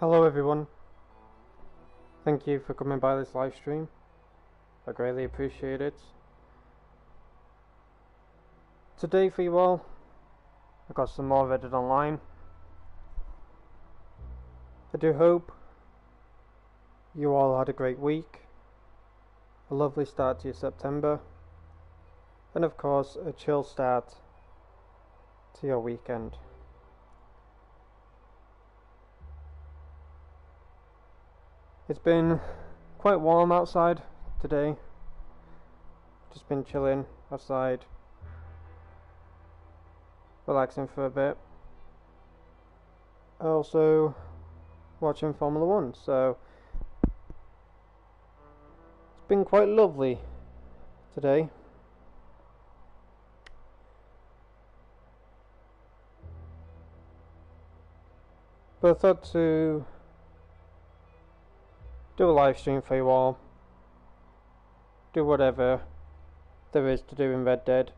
Hello everyone, thank you for coming by this live stream. I greatly appreciate it. Today for you all, I got some more Reddit online. I do hope you all had a great week, a lovely start to your September, and of course a chill start to your weekend. It's been quite warm outside today. Just been chilling outside, relaxing for a bit. I also watching Formula 1, so it's been quite lovely today. But I thought to do a live stream for you all, do whatever there is to do in Red Dead,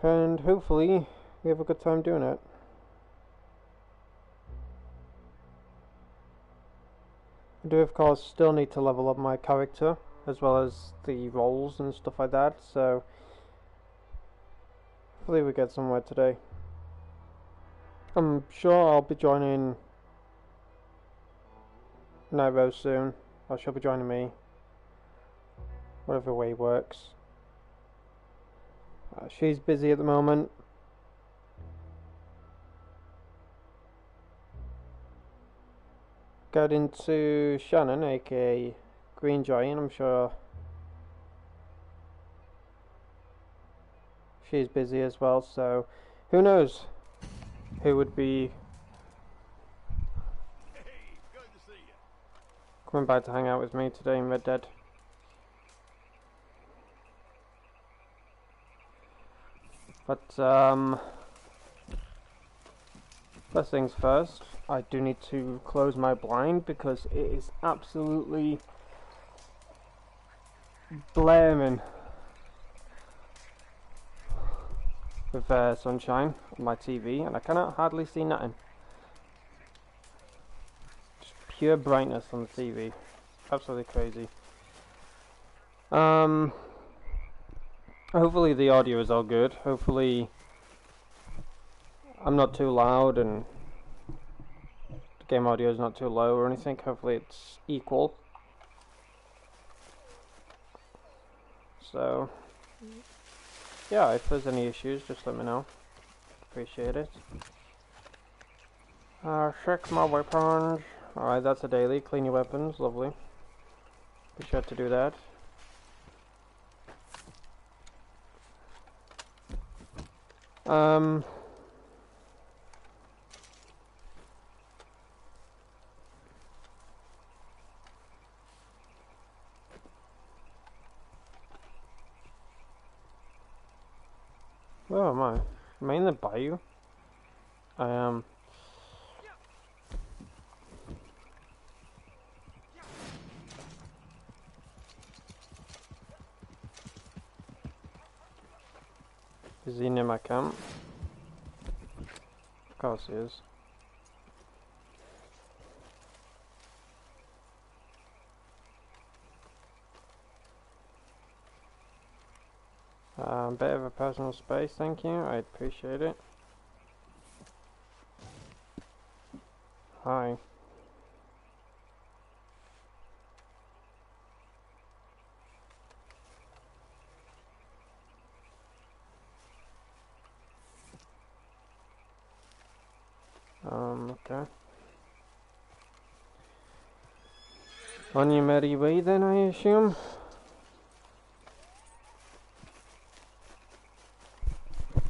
and hopefully we have a good time doing it. I do of course still need to level up my character as well as the roles and stuff like that, so hopefully we get somewhere today. I'm sure I'll be joining Nairo soon, or she'll be joining me, whatever way works. She's busy at the moment. Got into Shannon, aka Green Giant. I'm sure she's busy as well, so who knows who would be coming back to hang out with me today in Red Dead. But first things first, I do need to close my blind because it is absolutely blaring with sunshine on my TV, and I cannot hardly see nothing. Just pure brightness on the TV. Absolutely crazy. Hopefully the audio is all good. Hopefully I'm not too loud and the game audio is not too low or anything. Hopefully it's equal. So yeah, if there's any issues, just let me know. Appreciate it. Check my weapons. Alright, that's a daily. Clean your weapons. Lovely. Be sure to do that. Where am I? Am I in the bayou? I am. Is he near my camp? Of course he is. Bit of a personal space, thank you. I appreciate it. Hi. Okay. On your merry way then, I assume?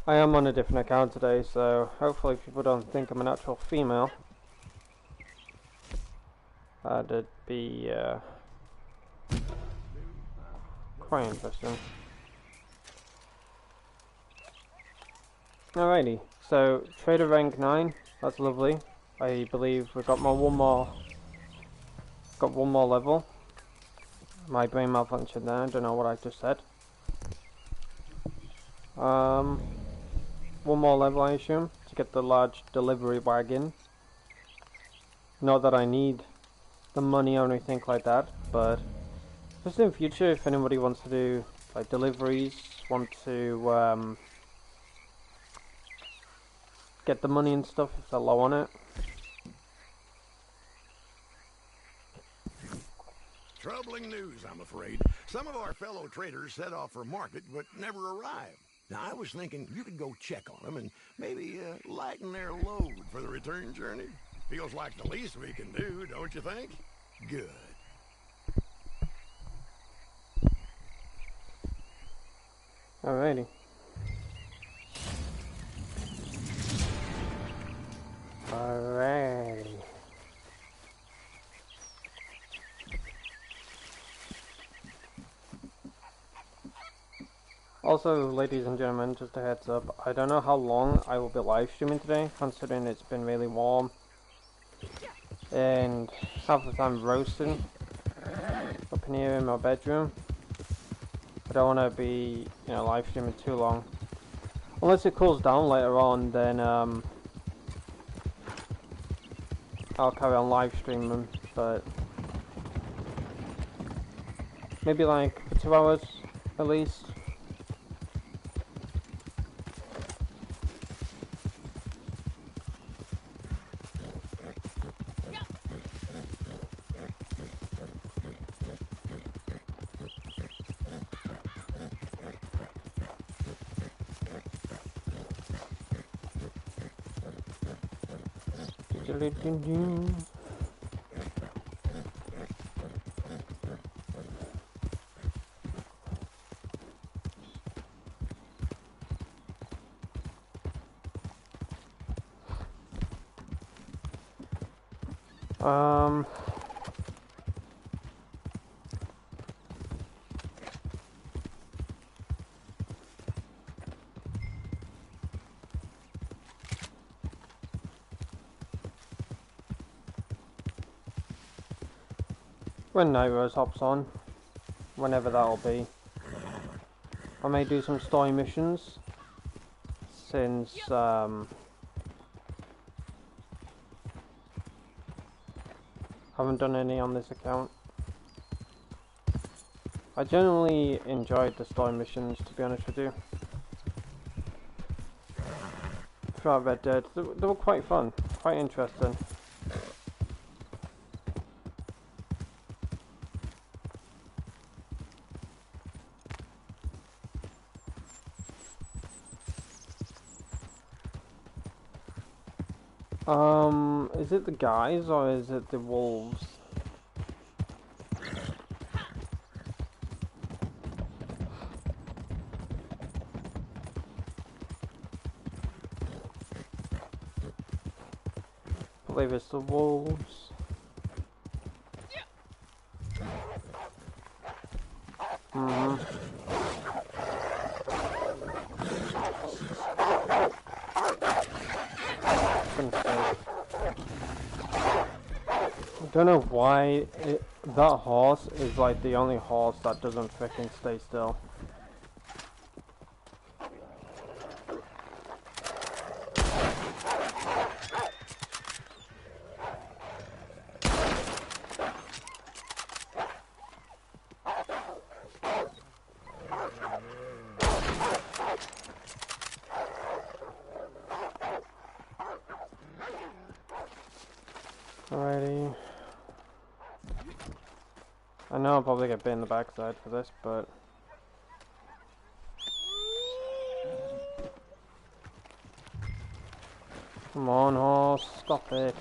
I am on a different account today, so hopefully people don't think I'm an actual female. That'd be quite interesting. Alrighty, so trader rank 9, that's lovely. I believe we've got one more level. My brain malfunctioned there, I don't know what I just said. One more level, I assume, to get the large delivery wagon. Not that I need the money or anything like that, but just in future, if anybody wants to do like deliveries, want to get the money and stuff if they're low on it. Troubling news, I'm afraid. Some of our fellow traders set off for market but never arrived. Now, I was thinking you could go check on them and maybe lighten their load for the return journey. Feels like the least we can do, don't you think? Good. Alrighty. Alrighty. Also, ladies and gentlemen, just a heads up, I don't know how long I will be live streaming today, considering it's been really warm and half the time roasting up in here in my bedroom. I don't want to be, live streaming too long. Unless it cools down later on, then I'll carry on live streaming, but maybe like for 2 hours at least. When Night Rose hops on, whenever that'll be, I may do some story missions, since I haven't done any on this account. I generally enjoyed the story missions, to be honest with you. Throughout Red Dead, they were quite fun, quite interesting. Is it the guys or is it the wolves? I believe it's the wolves. I don't know why that horse is like the only horse that doesn't freaking stay still. Alrighty. I know I'll probably get bit in the backside for this, but come on, horse, stop it.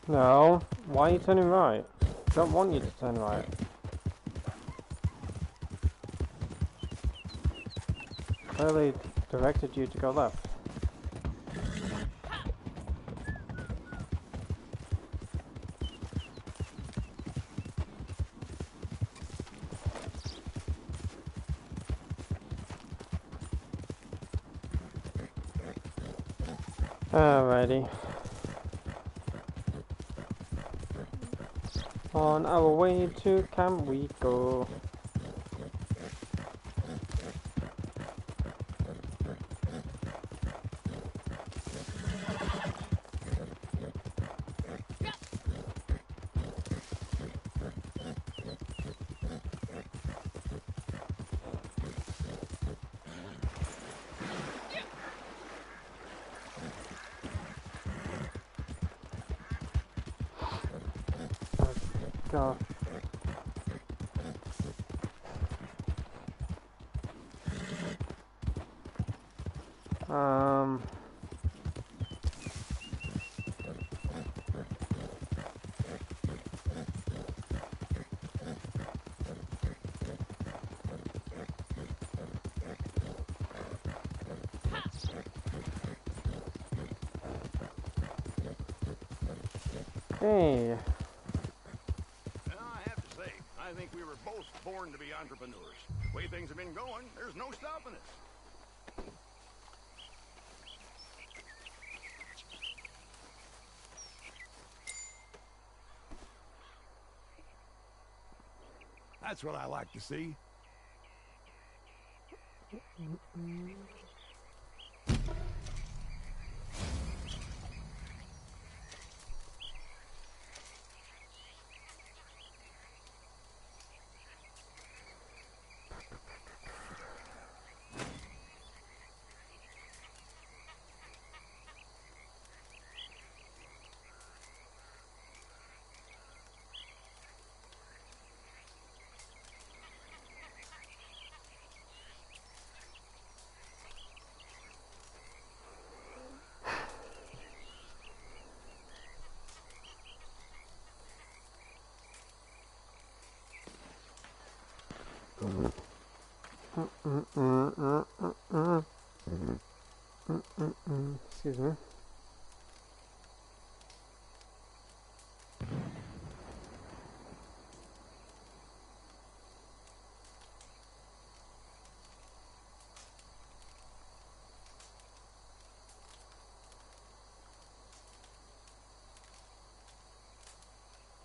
No, why are you turning right? I don't want you to turn right. Clearly directed you to go left. Alrighty. On our way to camp we go. Go. Okay. Well, I have to say, I think we were both born to be entrepreneurs. The way things have been going, there's no stopping us. That's what I like to see. Excuse me.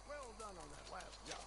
Well done on that last job.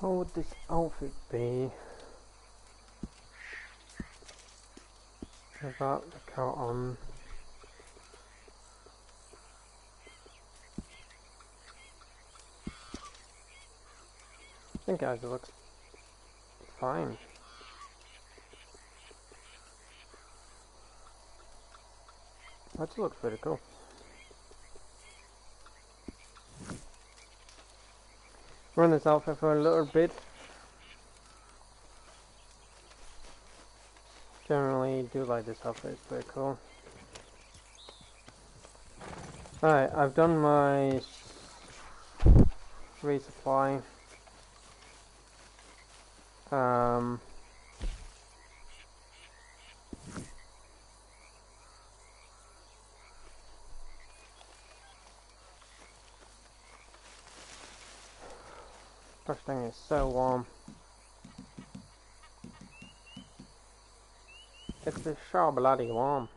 How would this outfit be without the coat on? I think guys, it looks fine. That looks pretty cool. Run this outfit for a little bit. Generally do like this outfit, it's pretty cool. Alright, I've done my resupply. Gosh dang, it's so warm. It's so bloody warm.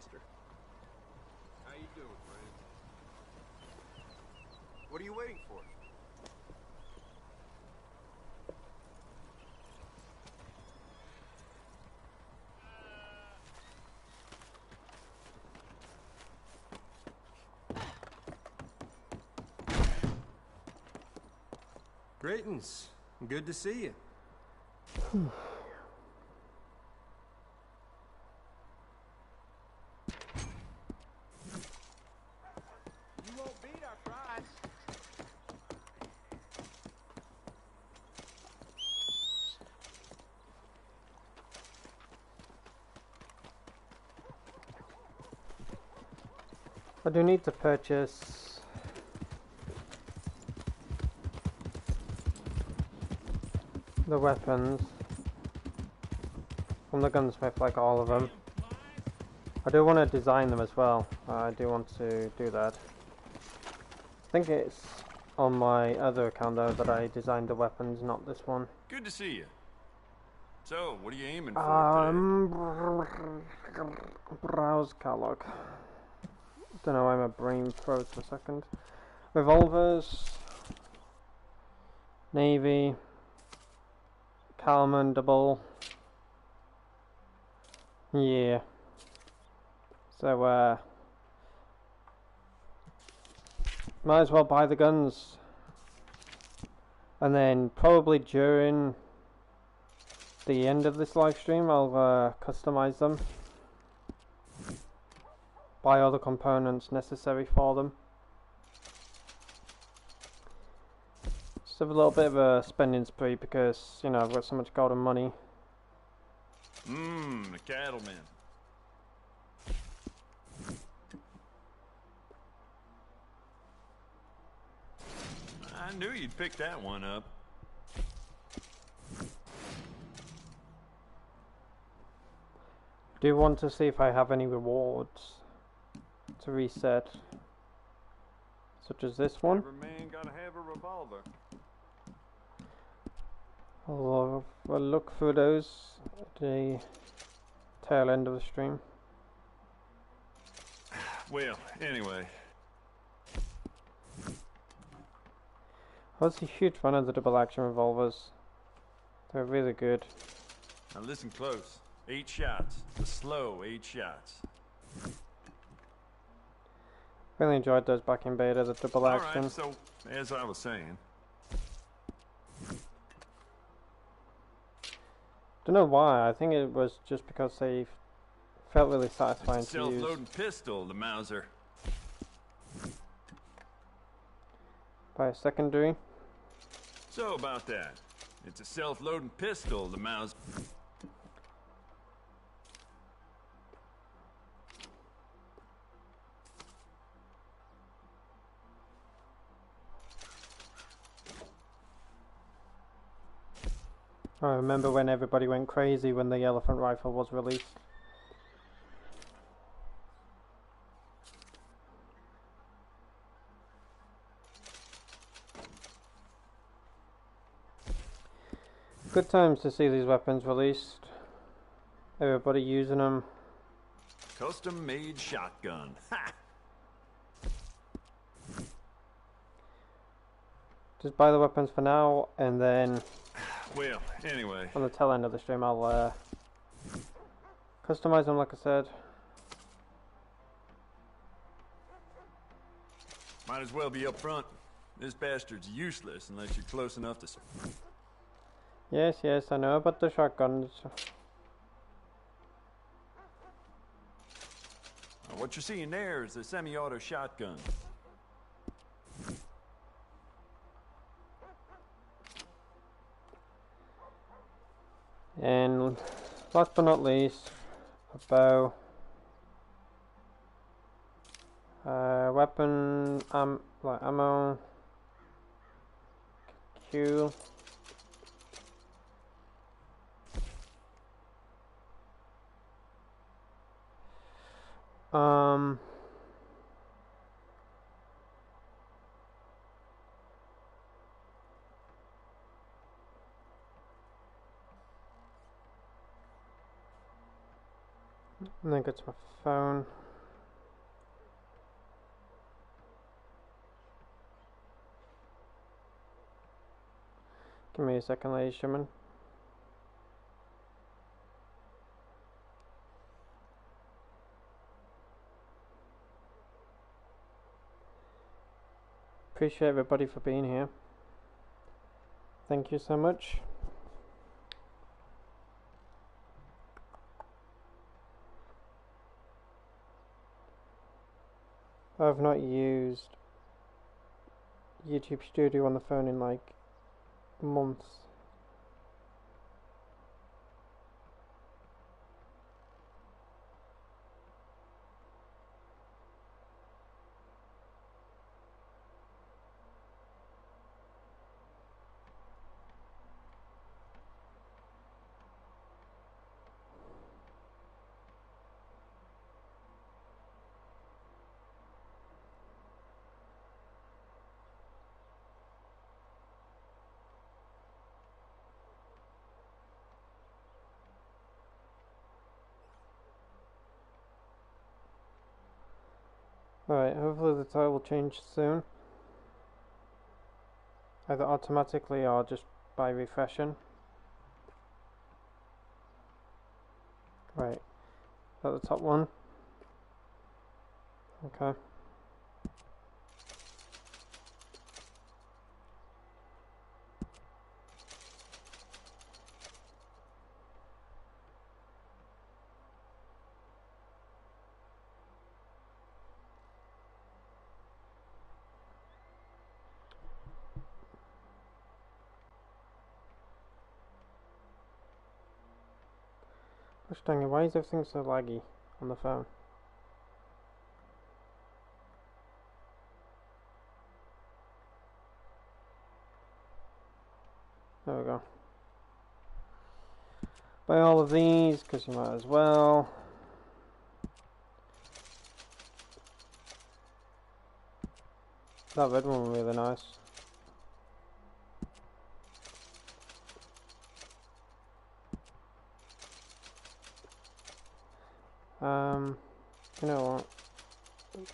mister. How you doing, friend? What are you waiting for? Greetings. Good to see you. You won't beat our price. I do need to purchase the weapons from the gunsmith, like all of them. I do want to design them as well. I do want to do that. I think it's on my other account though that I designed the weapons, not this one. Good to see you. So, what are you aiming for today? Browse catalog. Don't know why my brain froze for a second. Revolvers, navy, Calman double. Yeah. So might as well buy the guns, and then probably during the end of this live stream I'll customize them, buy all the components necessary for them. Just have a little bit of a spending spree because, you know, I've got so much golden money. A cattleman. I knew you'd pick that one up. Do you want to see if I have any rewards to reset, such as this one? Every man gotta have a revolver. I'll look through those at the tail end of the stream. Well, anyway. I was a huge fan of the double action revolvers. They're really good. Now listen close. 8 shots. The slow 8 shots. Really enjoyed those back in beta, the double action. Alright, so, as I was saying. Don't know why, I think it was just because they felt really satisfying to use. Self-loading pistol, the Mauser. By a secondary. So about that. It's a self-loading pistol, the Mauser. I remember when everybody went crazy when the elephant rifle was released. Good times to see these weapons released. Everybody using them. Custom-made shotgun. Ha! Just buy the weapons for now, and then Well, anyway. on the tail end of the stream I'll customize them like I said. Might as well be up front. This bastard's useless unless you're close enough to... Yes, yes, I know about the shotguns. What you're seeing there is a semi-auto shotgun. And last but not least, a bow. Weapon, like ammo, Q. And then go to my phone. Give me a second, ladies and gentlemen. Appreciate everybody for being here. Thank you so much. I've not used YouTube Studio on the phone in like months. Alright, hopefully the title will change soon. Either automatically or just by refreshing. Right, is that the top one? Okay. Gosh dang it, why is everything so laggy on the phone? There we go. Buy all of these, because you might as well. That red one was really nice. You know what?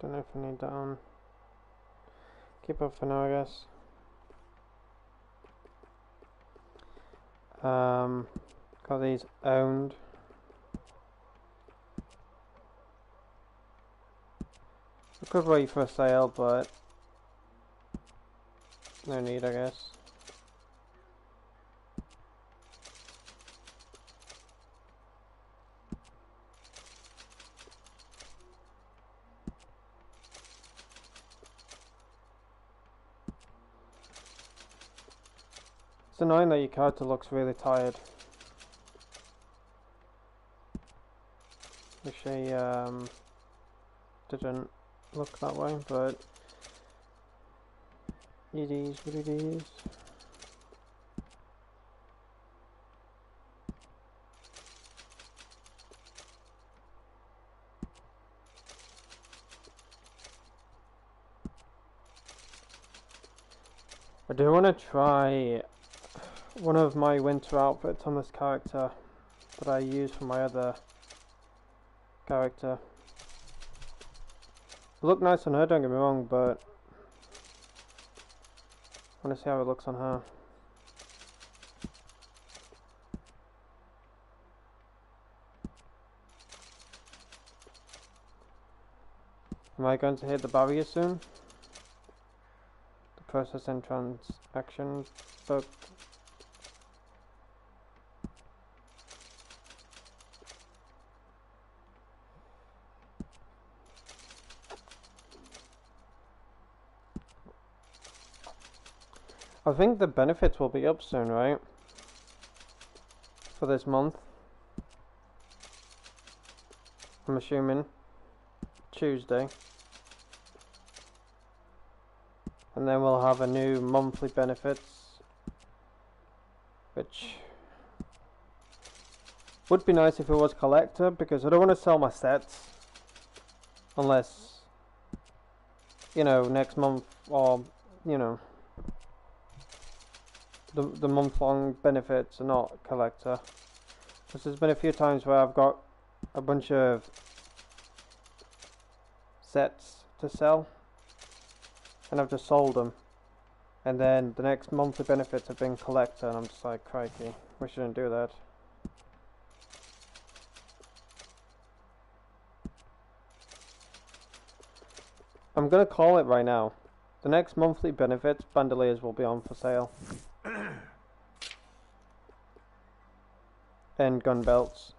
Don't know if I need that on. Keep up for now, I guess. Got these owned. I could wait for a sale, but no need, I guess. It's annoying that your character looks really tired. Wish he didn't look that way, but it is what it is. I do want to try one of my winter outfits on this character that I use for my other character. It looked nice on her, don't get me wrong, but I want to see how it looks on her. Am I going to hit the barrier soon? The processing transaction book. I think the benefits will be up soon, right? For this month. I'm assuming Tuesday. And then we'll have a new monthly benefits, which would be nice if it was collector, because I don't want to sell my sets unless, you know, next month or, you know, the month-long benefits are not collector. Because there's been a few times where I've got a bunch of sets to sell, and I've just sold them, and then the next monthly benefits have been collector, and I'm just like, crikey, we shouldn't do that. I'm gonna call it right now. The next monthly benefits, bandoliers will be on for sale. And gun belts.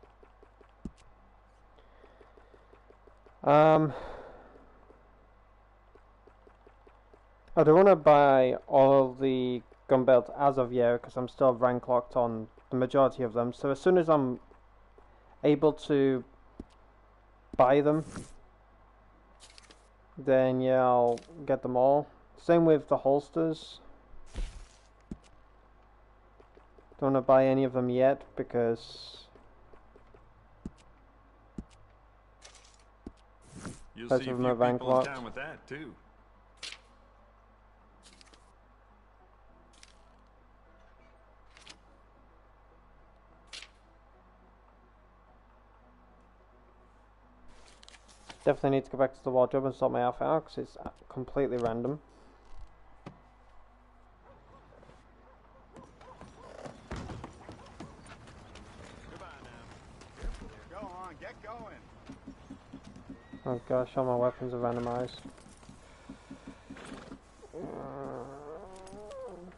I don't want to buy all of the gun belts as of yet because I'm still rank locked on the majority of them. So as soon as I'm able to buy them, then yeah, I'll get them all. Same with the holsters. Don't want to buy any of them yet because You'll most see a of few them are rank people in locked. town with that too. Definitely need to go back to the wardrobe and sort my outfit out because it's completely random. Go on, get going. Oh gosh, all my weapons are randomized.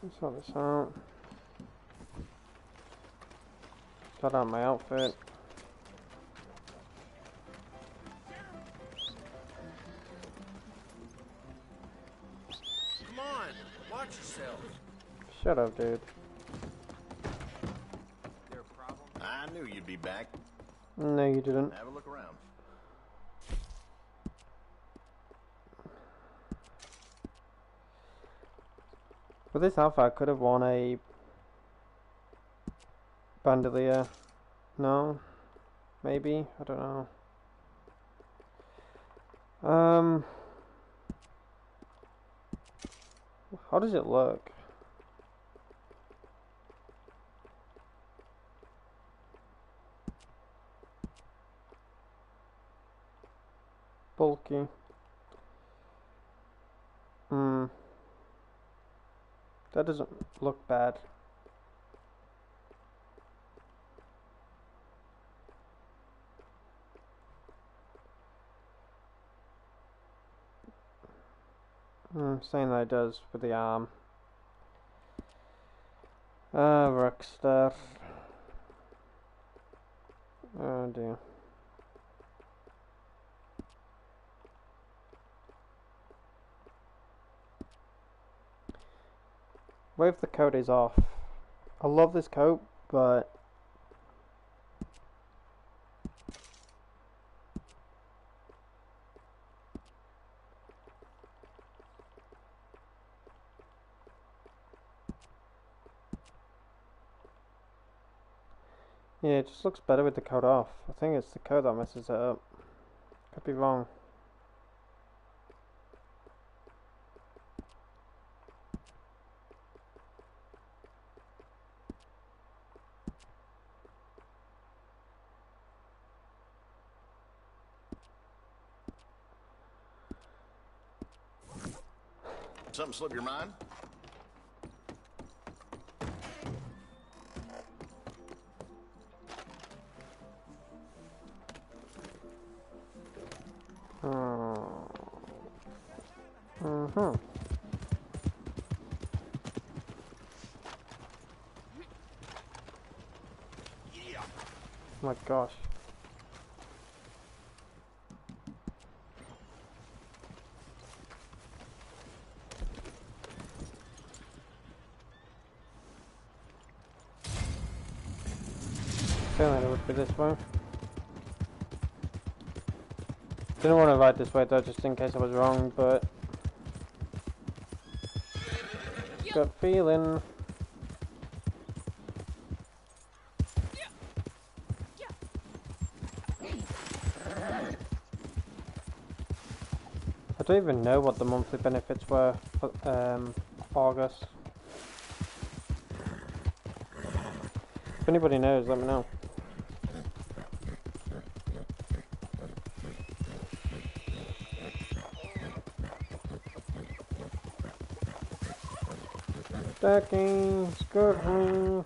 Let's sort this out. Got out my outfit. Come on, watch yourself. Shut up, dude. There a problem? I knew you'd be back. No, you didn't. Have a look around. For this outfit, I could have worn a bandolier. No? Maybe? I don't know. How does it look? Bulky. That doesn't look bad. Saying that it does with the arm. Rock stuff. Oh dear. What if the coat is off? I love this coat, but yeah, it just looks better with the coat off. I think it's the coat that messes it up. Could be wrong. Something slip your mind? Oh my gosh. Feeling it would be this way. Didn't want to ride this way though, just in case I was wrong, but gut feeling. I don't even know what the monthly benefits were for August. If anybody knows, let me know. Stacking, skirting.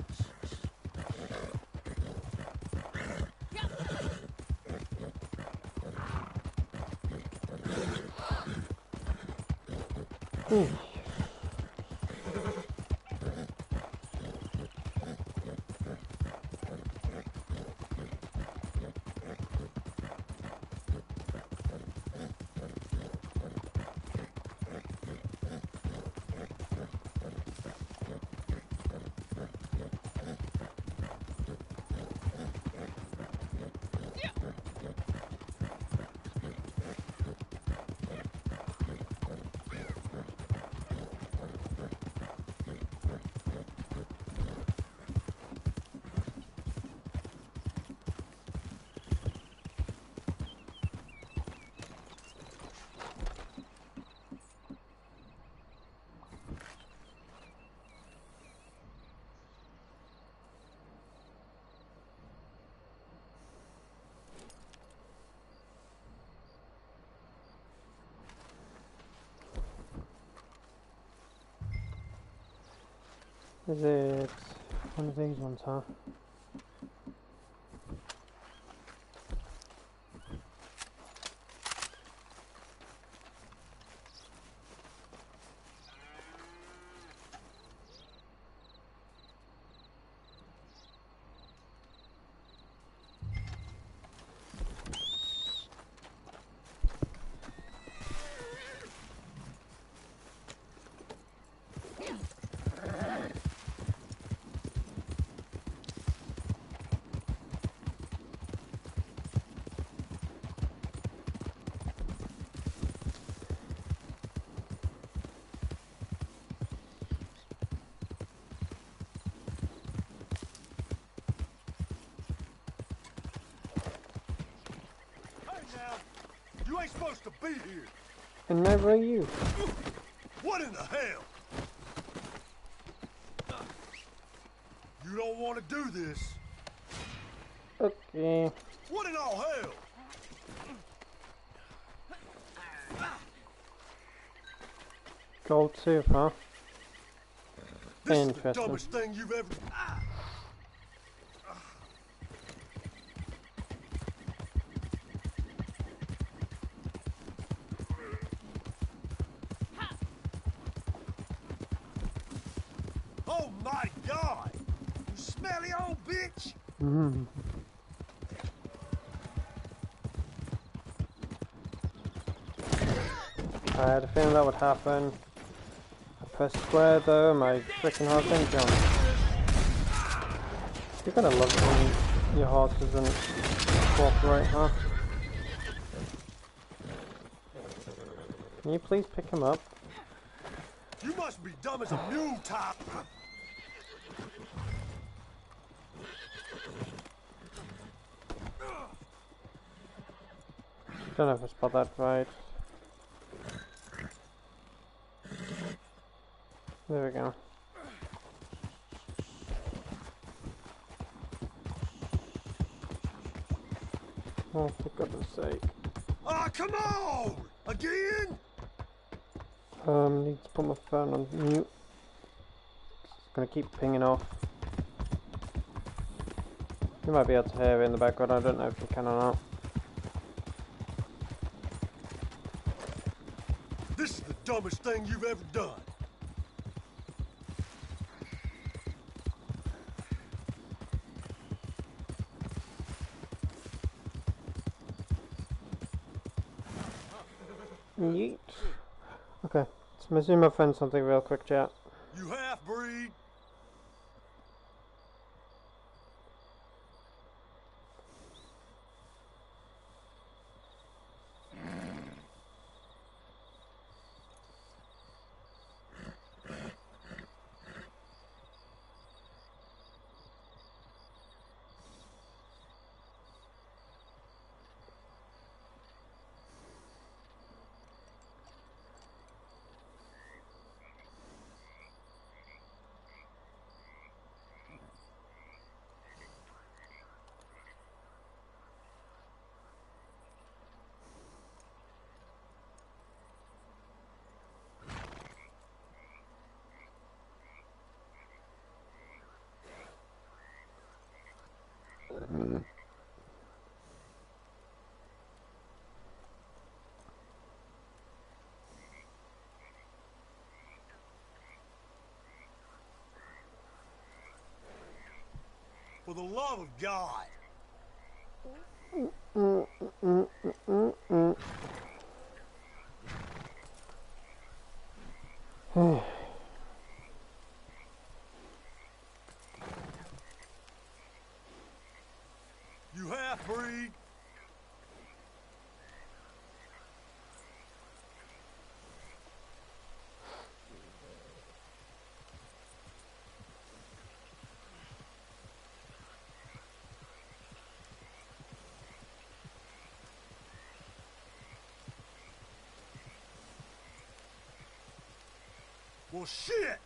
Is it one of these ones, huh? You ain't supposed to be here. And never are you. What in the hell? You don't want to do this. Okay. What in all hell? Gold tooth, huh? This is the Interesting. dumbest thing you've ever... Oh my God! You smelly old bitch! I had a feeling that would happen. I pressed square though, my freaking horse didn't jump. You gotta love when your horse doesn't cooperate, huh? Can you please pick him up? You must be dumb as a mule top. Don't know if I spelled that right. There we go. Oh, for goodness sake. Ah, come on! Again? Need to put my phone on mute. It's gonna keep pinging off. You might be able to hear it in the background, I don't know if you can or not. This is the dumbest thing you've ever done. Yeet. Okay, let's resume my friend something real quick, chat. You half-breed. For the love of God. You half-breed. Well, shit!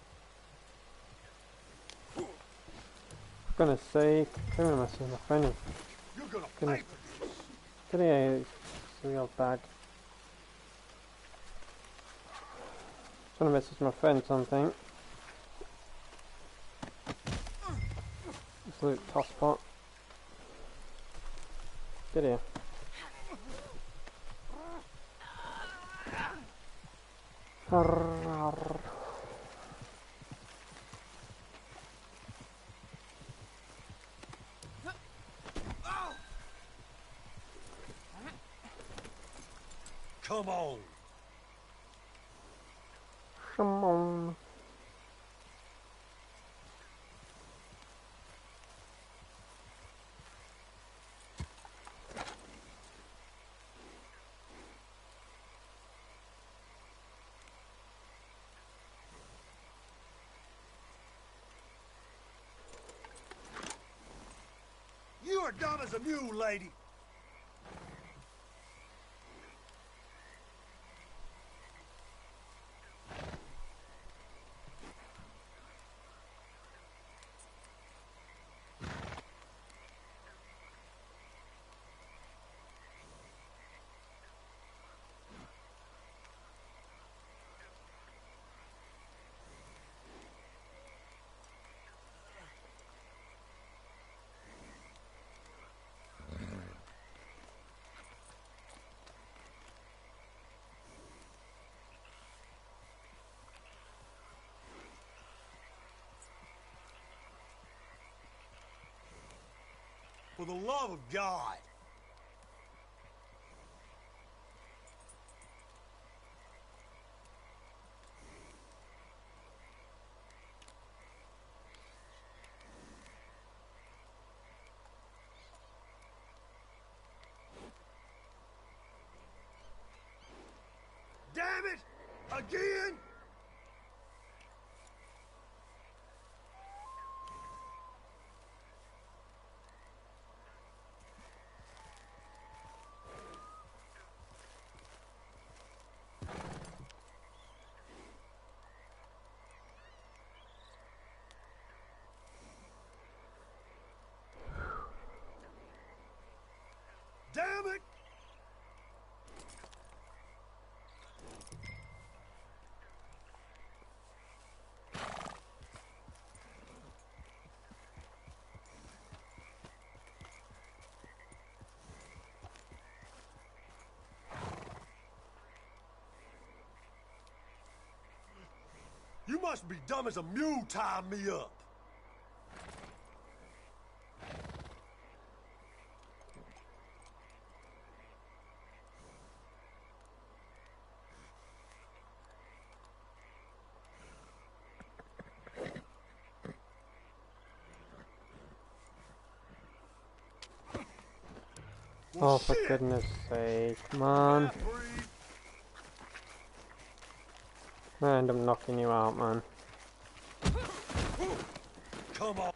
For goodness sake, I'm gonna mess with my friend. You're gonna Goodness. pay for this. Get a cereal bag. Trying to message my friend something. Absolute tosspot. Get here. Come on. Come on. You are dumb as a mule, lady. For the love of God. Damn it! Again? Damn it! You must be dumb as a mule tying me up. Oh, for goodness sake, come on. I end up knocking you out, man. Come on.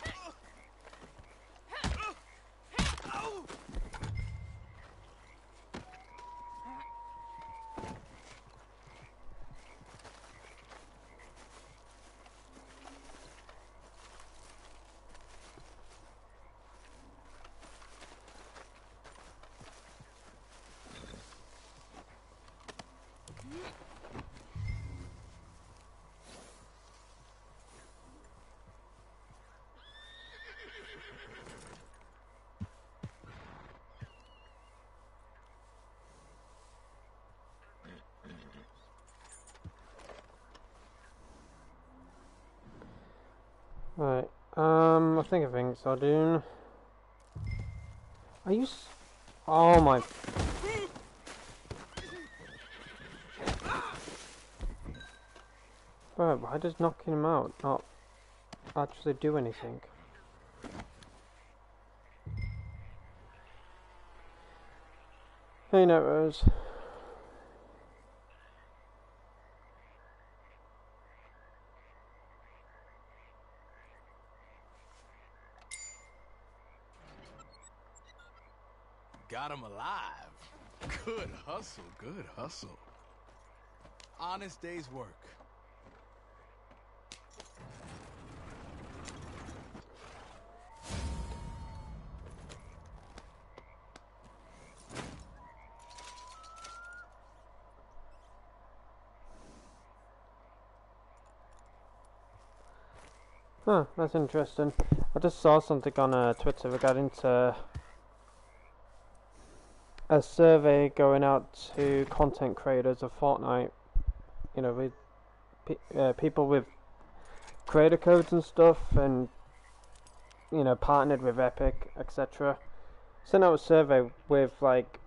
think so, dude. Are you oh my... Bro, why does knocking him out not actually do anything? Hey, Rose. Got him alive. Good hustle, good hustle. Honest day's work. Huh, that's interesting. I just saw something on Twitter regarding to a survey going out to content creators of Fortnite. You know, with people with creator codes and stuff, and you know, partnered with Epic, etc. Sent out a survey with like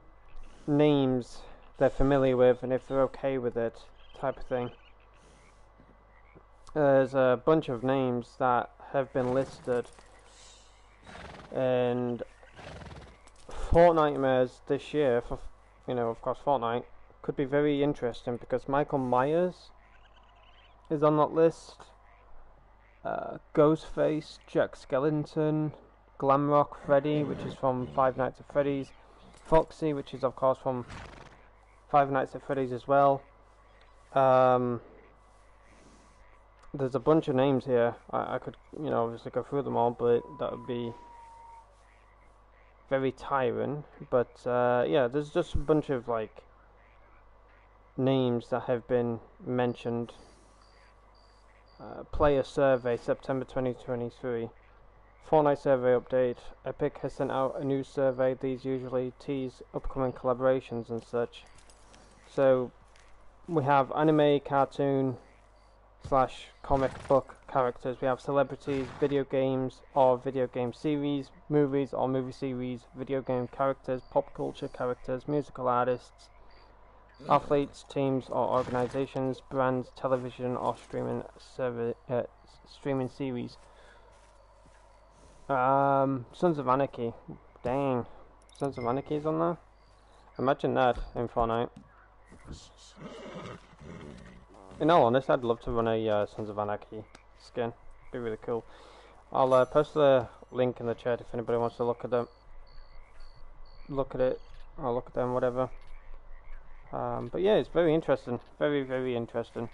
names they're familiar with and if they're okay with it, type of thing. There's a bunch of names that have been listed, and Fortnitemares this year, for, you know, of course Fortnite, could be very interesting because Michael Myers is on that list, Ghostface, Jack Skellington, Glamrock Freddy, which is from Five Nights at Freddy's, Foxy, which is of course from Five Nights at Freddy's as well. There's a bunch of names here. I could, you know, obviously go through them all, but that would be very tiring. But yeah, there's just a bunch of like names that have been mentioned. Player survey, September 2023. Fortnite survey update. Epic has sent out a new survey. These usually tease upcoming collaborations and such. So we have anime, cartoon / comic book characters. We have celebrities, video games or video game series, movies or movie series, video game characters, pop culture characters, musical artists, athletes, teams or organizations, brands, television or streaming series. Sons of Anarchy. Dang. Sons of Anarchy is on there? Imagine that in Fortnite. In all honesty, I'd love to run a Sons of Anarchy skin. Be really cool. I'll post the link in the chat if anybody wants to look at them. Look at it, or look at them, whatever. But yeah, it's very interesting. Very, very interesting.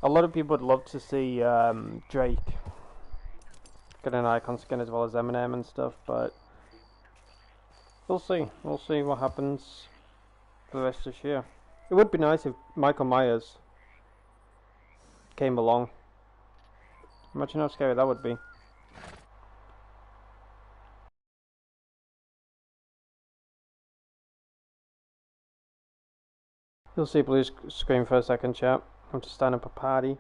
A lot of people would love to see Drake get an icon skin as well as Eminem and stuff, but we'll see. We'll see what happens for the rest of this year. It would be nice if Michael Myers came along. Imagine how scary that would be. You'll see blue screen for a second, chat. I'm just starting up a party.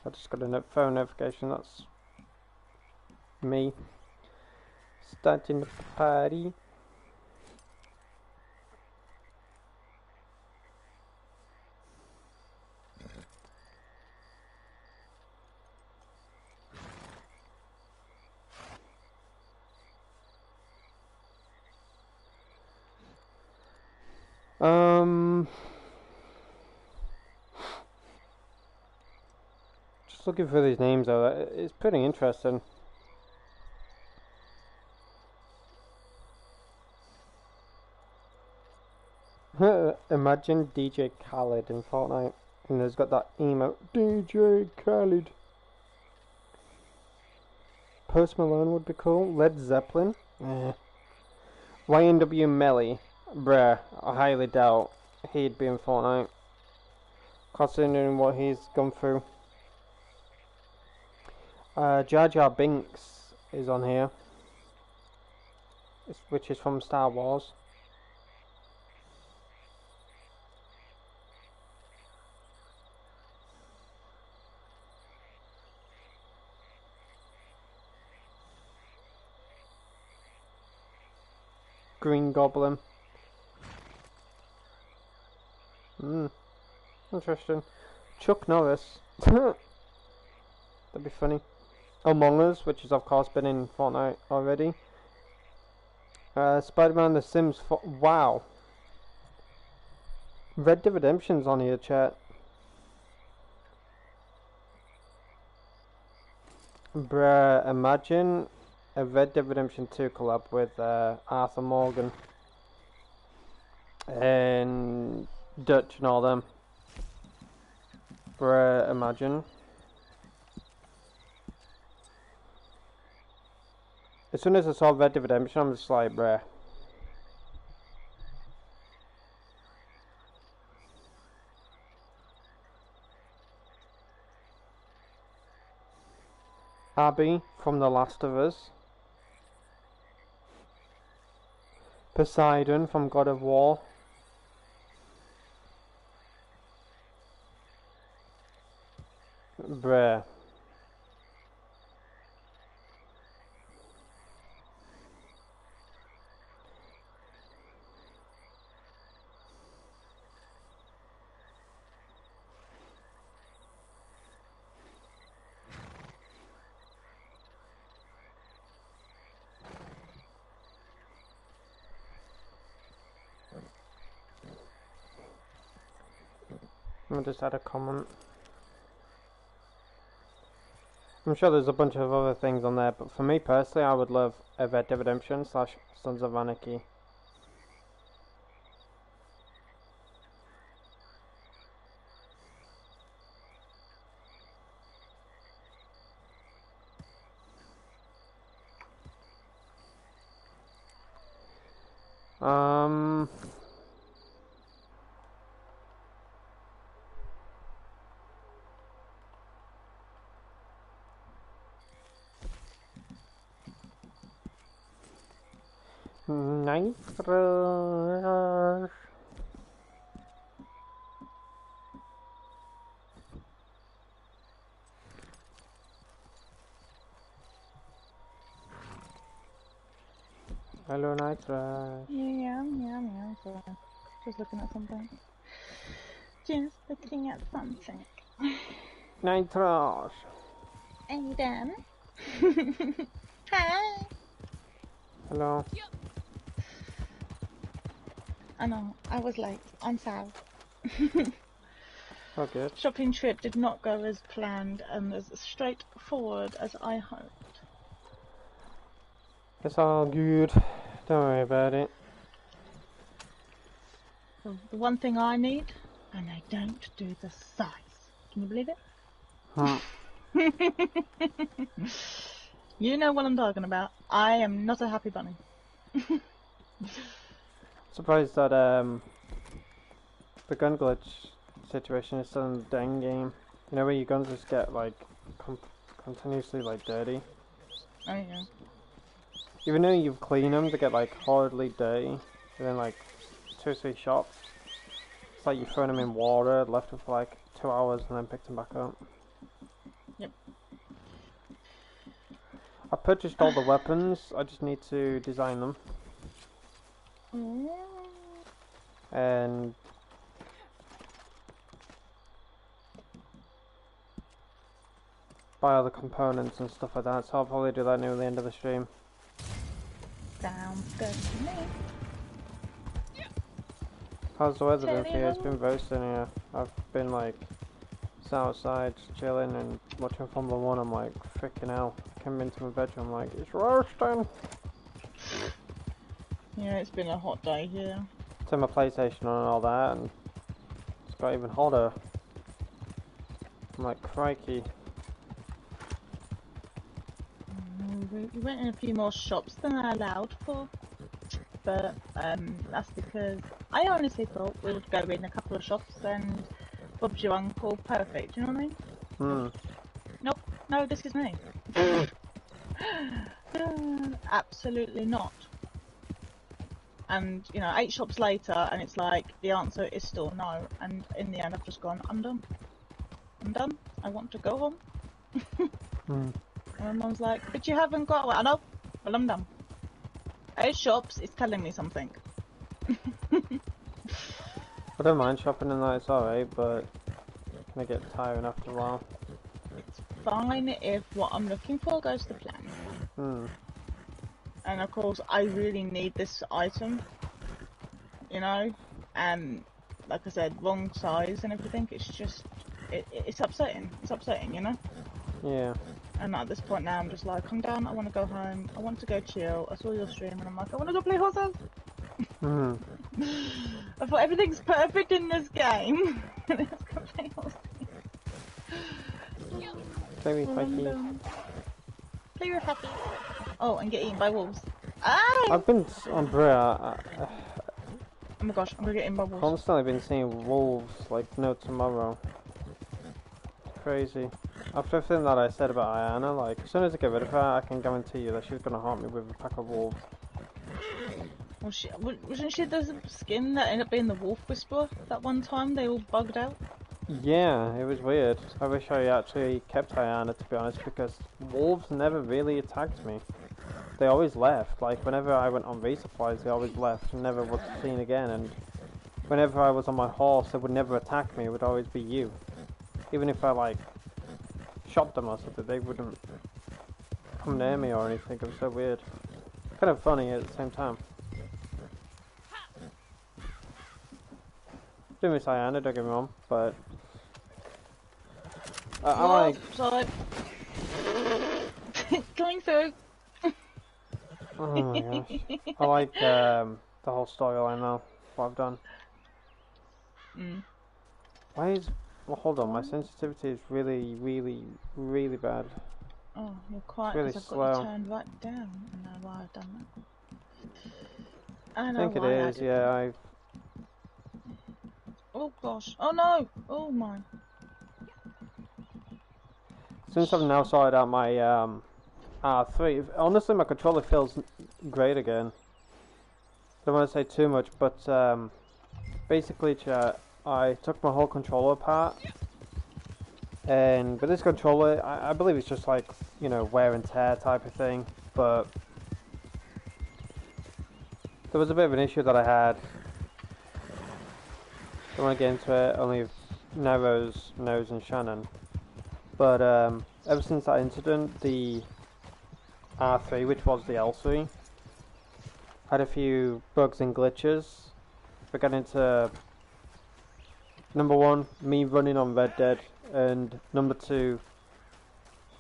I just got a phone notification. That's me starting the party. Just looking for these names though, it's pretty interesting. Imagine DJ Khaled in Fortnite, and there's got that emote, DJ Khaled. Post Malone would be cool. Led Zeppelin. YNW Melly. Bruh, I highly doubt he'd be in Fortnite, considering what he's gone through. Jar Jar Binks is on here. which is from Star Wars. Green Goblin. Interesting. Chuck Norris. That'd be funny. Among Us, which has of course been in Fortnite already. Spider-Man, The Sims. Wow. Red Dead Redemption's on here, chat. Bruh, imagine a Red Dead Redemption 2 collab with Arthur Morgan and Dutch and all them. Bruh, imagine. As soon as I saw Red Dead Redemption, I'm just like, bruh. Abby from The Last of Us. Poseidon from God of War. Bruh. I'll just add a comment. I'm sure there's a bunch of other things on there, but for me personally, I would love a Red Dead Redemption / Sons of Anarchy. Nitro. Hello, Nitro. Yeah. Sorry. Just looking at something. Nitro. Aidan. Hi. Hello. I know, I was late. I'm sad. Oh, good. Shopping trip did not go as planned and as straightforward as I hoped. It's all good. Don't worry about it. The one thing I need, and I don't do the size. Can you believe it? You know what I'm talking about. I am not a happy bunny. Surprised that the gun glitch situation is still in the dang game. You know where your guns just get like continuously like dirty. Oh yeah. Even though you've cleaned them, they get like horribly dirty within like 2 or 3 shots. It's like you throw them in water, left them for like 2 hours, and then picked them back up. Yep. I purchased all the weapons. I just need to design them. And buy all the components and stuff like that, so I'll probably do that near the end of the stream. Sounds good to me. How's the weather been for you? It's been roasting here. I've been like sat outside chilling and watching Formula 1. I'm like, freaking hell. Came into my bedroom, I'm like, it's roasting. Yeah, it's been a hot day here. Turn my PlayStation on and all that, and it's got even hotter. I'm like, crikey. We went in a few more shops than I allowed for, but that's because I honestly thought we would go in a couple of shops and Bob's your uncle, perfect, you know what I mean? Nope, no, this is me. Absolutely not. And, you know, 8 shops later, and it's like, the answer is still no. And in the end, I've just gone, I'm done. I'm done. I want to go home. And my mum's like, but you haven't got one. I know. Well, I'm done. 8 shops is telling me something. I don't mind shopping and that, it's alright, but I get tiring after a while. It's fine if what I'm looking for goes to plan. And of course, I really need this item, you know, and like I said, wrong size and everything. It's just, it's upsetting. It's upsetting, you know. Yeah. And at this point now, I'm just like, I'm done. I want to go home. I want to go chill. I saw your stream, and I'm like, I want to go play horses. I thought everything's perfect in this game. Let's go play horses. Play with Becky. Play with Becky. Oh, and get eaten by wolves. Ah! I've been on Bria. Oh my gosh, I'm gonna get eaten by wolves. Constantly been seeing wolves like no tomorrow. Crazy. After everything that I said about Aidan, like as soon as I get rid of her, I can guarantee you that she's gonna haunt me with a pack of wolves. Well, wasn't she the skin that ended up being the wolf whisperer that one time they all bugged out? Yeah, it was weird. I wish I actually kept Aidan, to be honest, because wolves never really attacked me. They always left. Like whenever I went on resupplies, they always left and never was seen again. And whenever I was on my horse, they would never attack me. It would always be you. Even if I like shot them or something, they wouldn't come near me or anything. It was so weird. Kind of funny at the same time. Do miss Aidan, don't get me wrong, but I like. Sorry. Going through. Oh my gosh. I like the whole storyline now. What I've done. Why is? Well, hold on. My sensitivity is really, really, really bad. Oh, you're quiet really because I've slow. got you turned right down. I know why I've done that. I know I think it why is. Yeah, I've. Oh gosh. Oh no. Oh my. Since I've now sorted out my R3, honestly, my controller feels great again. Don't want to say too much, but basically, chat, I took my whole controller apart, and with this controller, I believe it's just like, you know, wear and tear type of thing, but there was a bit of an issue that I had. Don't want to get into it, only Nero's knows and Shannon. But ever since that incident, the R3, which was the L3, had a few bugs and glitches. We got into number 1, me running on Red Dead, and number 2,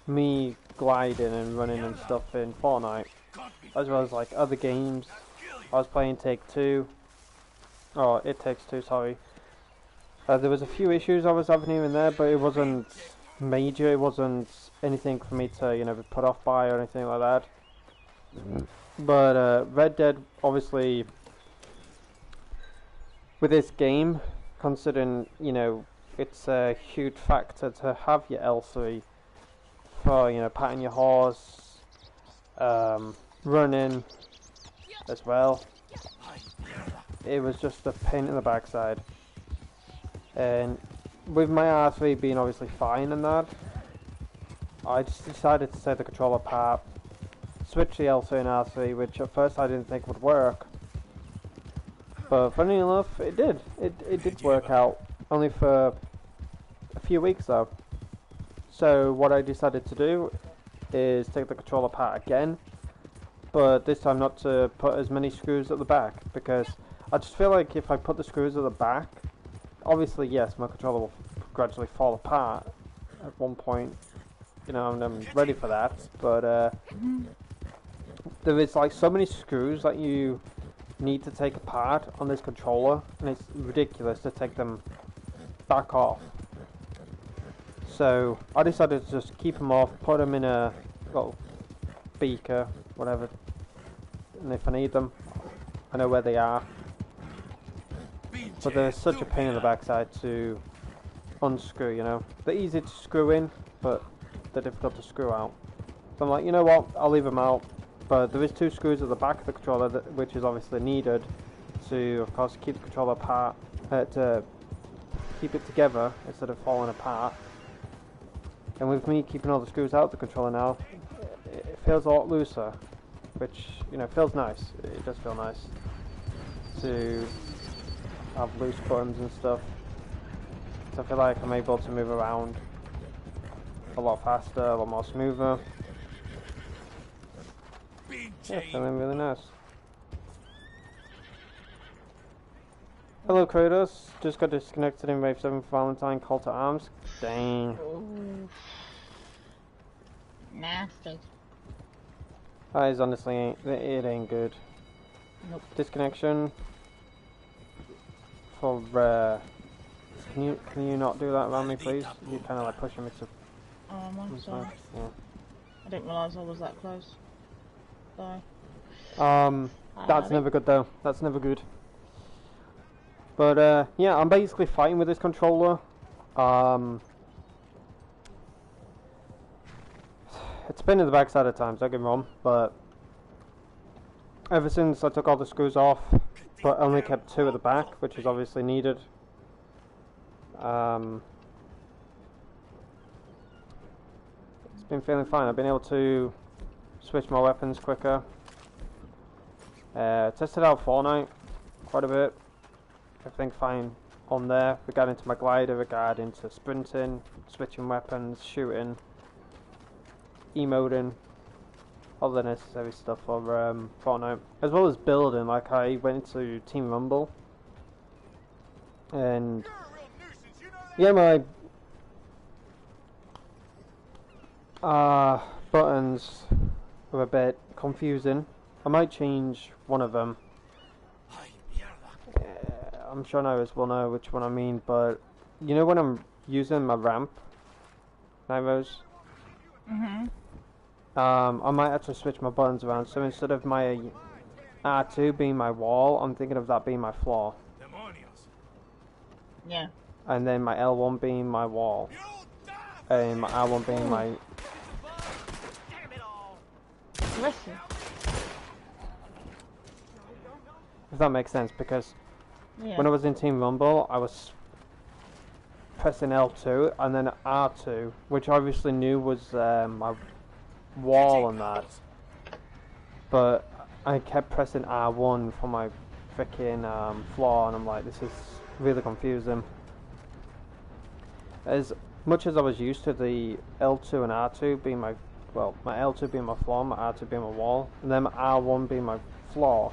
me gliding and running and stuff in Fortnite, as well as like other games. I was playing Take-Two. Oh, It Takes Two, sorry. There was a few issues I was having here and there, but it wasn't major. It wasn't anything for me to, you know, be put off by or anything like that. But Red Dead, obviously, with this game, considering, you know, it's a huge factor to have your L3 for, you know, patting your horse, running as well. It was just a pain in the backside. And with my R3 being obviously fine and that, I just decided to take the controller apart, switch the L3 and R3, which at first I didn't think would work. But funny enough, it did. It did work out, only for a few weeks though. So what I decided to do is take the controller apart again, but this time not to put as many screws at the back, because I just feel like if I put the screws at the back, obviously yes, my controller will gradually fall apart at one point, you know, and I'm ready for that, but there is like so many screws that you need to take apart on this controller, and it's ridiculous to take them back off. So I decided to just keep them off, put them in a little beaker, whatever, and if I need them, I know where they are. But they're such a pain in the backside to unscrew, you know. They're easy to screw in, but they're difficult to screw out. So I'm like, you know what, I'll leave them out. but there is 2 screws at the back of the controller, which is obviously needed to, of course, keep the controller apart, to keep it together instead of falling apart. And with me keeping all the screws out of the controller now, it feels a lot looser, which, you know, feels nice. It does feel nice to have loose buttons and stuff. So I feel like I'm able to move around a lot faster, a lot more smoother. Yeah, feeling really nice. Hello Kratos, just got disconnected in Wave 7 for Valentine, call to arms. Dang. Ooh. Nasty. That is honestly, it ain't good. Nope. Disconnection for can you not do that around me, please? You're kind of like pushing me to. Oh, I'm sorry. Yeah. I didn't realise I was that close. Sorry. That's never good though. That's never good. But yeah, I'm basically fighting with this controller. It's been in the backside at times, don't get me wrong, but ever since I took all the screws off, but only kept 2 at the back, which is obviously needed. It's been feeling fine. I've been able to switch my weapons quicker. Tested out Fortnite quite a bit. Everything fine on there. Regarding to my glider, regarding to sprinting, switching weapons, shooting, emoting, all the necessary stuff for Fortnite, as well as building. Like I went into Team Rumble, and yeah, my buttons are a bit confusing. I might change one of them. I'm sure Iris will know which one I mean, but you know when I'm using my ramp, Nivos? I might have to switch my buttons around, so instead of my R2 being my wall, I'm thinking of that being my floor. Yeah. And then my L1 being my wall. And my R1 being my... Listen. If that makes sense, because Yeah. when I was in Team Rumble, I was pressing L2 and then R2, which I obviously knew was my wall and that, but I kept pressing R1 for my freaking floor, and I'm like, this is really confusing. As much as I was used to the L2 and R2 being my, well, my L2 being my floor, my R2 being my wall, and then my R1 being my floor,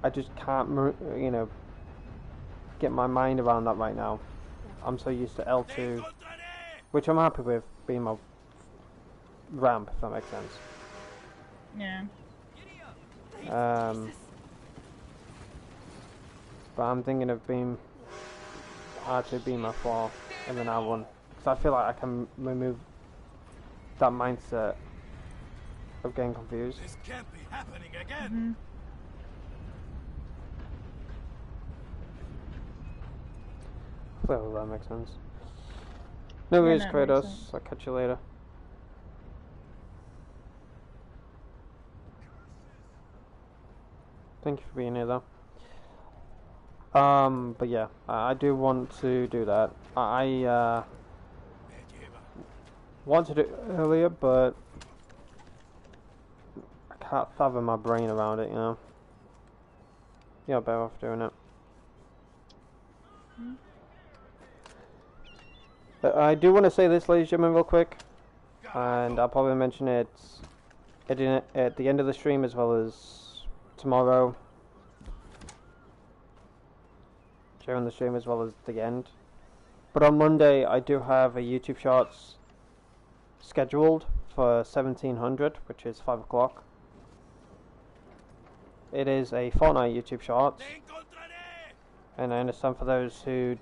I just can't, you know, get my mind around that right now. I'm so used to L2, which I'm happy with being my ramp, if that makes sense. Yeah. But I'm thinking of being R2 being my floor, and then R1, because I feel like I can remove that mindset of getting confused. This can't be happening again. Well, that makes sense. No worries, no, it makes Kratos. sense. I'll catch you later. Thank you for being here, though. But yeah, I do want to do that. I wanted it earlier, but I can't fathom my brain around it, you know. Yeah, better off doing it. But I do want to say this, ladies and gentlemen, real quick, and I'll probably mention it at the end of the stream as well as tomorrow, during the stream as well as the end. But on Monday, I do have a YouTube Shorts scheduled for 1700, which is 5 o'clock. It is a Fortnite YouTube Shorts, and I understand for those who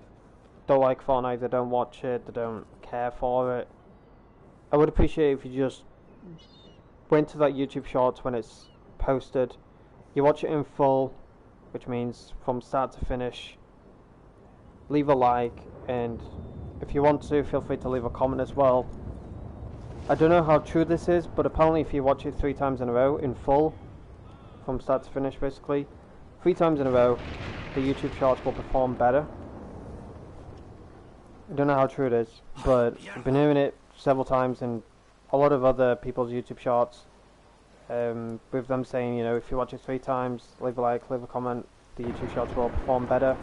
don't like Fortnite, they don't watch it, they don't care for it, I would appreciate if you just went to that YouTube Shorts when it's posted, you watch it in full, which means from start to finish, leave a like, and if you want to, feel free to leave a comment as well. I don't know how true this is, but apparently if you watch it 3 times in a row, in full, from start to finish basically, 3 times in a row, the YouTube Shorts will perform better. I don't know how true it is, but I've been hearing it several times in a lot of other people's YouTube Shorts, with them saying, you know, if you watch it 3 times, leave a like, leave a comment, the YouTube Shorts will perform better.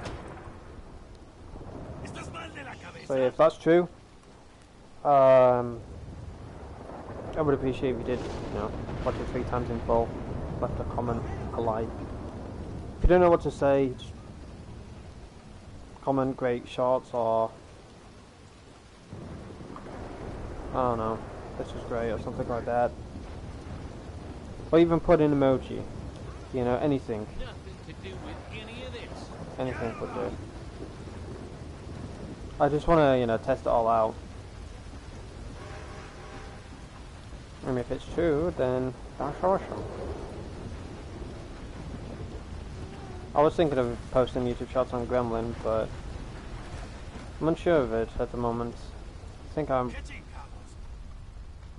So yeah, if that's true, I would appreciate if you did, you know, watch it 3 times in full, left a comment, a like. If you don't know what to say, just comment great shorts, or I don't know, this is great, or something like that. Or even put in emoji, you know, anything. Anything would do. I just want to, you know, test it all out. And if it's true, then that's awesome. I was thinking of posting YouTube Shorts on Gremlin, but I'm unsure of it at the moment. I think I'm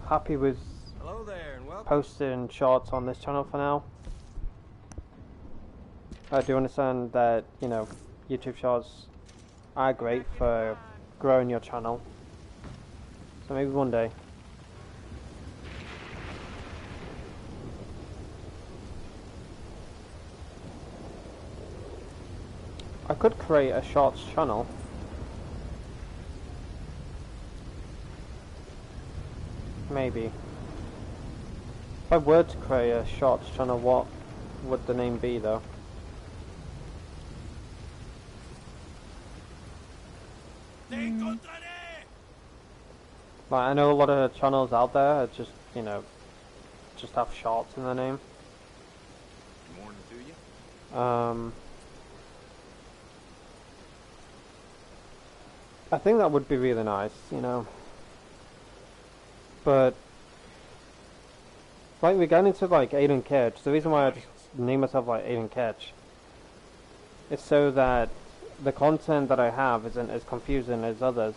happy with Hello there, and welcome. posting shorts on this channel for now. I do understand that, you know, YouTube Shorts are great for growing your channel. So maybe one day. I could create a shorts channel. Maybe. If I were to create a shorts channel, what would the name be though? Like, I know a lot of channels out there are just, you know, just have shorts in their name. Morning to you. I think that would be really nice, you know. But like, we're getting into like Aidan Ketch. The reason why I just name myself like Aidan Ketch is so that the content that I have isn't as confusing as others.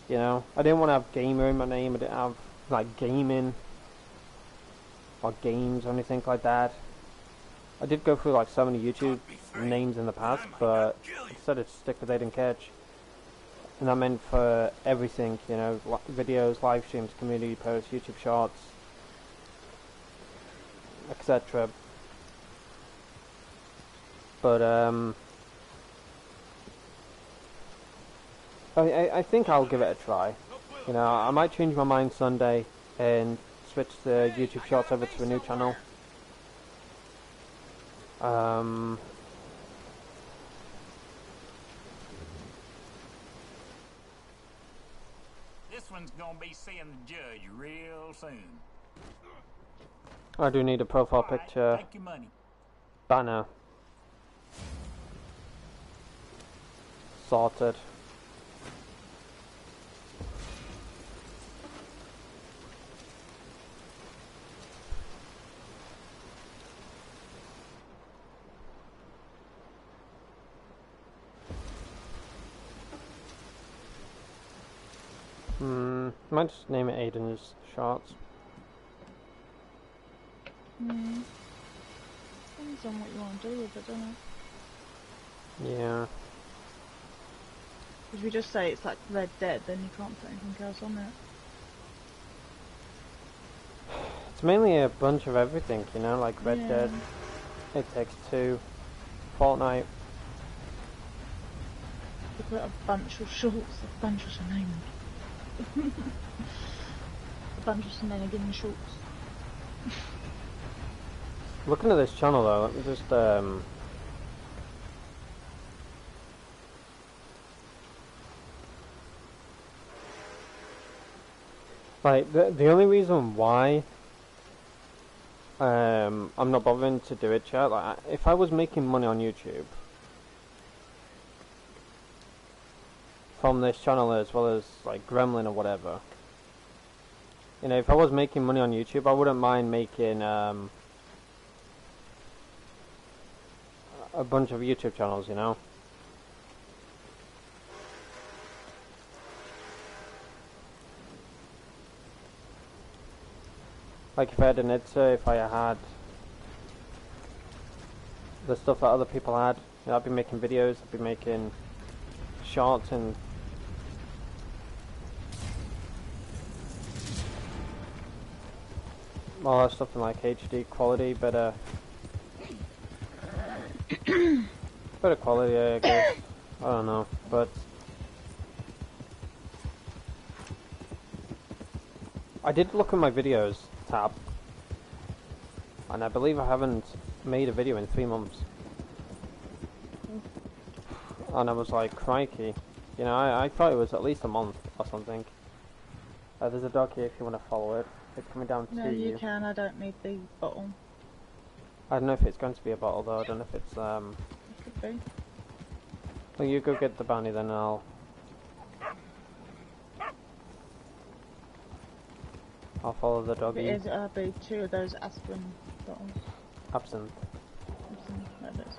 You know, I didn't want to have gamer in my name. I didn't have like gaming or games or anything like that. I did go through like so many YouTube names in the past, but I decided to stick with Aidan Ketch. And that meant for everything, you know, videos, live streams, community posts, YouTube Shorts, etc. But I think I'll give it a try. You know, I might change my mind Sunday and switch the YouTube Shorts over to a new channel. This one's gonna be seeing the judge real soon. I do need a profile picture Take your money. banner. Sorted. Might just name it Aidan's Shorts. Depends on what you want to do with it, don't it? Yeah. If we just say it's like Red Dead, then you can't put anything else on it. It's mainly a bunch of everything, you know, like Red Dead, It Takes Two, Fortnite. You put a bunch of shorts, a bunch of shenanigans. A bunch of shenanigans shorts. Looking at this channel though, let me just like the only reason why I'm not bothering to do it, chat, like if I was making money on YouTube from this channel as well as like Gremlin or whatever, you know, if I was making money on YouTube, I wouldn't mind making a bunch of YouTube channels, you know. Like if I had an editor, if I had the stuff that other people had, you know, I'd be making videos, I'd be making shots and all that stuff in like HD quality, better quality, I guess. I don't know, but I did look at my videos tab, and I believe I haven't made a video in 3 months. And I was like, crikey, you know, I thought it was at least a month or something. There's a dog here if you want to follow it. It's coming down to you. No, you can. I don't need the bottle. I don't know if it's going to be a bottle though. I don't know if it's It could be. Well, you go get the bounty then, and I'll follow the doggy. It is. I'll be 2 of those aspirin bottles. Absinthe. That is.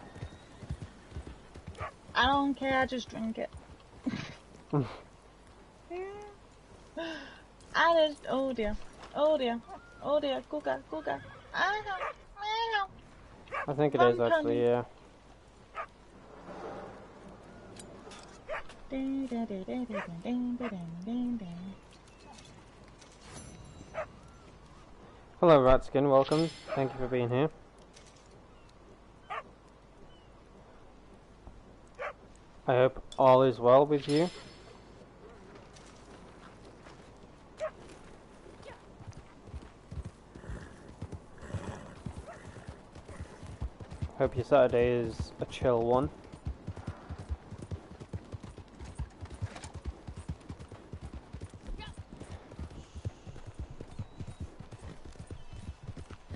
I don't care. I just drink it. I just. Oh dear. Oh dear. Oh dear. Googa. Googa. I know. I think it is actually, yeah. Hello Ratskin, welcome. Thank you for being here. I hope all is well with you. Hope your Saturday is a chill one.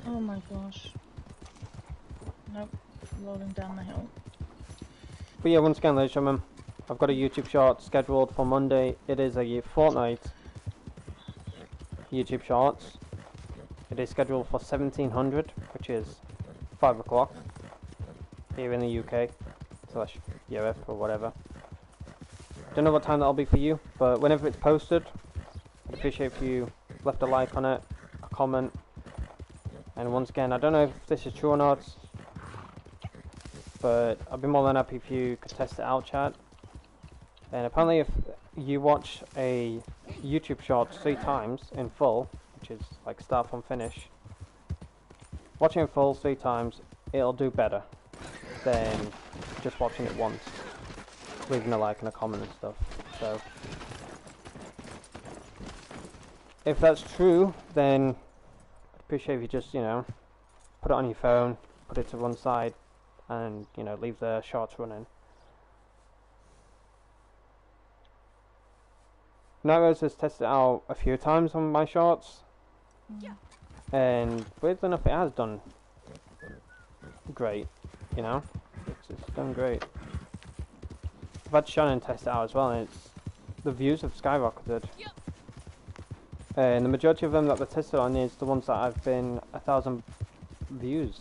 Oh my gosh. Nope. Rolling down the hill. But yeah, once again, ladies and gentlemen, I've got a YouTube short scheduled for Monday. It is a Fortnite YouTube shorts. It is scheduled for 1700, which is 5 o'clock here in the UK / Europe or whatever. Don't know what time that'll be for you, but whenever it's posted, I'd appreciate if you left a like on it, a comment, and once again, I don't know if this is true or not, but I'd be more than happy if you could test it out, chat. And apparently if you watch a YouTube short 3 times in full, which is like start from finish, watching it full 3 times, it'll do better than just watching it once, leaving a like and a comment and stuff. So if that's true, then I'd appreciate if you just, you know, put it on your phone, put it to one side, and, you know, leave the shorts running. Narrows has tested it out a few times on my shorts, and weirdly enough it has done great, you know, it's done great. I've had Shannon test it out as well, and the views have skyrocketed. And the majority of them that they tested on is the ones that have been 1,000 views.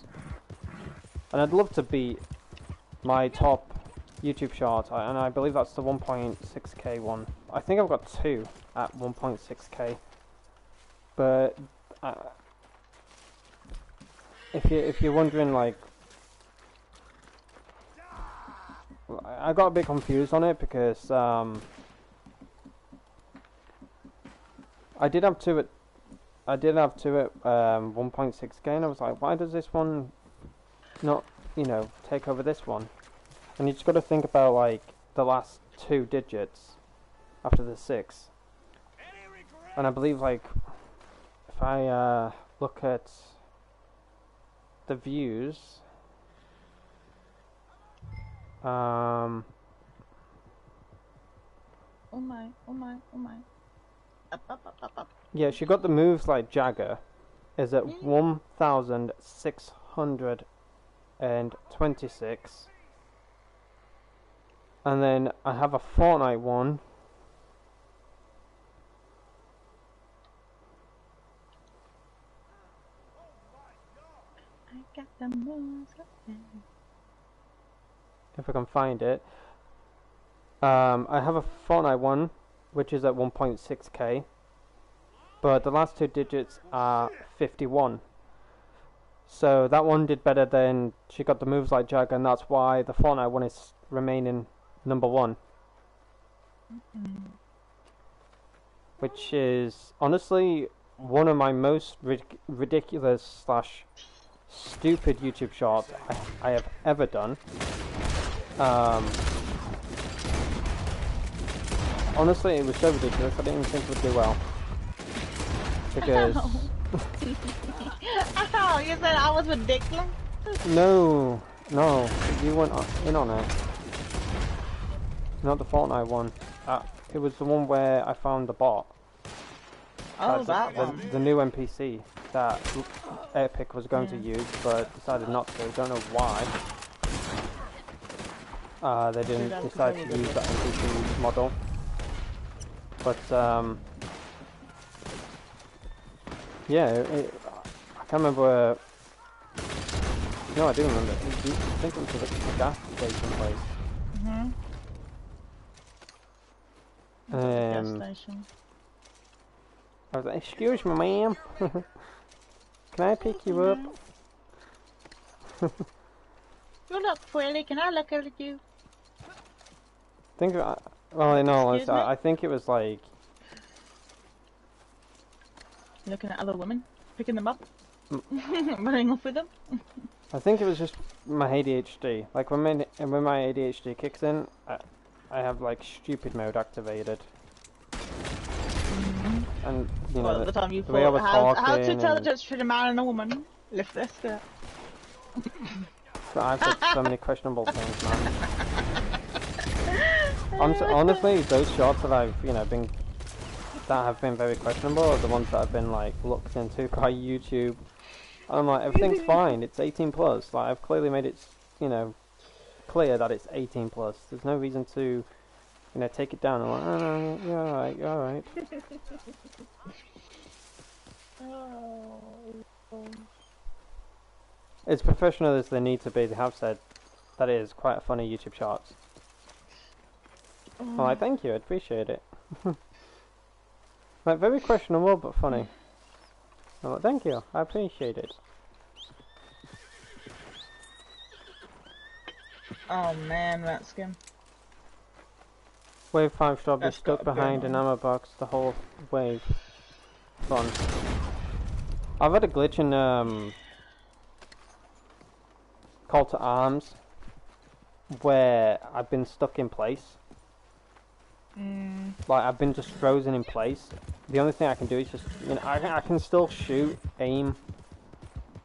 And I'd love to beat my top YouTube short, and I believe that's the 1.6k one. I think I've got 2 at 1.6k. But if you're wondering, like, I got a bit confused on it because I did have 2 at 1.6k, and I was like, why does this one not, you know, take over this one? And you just got to think about, like, the last 2 digits after the 6. And I believe, like, if I look at the views, Oh my. Up. yeah, she got the moves like Jagger, is at 1,626. And then I have a Fortnite one. I got the moves. If I can find it. I have a Fortnite one, which is at 1.6k. but the last two digits are 51. So that one did better than She Got the Moves Like Jagger, and that's why the Fortnite one is remaining number one. Which is honestly one of my most ridiculous / stupid YouTube shorts I have ever done. Honestly, it was so ridiculous I didn't even think it would do well. Because... Oh, you said I was ridiculous? No, you went in on it. Not the Fortnite one. It was the one where I found the bot. Oh, that one. The new NPC that Epic was going to use, but decided not to. Don't know why. They didn't decide to use that NPC model. But, yeah, I can't remember. No, I do remember. I think it was the gas station place. Gas station. I was like, excuse me, ma'am. Can I pick you up? You look pretty. Can I look at you? Well, no, I think it was like... Looking at other women? Picking them up? Running off with them? I think it was just my ADHD. Like, when my ADHD kicks in, I have, like, stupid mode activated. And, you know, the time you the way I was talking... How to tell the difference between a man and a woman? Lift their skirt. I've said so many questionable things, man. Honestly, those shots that I've, that have been very questionable are the ones that have been, like, looked into by YouTube. And I'm like, everything's fine, it's 18 plus. Like, I've clearly made it, clear that it's 18 plus. There's no reason to, take it down. I'm like, oh, no, you're alright. As professional as they need to be, they have said that it is quite a funny YouTube shorts. I'm like, thank you, I appreciate it. Like, very questionable, but funny. I'm like, thank you, I appreciate it. Oh man, that skin. Wave 5 strawberry stuck behind an ammo box the whole wave. Fun. I've had a glitch in Call to Arms where I've been stuck in place. Like, I've been just frozen in place. The only thing I can do is just, I can still shoot, aim,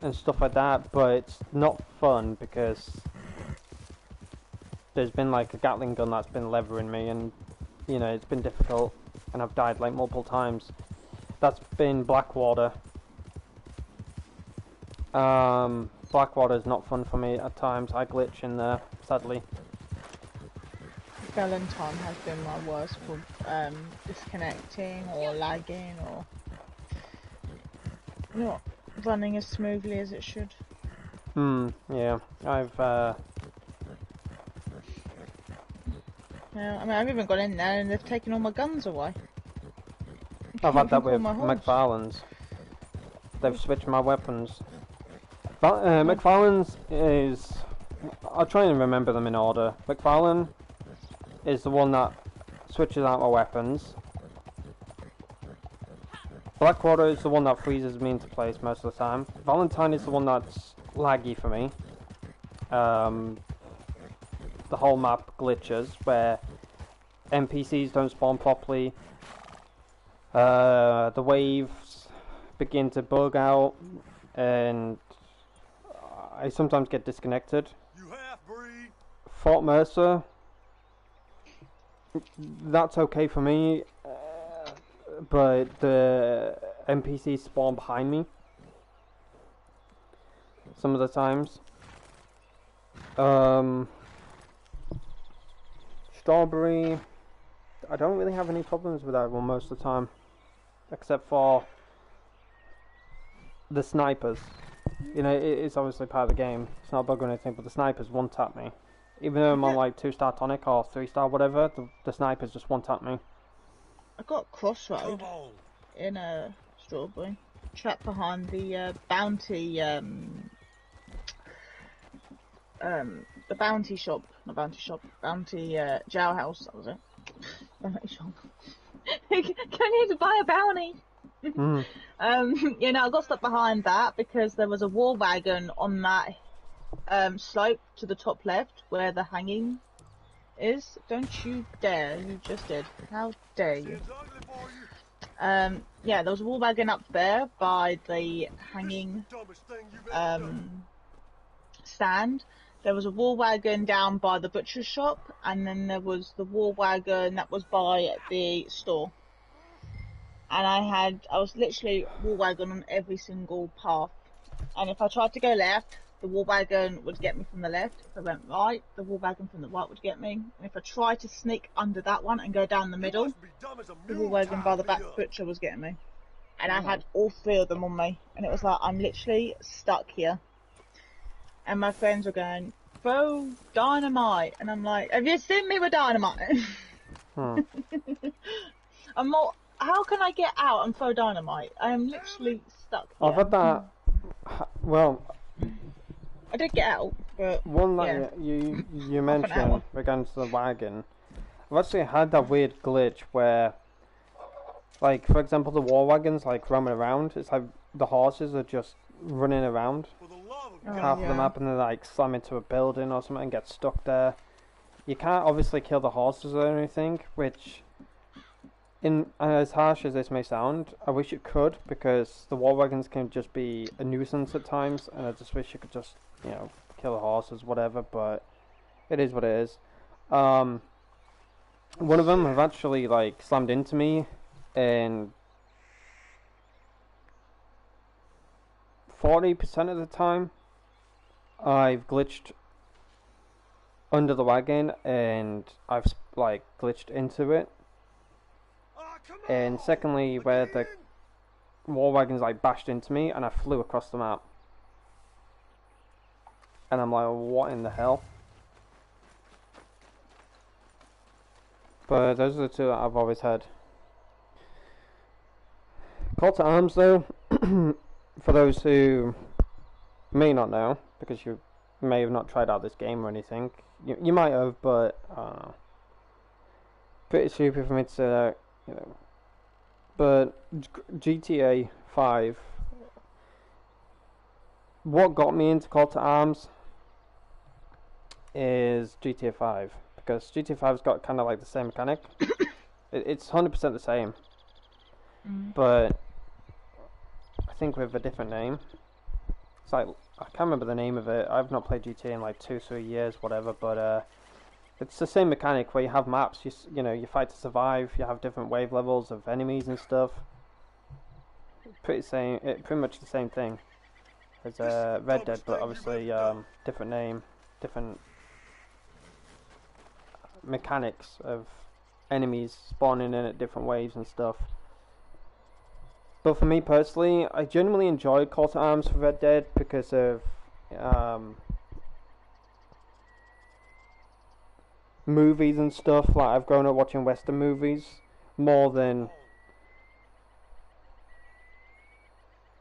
and stuff like that, but it's not fun because there's been like a Gatling gun that's been levering me, and it's been difficult, and I've died like multiple times. That's been Blackwater. Blackwater's not fun for me at times. I glitch in there, sadly. Valentine has been my worst for disconnecting or lagging or not running as smoothly as it should. Yeah, I've yeah, I mean, I've even gone in there and they've taken all my guns away. I've had that with McFarlane's. They've switched my weapons. McFarlane's is... I'll try and remember them in order. McFarlane is the one that switches out my weapons. Blackwater is the one that freezes me into place most of the time. Valentine is the one that's laggy for me. The whole map glitches where NPCs don't spawn properly. The waves begin to bug out, and I sometimes get disconnected. You half-breed. Fort Mercer, that's okay for me, but the NPCs spawn behind me some of the times. Strawberry, I don't really have any problems with that one most of the time, except for the snipers. It's obviously part of the game, it's not a bug or anything, but the snipers one-tap me. Even though I'm on like 2-star tonic or 3-star whatever, the snipers just one-tap me. I got Crossroad in a strawberry. Trapped behind the bounty, the bounty shop, not bounty shop, bounty jailhouse. That was it. Bounty shop. Can you to buy a bounty? You know, I got stuck behind that because there was a war wagon on that slope to the top left where the hanging is. Don't you dare! You just did. How dare you? Yeah, there was a war wagon up there by the hanging stand. There was a war wagon down by the butcher's shop, and then there was the war wagon that was by the store. And I was literally war wagon on every single path. And if I tried to go left, the war wagon would get me from the left. If I went right, the war wagon from the right would get me. And if I tried to sneak under that one and go down the middle, the war wagon by the back butcher was getting me. And I had all three of them on me. And it was like, I'm literally stuck here. And my friends were going, throw dynamite. And I'm like, have you seen me with dynamite? I'm not, how can I get out and throw dynamite? I am literally stuck here. I've had that, well... I did get out, but... One that you mentioned, against the wagon, I've actually had that weird glitch where, like, for example, the war wagons, like, roaming around, it's like the horses are just running around half of the map, and they like slam into a building or something and get stuck there. You can't obviously kill the horses or anything, which, as harsh as this may sound, I wish it could, because the war wagons can just be a nuisance at times, and I just wish you could just, you know, kill the horses, whatever, but it is what it is. One of them have actually like slammed into me, and 40% of the time I've glitched under the wagon and I've like glitched into it. And secondly, where the war wagons like bashed into me and I flew across the map. And I'm like, what in the hell? But those are the two that I've always had. Call to arms though, for those who may not know, because you may have not tried out this game or anything. You might have, but pretty stupid for me to say that, you know. But GTA 5, what got me into Call to Arms is GTA 5, because GTA 5's got kind of like the same mechanic. It's 100% the same, but I think with a different name. It's like, I can't remember the name of it. I've not played GTA in like 2-3 years, whatever, but it's the same mechanic where you have maps, you know, you fight to survive, you have different wave levels of enemies and stuff. Pretty much the same thing as Red Dead, but obviously different name, different mechanics of enemies spawning in at different waves and stuff. But for me personally, I genuinely enjoy Call to Arms for Red Dead because of movies and stuff. Like, I've grown up watching Western movies more than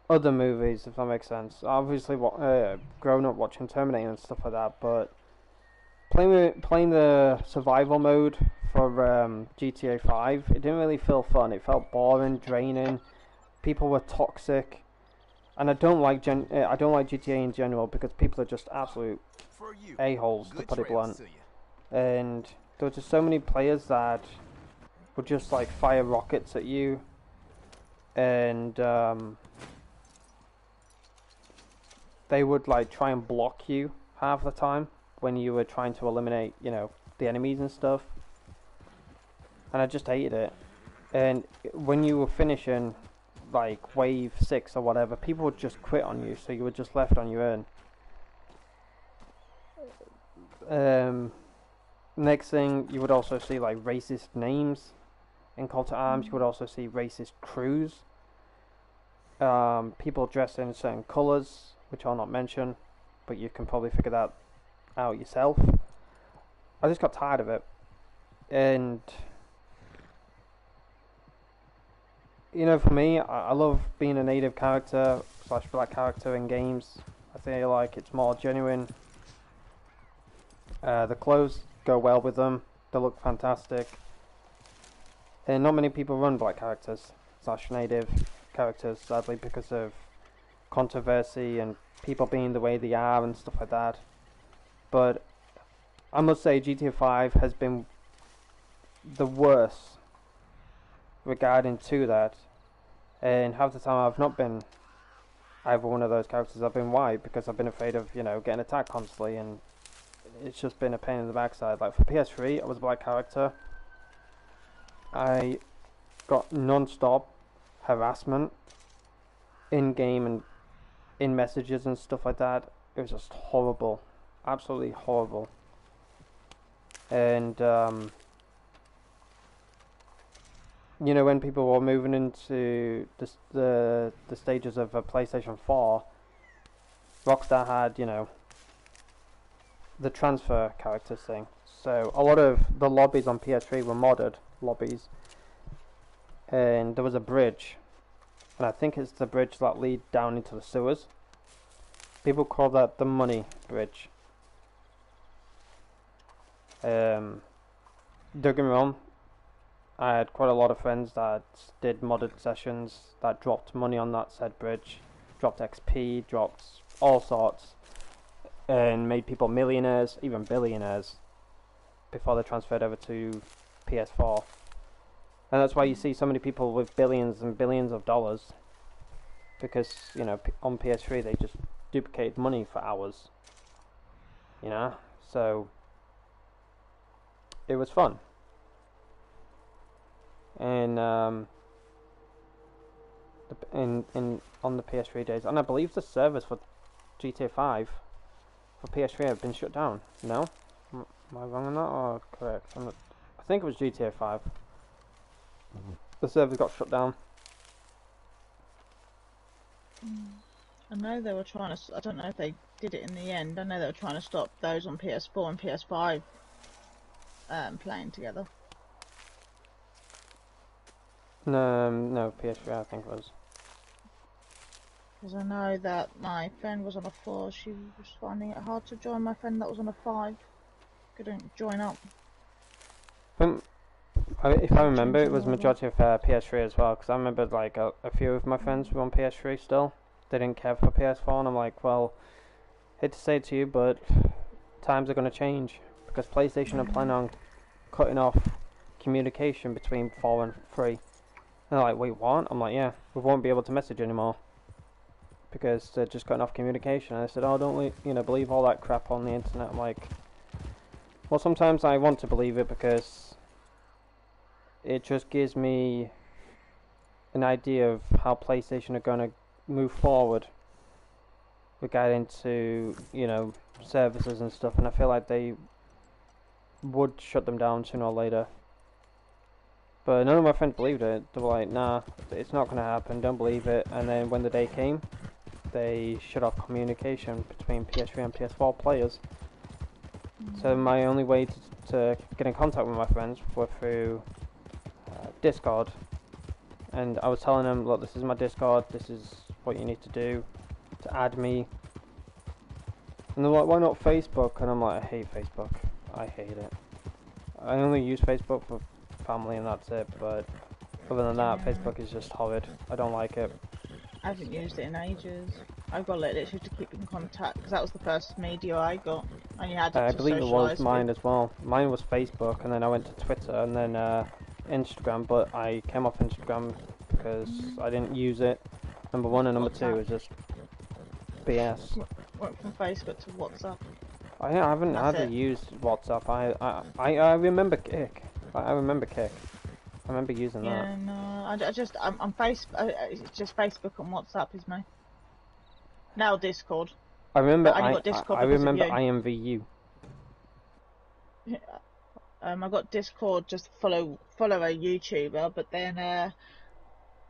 other movies, if that makes sense. Obviously, grown up watching Terminator and stuff like that, but playing the survival mode for GTA 5, it didn't really feel fun. It felt boring, draining. People were toxic, and I don't like GTA in general because people are just absolute a-holes, to put it blunt. And there were just so many players that would just like fire rockets at you, and they would like try and block you half the time when you were trying to eliminate, you know, the enemies and stuff. And I just hated it. And when you were finishing like wave 6 or whatever, people would just quit on you, so you were just left on your own. Next thing, you would also see like racist names in Call to Arms. You would also see racist crews. People dressed in certain colours, which I'll not mention, but you can probably figure that out yourself. I just got tired of it, and you know, for me, I love being a native character slash black character in games. I feel like it's more genuine. The clothes go well with them. They look fantastic. And not many people run black characters slash native characters, sadly, because of controversy and people being the way they are and stuff like that. But I must say GTA 5 has been the worst regarding to that, and half the time I've not been either one of those characters. I've been white because I've been afraid of, you know, getting attacked constantly, and it's just been a pain in the backside. Like for PS3, I was a black character. I got non-stop harassment in game and in messages and stuff like that. It was just horrible, absolutely horrible. And you know, when people were moving into the stages of a PlayStation 4, Rockstar had, you know, the transfer characters thing. So a lot of the lobbies on PS3 were modded lobbies, and there was a bridge, and I think it's the bridge that lead down into the sewers. People call that the money bridge. Don't get me wrong, I had quite a lot of friends that did modded sessions that dropped money on that said bridge, dropped XP, dropped all sorts, and made people millionaires, even billionaires, before they transferred over to PS4. And that's why you see so many people with billions and billions of dollars, because, you know, on PS3 they just duplicate money for hours, you know. So it was fun. And on the PS3 days, and I believe the servers for GTA 5 for PS3 have been shut down. No, am I wrong on that or correct? I think it was GTA 5. The servers got shut down. I know they were trying to. I don't know if they did it in the end. I know they were trying to stop those on PS4 and PS5 playing together. No, PS3 I think it was. Because I know that my friend was on a 4, she was finding it hard to join my friend that was on a 5. Couldn't join up. If I remember, it was majority of PS3 as well, because I remember like a few of my friends were on PS3 still. They didn't care for PS4, and I'm like, well, hate to say it to you, but times are going to change, because PlayStation are planning on cutting off communication between 4 and 3. And they're like, wait, what? I'm like, yeah, we won't be able to message anymore, because they're just cutting off communication. And I said, oh, don't believe all that crap on the internet. I'm like, well, sometimes I want to believe it, because it just gives me an idea of how PlayStation are going to move forward regarding to, you know, services and stuff, and I feel like they would shut them down sooner or later. But none of my friends believed it. They were like, nah, it's not going to happen, don't believe it. And then when the day came, they shut off communication between PS3 and PS4 players. So my only way to get in contact with my friends were through Discord. And I was telling them, look, this is my Discord, this is what you need to do to add me. And they're like, why not Facebook? And I'm like, I hate Facebook. I hate it. I only use Facebook for family and that's it, but other than that, Facebook is just horrid. I don't like it. I haven't used it in ages. I got literally to keep in contact, because that was the first media I got. And you had I believe it was mine as well. Mine was Facebook, and then I went to Twitter, and then Instagram, but I came off Instagram because I didn't use it. Number one, and number two was just BS. Went from Facebook to WhatsApp. I haven't hardly used WhatsApp. I remember Kick. I remember Kick. I remember using that. Yeah, no, I'm it's just Facebook and WhatsApp is me. Now Discord. I remember. I remember IMVU. I got Discord just to follow a YouTuber, but then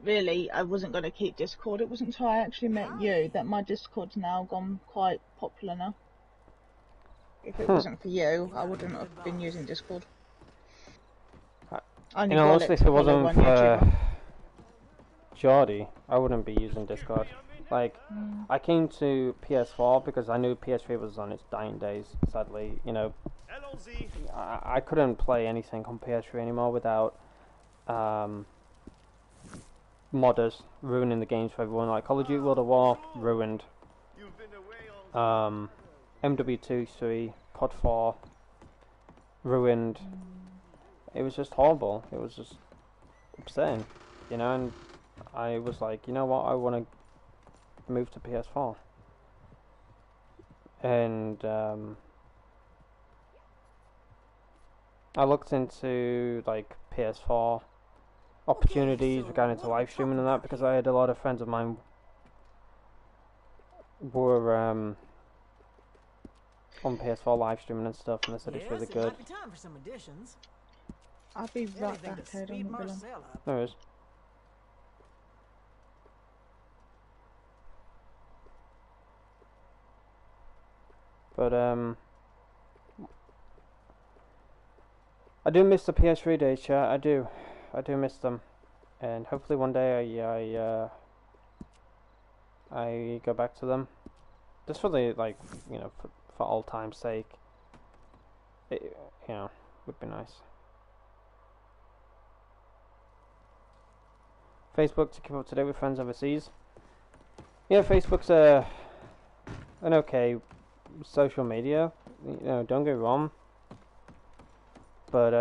really I wasn't going to keep Discord. It wasn't until I actually met you that my Discord's now gone quite popular now. If it wasn't for you, I wouldn't have been using Discord. Honestly, if it wasn't for Geordie, I wouldn't be using Discord. Like, I came to PS4 because I knew PS3 was on its dying days, sadly. You know, I couldn't play anything on PS3 anymore without modders ruining the games for everyone. Like Call of Duty World at War, ruined. MW2 COD 4, ruined. It was just horrible. It was just upsetting, you know, and I was like, you know what, I want to move to PS4. And I looked into like PS4 opportunities regarding to live streaming and that, because I had a lot of friends of mine were on PS4 live streaming and stuff, and they said it's really good. Might be time for some additions. I'll be right Anything back, to Aidan. speed Not be long. Marcel up. There is. But I do miss the PS3 days, chat. I do miss them, and hopefully one day I go back to them, just for the, like, you know, for old time's sake. It, you know, would be nice. Facebook to keep up to date with friends overseas. Yeah, Facebook's an okay social media. You know, don't get me wrong. But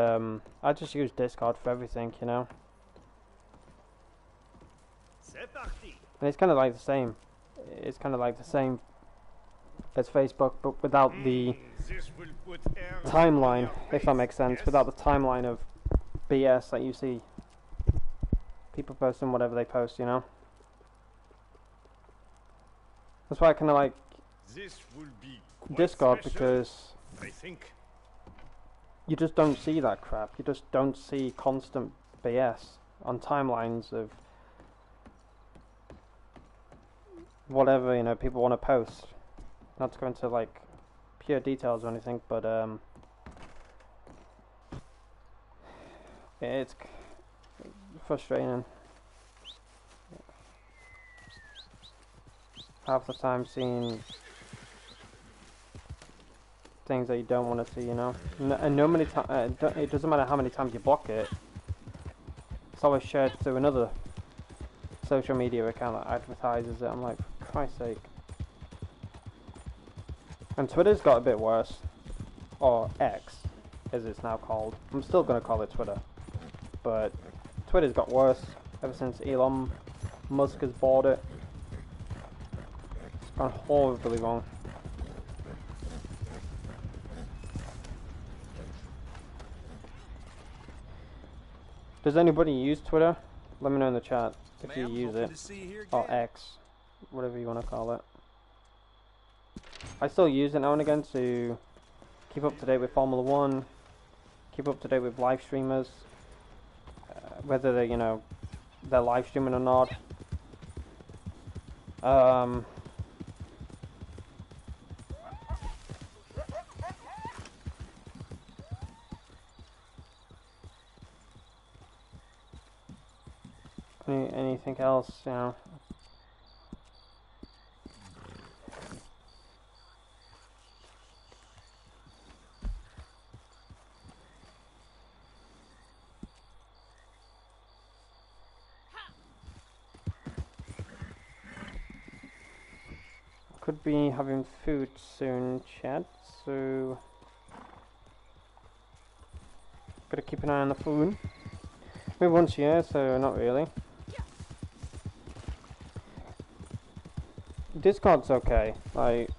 I just use Discord for everything, you know. And it's kind of like the same. It's kind of like the same as Facebook, but without the timeline, if that makes sense. Without the timeline of BS that you see people posting whatever they post, you know. That's why I kind of like Discord, because you just don't see that crap. You just don't see constant BS on timelines of whatever, you know, people want to post. Not to go into like pure details or anything, but it's frustrating. Half the time seeing things that you don't want to see, you know. And no many times, it doesn't matter how many times you block it, it's always shared to another social media account that advertises it. I'm like, for Christ's sake. And Twitter's got a bit worse, or X, as it's now called. I'm still going to call it Twitter, but Twitter's got worse ever since Elon Musk has bought it. It's gone horribly wrong. Does anybody use Twitter? Let me know in the chat if you use it, or X, whatever you want to call it. I still use it now and again to keep up to date with Formula 1, keep up to date with live streamers, whether they, you know, they're live streaming or not. Anything else, you know. Could be having food soon, chat, so gotta keep an eye on the food. Maybe once a year, so not really. Discord's okay. Like,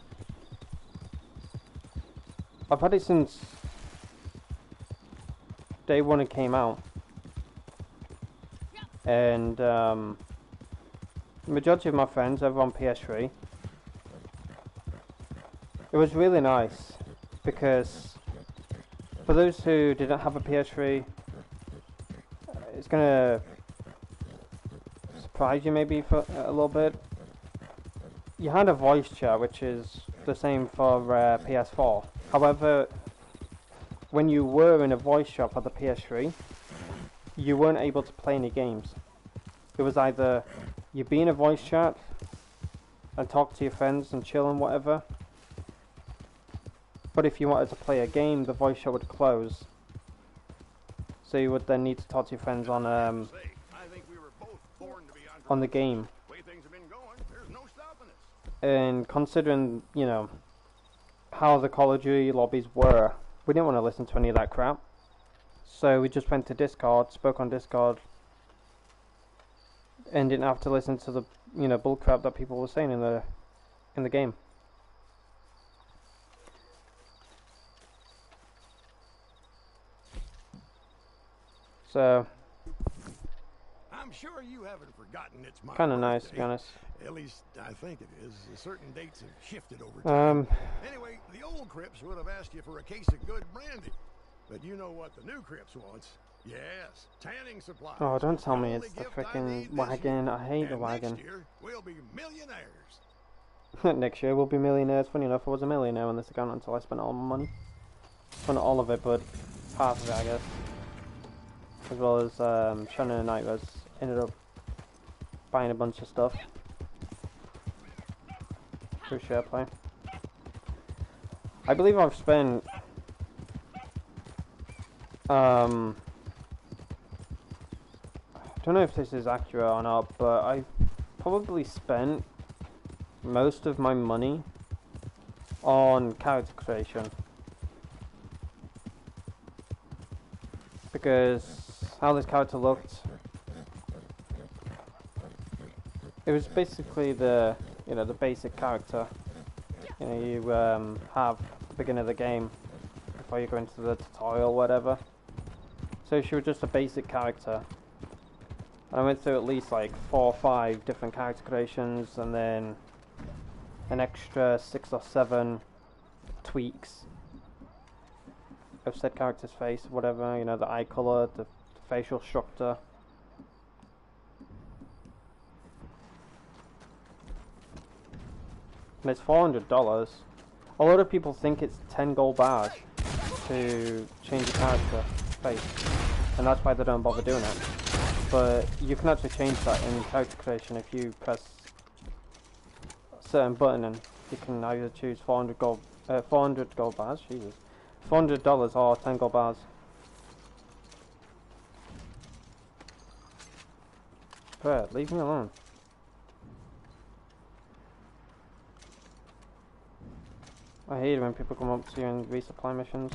I've had it since day one it came out, and the majority of my friends are on PS3. It was really nice because for those who didn't have a PS3, it's gonna surprise you maybe for a little bit. You had a voice chat, which is the same for PS4. However, when you were in a voice chat for the PS3, you weren't able to play any games. it was either you be in a voice chat and talk to your friends and chill and whatever. But if you wanted to play a game, the voice chat would close. So you would then need to talk to your friends on the game. And considering, you know, how the Call of Duty lobbies were, we didn't want to listen to any of that crap. So we just went to Discord, spoke on Discord, and didn't have to listen to the, you know, bullcrap that people were saying in the game. So I'm sure you haven't forgotten it's my kind of nice, birthday. to be honest. At least I think it is. Certain dates have shifted over time. Anyway, the old Crips would have asked you for a case of good brandy, but you know what the new Crips wants? Yes, tanning supplies. Oh, don't tell me it's the freaking wagon. I hate the wagon. Next year we'll be millionaires. Next year we'll be millionaires. Funny enough, I was a millionaire on this account until I spent all my money. Well, not all of it, but half of it, I guess. As well as Shannon and Nightmares ended up buying a bunch of stuff through SharePlay. I believe I've spent I don't know if this is accurate or not, but I probably spent most of my money on character creation, because how this character looked, it was basically the, you know, the basic character, you know, you have at the beginning of the game before you go into the tutorial or whatever. So she was just a basic character. I went through at least like 4 or 5 different character creations, and then an extra 6 or 7 tweaks of said character's face, whatever, you know, the eye color, the facial structure. And it's $400. A lot of people think it's 10 gold bars to change your character face, and that's why they don't bother doing it. But you can actually change that in character creation if you press a certain button, and you can either choose 400 gold bars, Jesus, $400 or 10 gold bars. But leave me alone. I hate it when people come up to you and resupply missions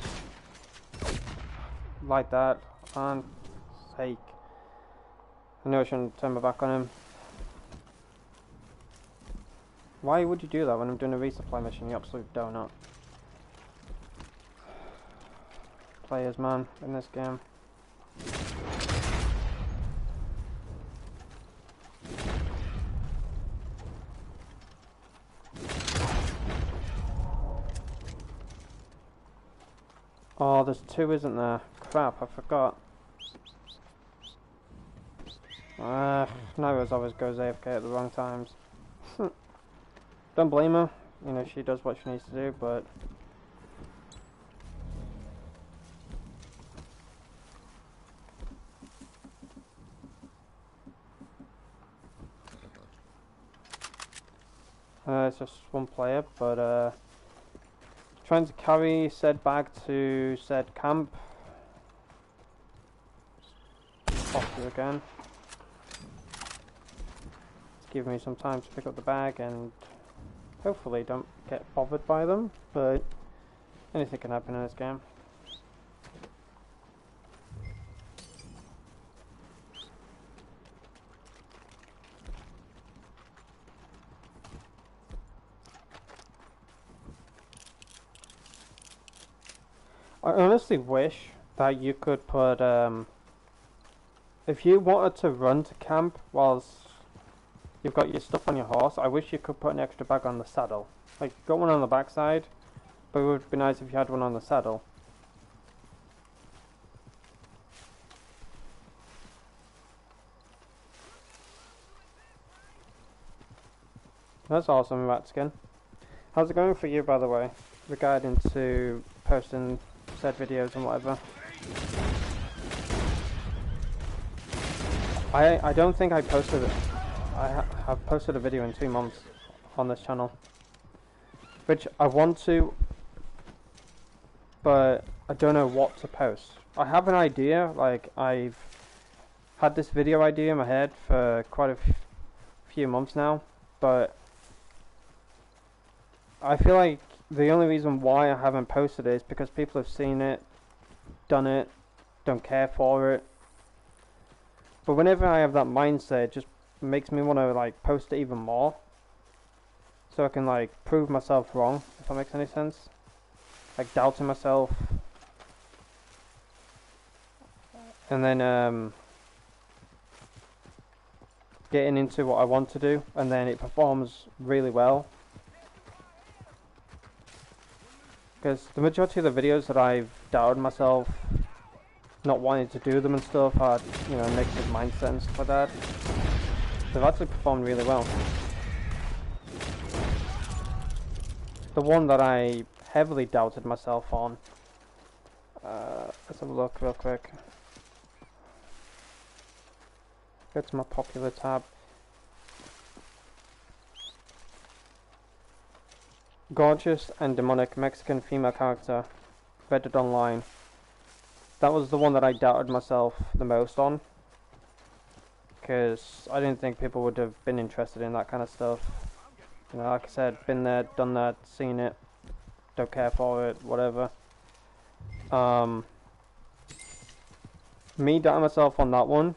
like that. For sake. I know I shouldn't turn my back on him. Why would you do that when I'm doing a resupply mission, you absolute donut? Players, man, in this game. Oh, there's 2, isn't there? Crap, I forgot. Nyros always goes AFK at the wrong times. Don't blame her. You know, she does what she needs to do, but... it's just one player, but trying to carry said bag to said camp. Off you again. Give me some time to pick up the bag and hopefully don't get bothered by them, but anything can happen in this game. I honestly wish that you could put, if you wanted to run to camp whilst you've got your stuff on your horse, I wish you could put an extra bag on the saddle. Like, you've got one on the backside, but it would be nice if you had one on the saddle. That's awesome, Ratskin. How's it going for you, by the way, regarding to posting said videos and whatever? I don't think I posted it. Have posted a video in 2 months on this channel, which I want to, but I don't know what to post. I have an idea, like I've had this video idea in my head for quite a few months now, but I feel like the only reason why I haven't posted it is because people have seen it, done it, don't care for it. But whenever I have that mindset, it just makes me want to like post it even more, so I can like prove myself wrong, if that makes any sense. Like doubting myself, and then getting into what I want to do, and then it performs really well. Because the majority of the videos that I've doubted myself, not wanting to do them and stuff, had, you know, negative mindset and stuff like that, they've actually performed really well. The one that I heavily doubted myself on, let's have a look real quick. Go to my popular tab. Gorgeous and demonic Mexican female character, Reddit online. That was the one that I doubted myself the most on, because I didn't think people would have been interested in that kind of stuff. You know, like I said, been there, done that, seen it, don't care for it, whatever. Me doubting myself on that one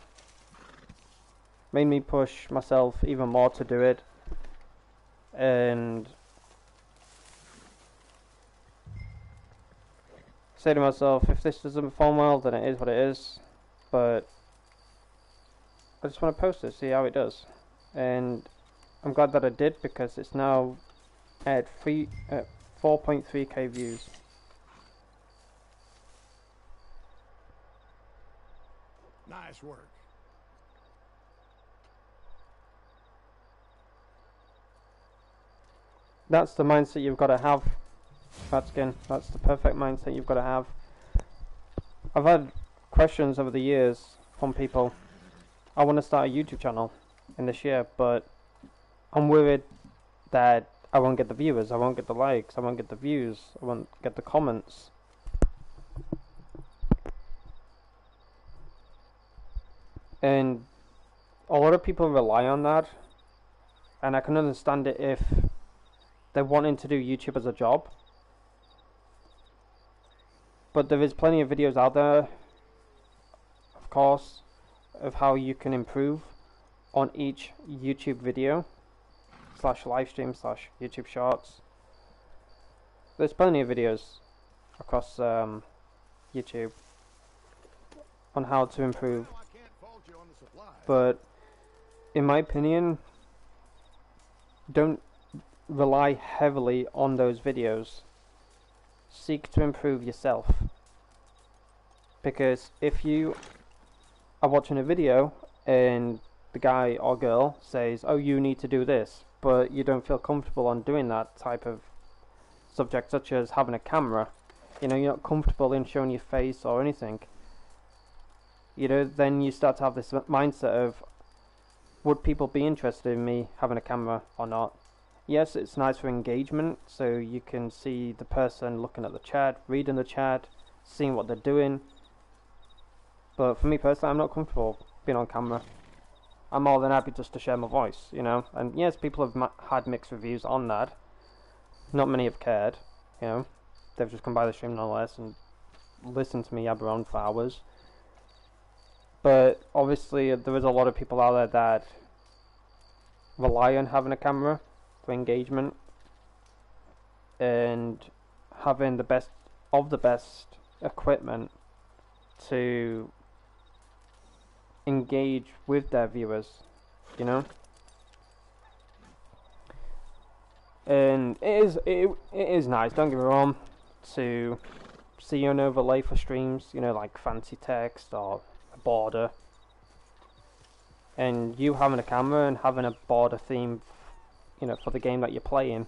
made me push myself even more to do it, and say to myself, if this doesn't perform well, then it is what it is, but I just want to post it, see how it does. And I'm glad that I did, because it's now at 4.3k views. Nice work. That's the mindset you've got to have, Fatskin. That's the perfect mindset you've got to have. I've had questions over the years from people. I want to start a YouTube channel in this year, but I'm worried that I won't get the viewers, I won't get the likes, I won't get the views, I won't get the comments. And a lot of people rely on that, and I can understand it if they're wanting to do YouTube as a job. But there is plenty of videos out there, of course, of how you can improve on each YouTube video / livestream / YouTube shorts. There's plenty of videos across YouTube on how to improve. But in my opinion, don't rely heavily on those videos. Seek to improve yourself, because if you are watching a video and the guy or girl says, oh, you need to do this, but you don't feel comfortable on doing that type of subject, such as having a camera, you know, you're not comfortable in showing your face or anything, you know, then you start to have this mindset of, would people be interested in me having a camera or not? Yes, it's nice for engagement, so you can see the person looking at the chat, reading the chat, seeing what they're doing. But for me personally, I'm not comfortable being on camera. I'm more than happy just to share my voice, you know. And yes, people have had mixed reviews on that. Not many have cared, you know. They've just come by the stream nonetheless and listened to me yabber on for hours. But obviously, there is a lot of people out there that rely on having a camera for engagement and having the best of the best equipment to engage with their viewers, you know. And it is nice, don't get me wrong, to see an overlay for streams, you know, like fancy text or a border, and you having a camera and having a border theme, you know, for the game that you're playing.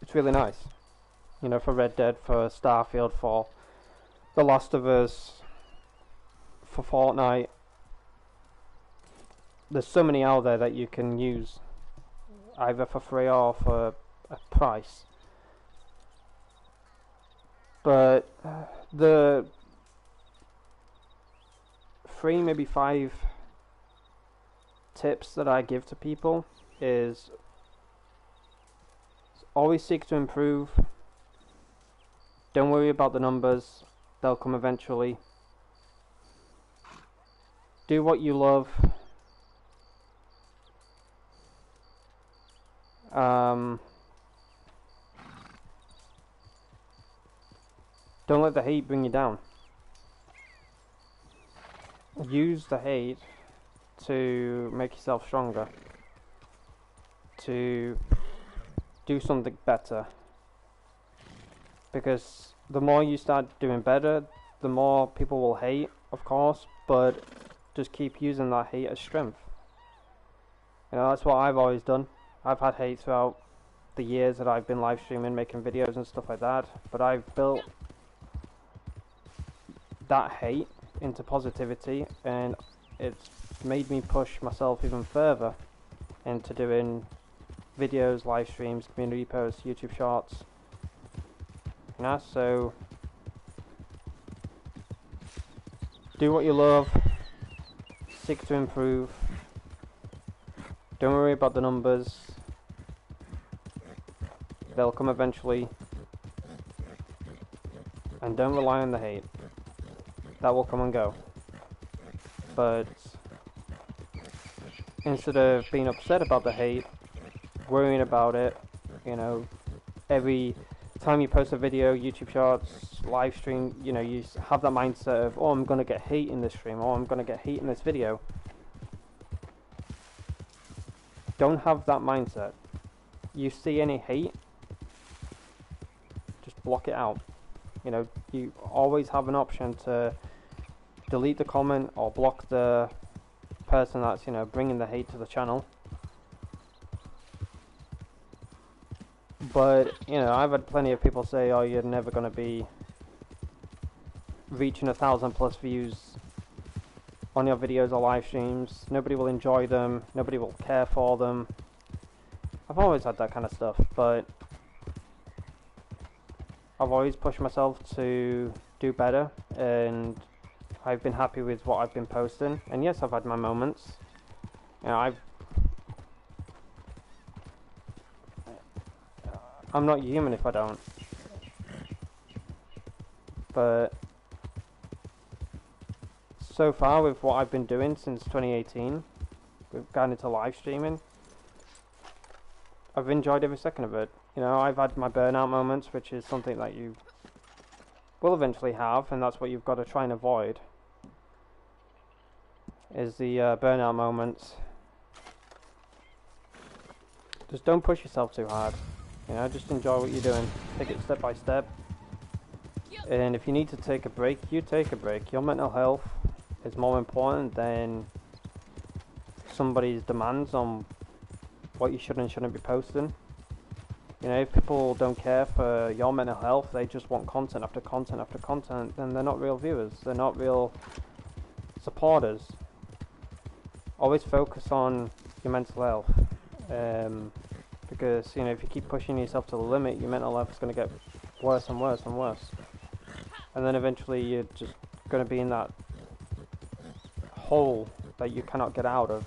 It's really nice, you know, for Red Dead, for Starfield, for The Last of Us, for Fortnite. there's so many out there that you can use, either for free or for a price. But the 3, maybe 5 tips that I give to people is always seek to improve. Don't worry about the numbers, they'll come eventually. Do what you love. Don't let the hate bring you down. Use the hate to make yourself stronger, to do something better, because the more you start doing better, the more people will hate, of course, but just keep using that hate as strength. You know, that's what I've always done. I've had hate throughout the years that I've been live streaming, making videos and stuff like that, but I've built that hate into positivity, and it's made me push myself even further into doing videos, live streams, community posts, YouTube shorts. You know, so do what you love, seek to improve, don't worry about the numbers, they'll come eventually, and don't rely on the hate. That will come and go. But instead of being upset about the hate, worrying about it, you know, every time you post a video, YouTube shorts, live stream, you know, you have that mindset of, oh, I'm going to get hate in this stream, or I'm going to get hate in this video. Don't have that mindset. You see any hate, just block it out. You know, you always have an option to delete the comment or block the person that's, you know, bringing the hate to the channel. But, you know, I've had plenty of people say, oh, you're never going to be reaching 1,000+ views on your videos or live streams. Nobody will enjoy them. Nobody will care for them. I've always had that kind of stuff, but I've always pushed myself to do better, and I've been happy with what I've been posting. And yes, I've had my moments. You know, I'm not human if I don't. But so far with what I've been doing since 2018, we've gone into live streaming, I've enjoyed every second of it. You know, I've had my burnout moments, which is something that you will eventually have, and that's what you've got to try and avoid, is the burnout moments. Just don't push yourself too hard. You know, just enjoy what you're doing. Take it step by step. And if you need to take a break, you take a break. Your mental health is more important than somebody's demands on what you should and shouldn't be posting. You know, if people don't care for your mental health, they just want content after content after content, then they're not real viewers. They're not real supporters. Always focus on your mental health. Because, you know, if you keep pushing yourself to the limit, your mental health is going to get worse and worse and worse. And then eventually you're just going to be in that hole that you cannot get out of.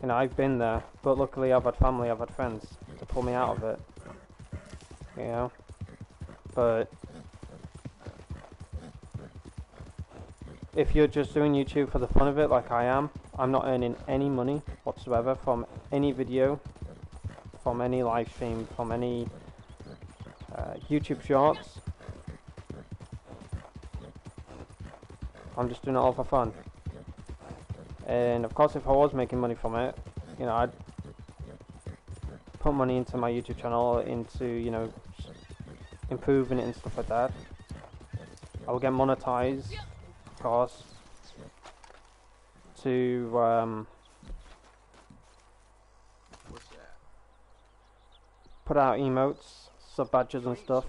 You know, I've been there, but luckily I've had family, I've had friends to pull me out of it. You know? But if you're just doing YouTube for the fun of it, like I am, I'm not earning any money whatsoever from any video, from any live stream, from any YouTube shorts. I'm just doing it all for fun. And of course, if I was making money from it, you know, I'd put money into my YouTube channel, into, you know, improving it and stuff like that. I will get monetized, of course, to put out emotes, sub badges and stuff,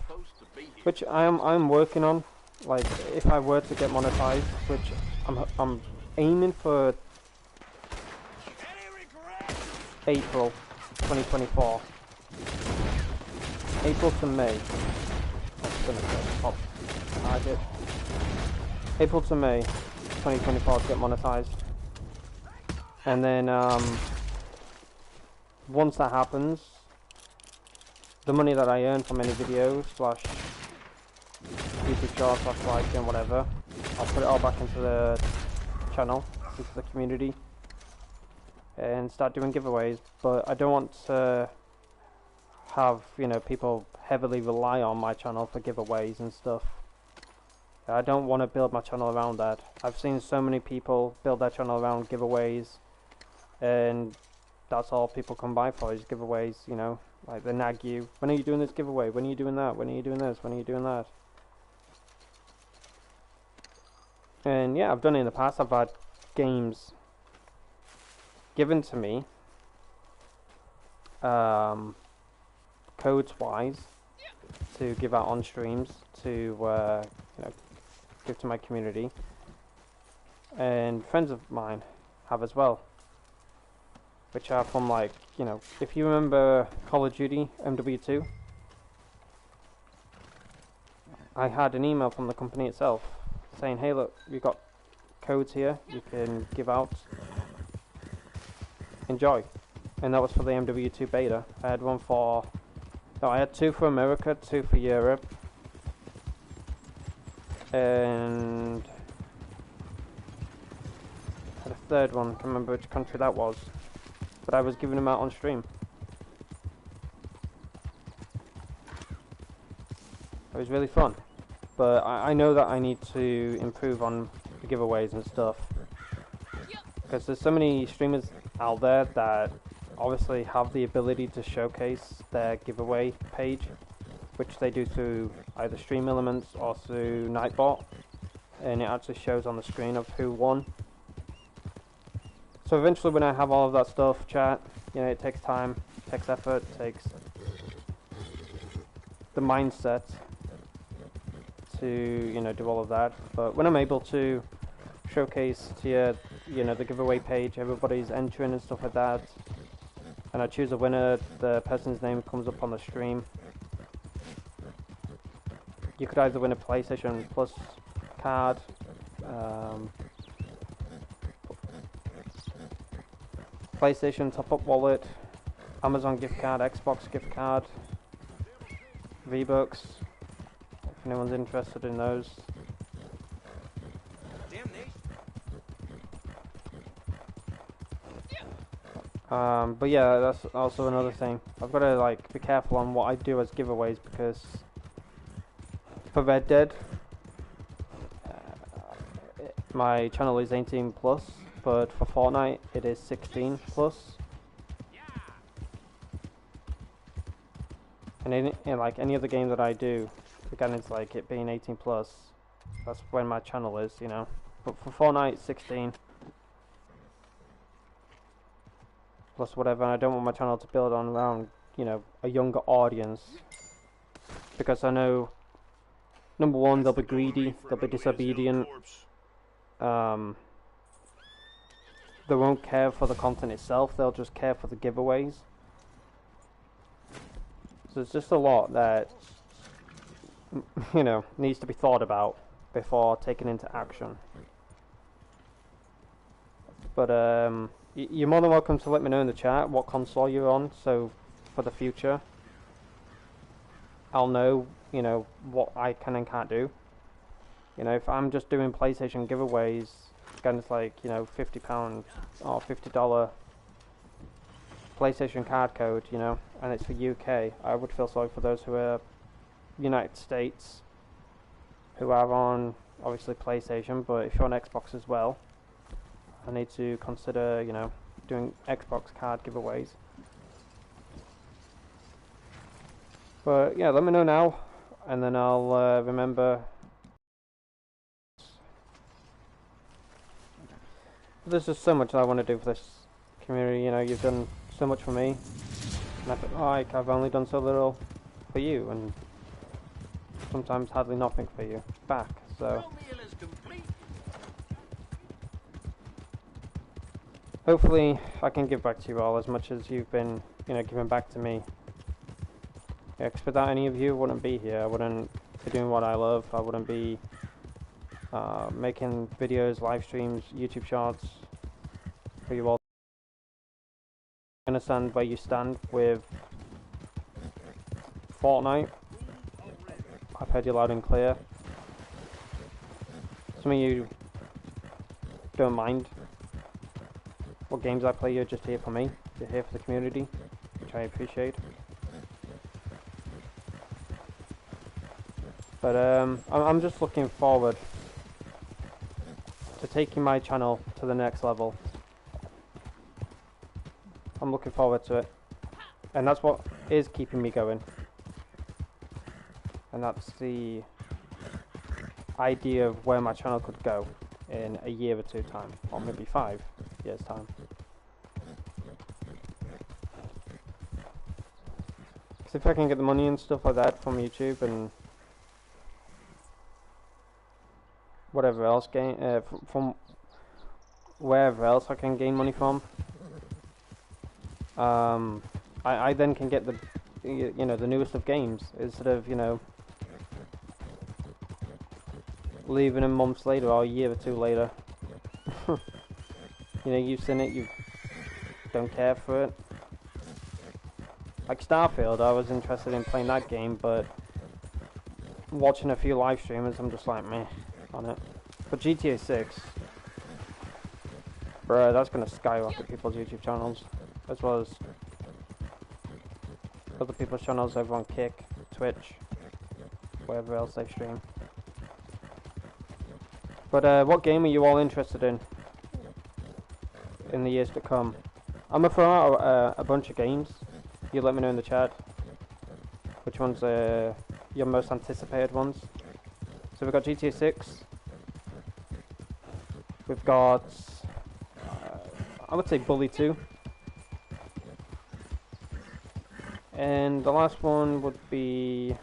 which I'm working on. Like, if I were to get monetized, which I'm aiming for April 2024. April to May. That's gonna go top target. April to May 2024 to get monetized. And then once that happens, the money that I earn from any videos slash YouTube shorts slash like and whatever, I'll put it all back into the channel, into the community, and start doing giveaways. But I don't want to have, you know, people heavily rely on my channel for giveaways and stuff. I don't want to build my channel around that. I've seen so many people build their channel around giveaways, and that's all people come by for is giveaways, you know. Like they nag you, when are you doing this giveaway? When are you doing that? When are you doing this? When are you doing that? And yeah, I've done it in the past. I've had games given to me, codes wise, to give out on streams to you know, give to my community, and friends of mine have as well, which are from, like, you know, if you remember Call of Duty MW2, I had an email from the company itself saying, hey look, we've got codes here you can give out, enjoy. And that was for the MW2 beta. I had one for, no, I had 2 for America, 2 for Europe, and I had a 3rd one, I can't remember which country that was, but I was giving them out on stream. It was really fun, but I know that I need to improve on the giveaways and stuff, because there's so many streamers out there that obviously have the ability to showcase their giveaway page, which they do through either Stream Elements or through Nightbot, and it actually shows on the screen of who won. So eventually, when I have all of that stuff, chat, you know, it takes time, takes effort, takes the mindset to, you know, do all of that. But when I'm able to showcase to you, you know, the giveaway page, everybody's entering and stuff like that, and I choose a winner, the person's name comes up on the stream. You could either win a PlayStation Plus card, PlayStation top-up wallet, Amazon gift card, Xbox gift card, V-Bucks, if anyone's interested in those. But yeah, that's also another thing. I've got to, like, be careful on what I do as giveaways, because for Red Dead, my channel is 18 plus, but for Fortnite it is 16 plus. And in like any other game that I do, again, it's like it being 18 plus. That's when my channel is, you know. But for Fortnite, it's 16 plus whatever. And I don't want my channel to build on around, you know, a younger audience, because I know, number one, they'll be greedy, they'll be disobedient. They won't care for the content itself, they'll just care for the giveaways. So it's just a lot that, you know, needs to be thought about before taken into action. But you're more than welcome to let me know in the chat what console you're on, so for the future I'll know, you know, what I can and can't do. You know, if I'm just doing PlayStation giveaways, again, it's like, you know, £50 or $50 PlayStation card code, you know, and it's for UK. I would feel sorry for those who are United States, who are on, obviously, PlayStation, but if you're on Xbox as well, I need to consider, you know, doing Xbox card giveaways. But yeah, let me know now, and then I'll remember. There's just so much I want to do for this community. You know, you've done so much for me, and I feel like I've only done so little for you, and sometimes hardly nothing for you back. So hopefully I can give back to you all as much as you've been, you know, giving back to me. Yeah, 'cause without any of you, I wouldn't be here. I wouldn't be doing what I love. I wouldn't be making videos, live streams, YouTube shorts for you all. I understand where you stand with Fortnite. I've heard you loud and clear. Some of you don't mind what games I play. You're just here for me. You're here for the community, which I appreciate. But I'm just looking forward to taking my channel to the next level. I'm looking forward to it, and that's what is keeping me going. And that's the idea of where my channel could go in a year or two time, or maybe 5 years time. Because if I can get the money and stuff like that from YouTube and whatever else from wherever else I can gain money from, I then can get the you know, the newest of games instead of, you know, leaving them months later or a year or two later. You know, you've seen it, you don't care for it. Like Starfield, I was interested in playing that game, but watching a few live streamers, I'm just like meh on it. But GTA 6, bro, that's gonna skyrocket people's YouTube channels, as well as other people's channels over on Kick, Twitch, wherever else they stream. But what game are you all interested in the years to come? I'm gonna throw out a bunch of games. You let me know in the chat which ones are your most anticipated ones. So we've got GTA 6. We've got I would say Bully 2. And the last one would be,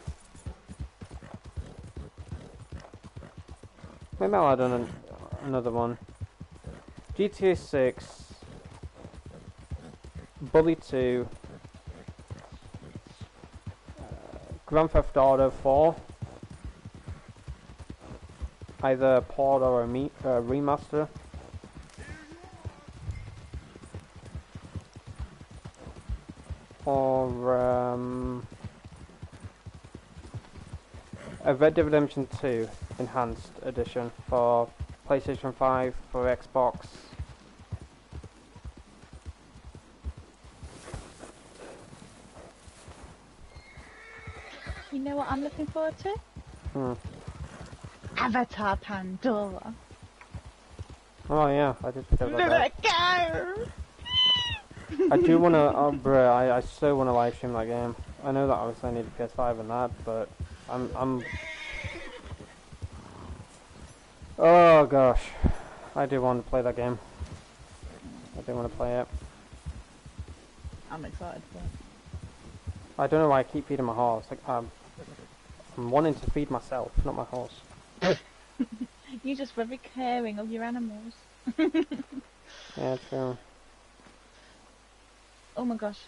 maybe I'll add on another one. GTA 6, Bully 2, Grand Theft Auto 4, either a port or a remaster. Or a Red Dead Redemption 2 Enhanced Edition for PlayStation 5, for Xbox. You know what I'm looking forward to? Avatar Pandora. Oh yeah, I did forget about that. Go! I do wanna, bruh, I so wanna live stream that game. I know that obviously I need a PS5 and that, but I'm oh gosh, I do want to play that game. I do want to play it. I'm excited for it. I don't know why I keep feeding my horse. Like, I'm wanting to feed myself, not my horse. You're just very caring of your animals. Yeah, true. Oh my gosh.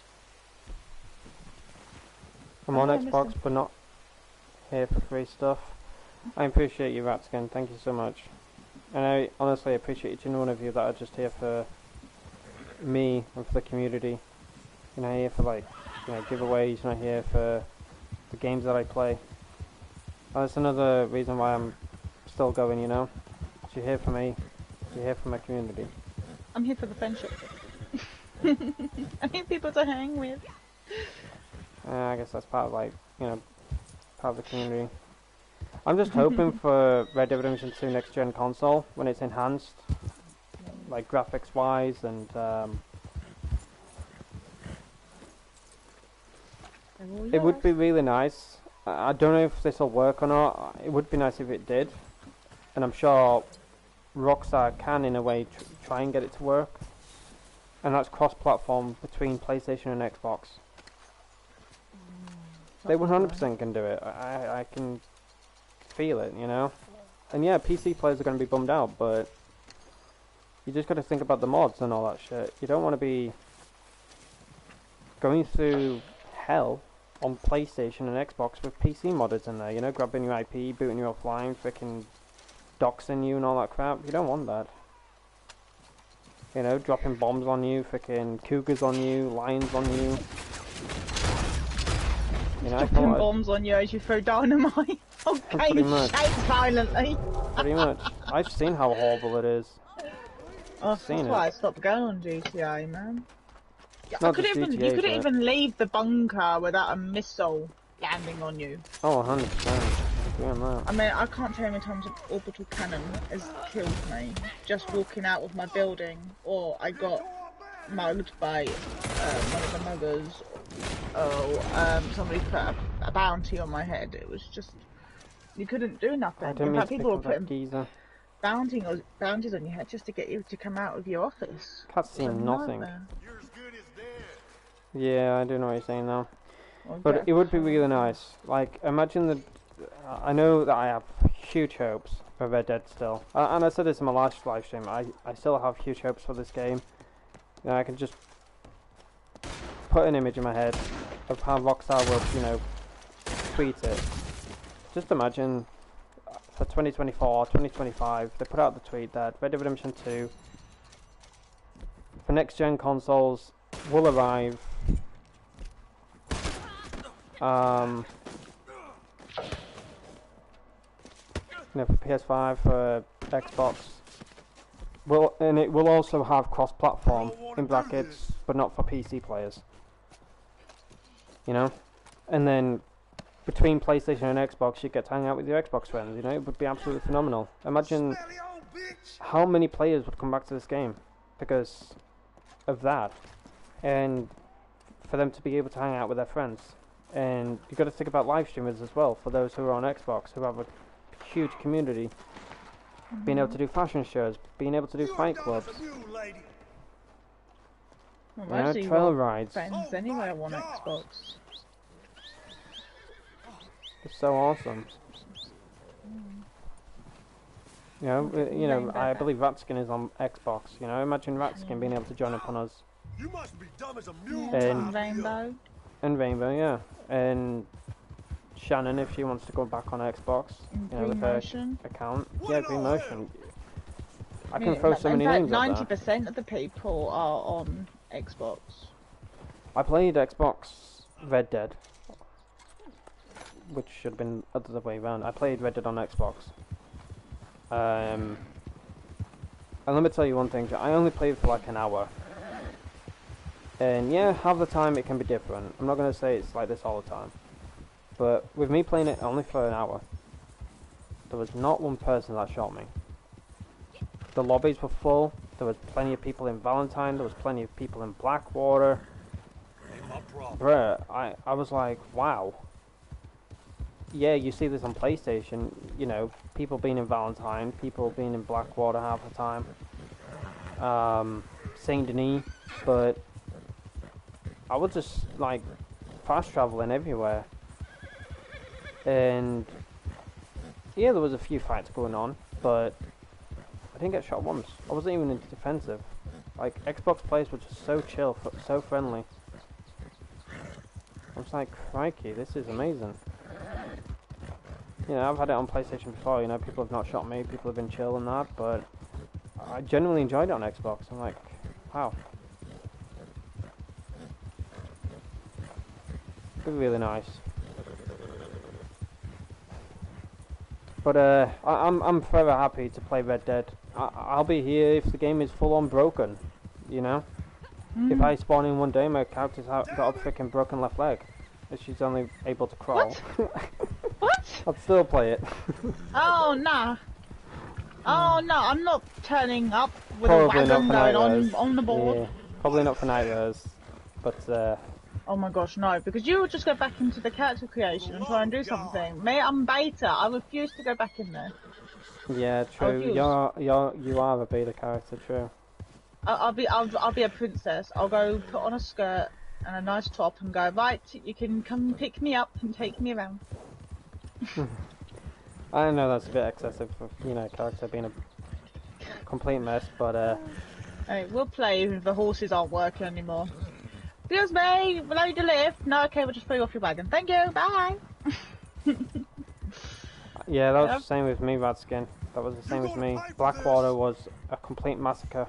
I'm on Xbox, but not here for free stuff. I appreciate you, Ratskin. Thank you so much. And I honestly appreciate each and one of you that are just here for me and for the community. You're not here for, like, you know, giveaways. You're not here for the games that I play. And that's another reason why I'm still going, you know. You're here for me. You're here for my community. I'm here for the friendship. I need people to hang with. I guess that's part of, like, you know, part of the community. I'm just hoping for Red Dead Redemption 2 next gen console when it's enhanced, like graphics wise, and it would be really nice. I don't know if this will work or not. It would be nice if it did, and I'm sure Rockstar can in a way try and get it to work. And that's cross-platform between PlayStation and Xbox. They 100% can do it. I can feel it, you know. And yeah, PC players are going to be bummed out, but you just got to think about the mods and all that shit. You don't want to be going through hell on PlayStation and Xbox with PC modders in there, you know, grabbing your IP, booting you offline, freaking doxing you and all that crap. You don't want that. You know, dropping bombs on you, freaking cougars on you, lions on you. You know, dropping bombs on you as you throw dynamite. Okay, shake violently. Pretty much. I've seen how horrible it is. Oh, that's why I stopped going on GTA, man. You couldn't even leave the bunker without a missile landing on you. Oh, 100%. I mean, I can't tell how many times an orbital cannon has killed me just walking out of my building, or I got mugged by one of the muggers, somebody put a bounty on my head. It was just, you couldn't do nothing. In fact, people were putting bounties on your head just to get you to come out of your office. Can't see nothing. You're as good as dead. Yeah, I do know what you're saying now. But it would be really nice. Like, imagine the... I know that I have huge hopes for Red Dead still. And I said this in my last live stream. I still have huge hopes for this game. You know, I can just put an image in my head of how Rockstar will, you know, tweet it. Just imagine for 2024, 2025, they put out the tweet that Red Dead Redemption 2 for next-gen consoles will arrive you know, for PS5, for Xbox, and it will also have cross-platform in brackets, but not for PC players. You know, and then between PlayStation and Xbox, you get to hang out with your Xbox friends. You know, it would be absolutely phenomenal. Imagine how many players would come back to this game because of that, and for them to be able to hang out with their friends. And you've got to think about live streamers as well, for those who are on Xbox, who have a huge community, being able to do fashion shows, being able to do fight clubs, you know, trail rides. Friends anyway on Xbox. It's so awesome. You know, I believe Ratskin is on Xbox. You know, imagine Ratskin being able to join up on us. You must be dumb as a mule. And Rainbow. And Rainbow, yeah, and Shannon if she wants to go back on Xbox, you know, with her account. Yeah, Green Motion. I can throw so many names out there. 90% of the people are on Xbox. I played Xbox Red Dead, which should have been the other way around. I played Red Dead on Xbox. And let me tell you one thing, I only played for like an hour. And yeah, half the time it can be different. I'm not going to say it's like this all the time. But with me playing it only for an hour, there was not one person that shot me. The lobbies were full, there was plenty of people in Valentine, there was plenty of people in Blackwater. Bruh, I was like, wow. Yeah, you see this on PlayStation, you know, people being in Valentine, people being in Blackwater half the time. Saint Denis, but I was just like fast traveling everywhere, and yeah, there was a few fights going on, but I didn't get shot once. I wasn't even in defensive. Like, Xbox players were just so chill, so friendly. I was like, crikey, this is amazing. You know, I've had it on PlayStation before, you know, people have not shot me, people have been chill and that, but I genuinely enjoyed it on Xbox. I'm like, wow. Really nice. But I'm forever happy to play Red Dead. I'll be here if the game is full on broken, you know. If I spawn in one day, my character's got a freaking broken left leg, and she's only able to crawl. What? I'd still play it. Oh nah. Oh no, I'm not turning up with a wagon going on the board. Yeah, probably not for Nightmares, but oh my gosh, no, because you would just go back into the character creation and try and do something. Me, I'm beta. I refuse to go back in there. Yeah, true. You are a beta character, true. I'll be a princess. I'll go put on a skirt and a nice top and go, right, you can come pick me up and take me around. I know that's a bit excessive for, you know, character being a complete mess, but Hey, we'll play if the horses aren't working anymore. Excuse me, will I need to lift? No, okay, we'll just throw you off your wagon. Thank you, bye! yeah, that was the same with me, Radskin. That was the same with me. Blackwater was a complete massacre.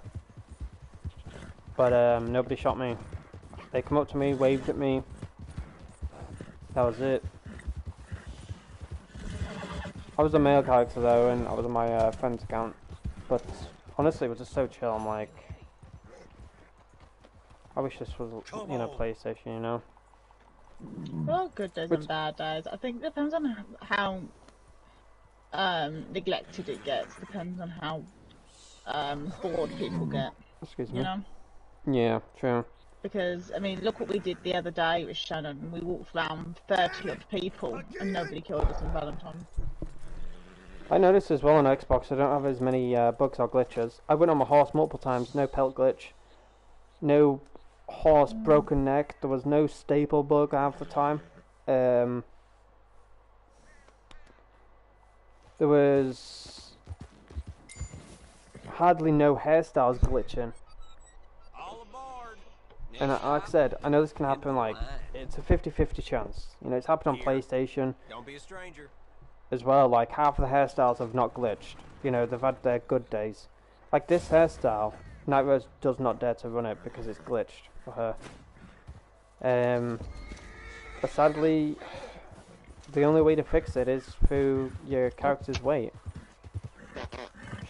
But nobody shot me. They come up to me, waved at me. That was it. I was a male character though, and I was on my friend's account. But honestly, it was just so chill. I'm like, I wish this was, you know, PlayStation, you know. Well, good days and bad days. I think it depends on how neglected it gets. Depends on how bored people get. Excuse me. You know. Yeah, true. Because, I mean, look what we did the other day with Shannon. We walked around 30 odd people and nobody killed us on Valentine's. I noticed as well on Xbox I don't have as many bugs or glitches. I went on my horse multiple times, no pelt glitch. No horse broken neck. There was no staple bug half the time. There was hardly no hairstyles glitching. And like I said, I know this can happen, like, it's a 50-50 chance. You know, it's happened on PlayStation. Don't be a stranger. As well, like, half of the hairstyles have not glitched. You know, they've had their good days. Like, this hairstyle, Night Rose does not dare to run it because it's glitched for her. But sadly, the only way to fix it is through your character's weight.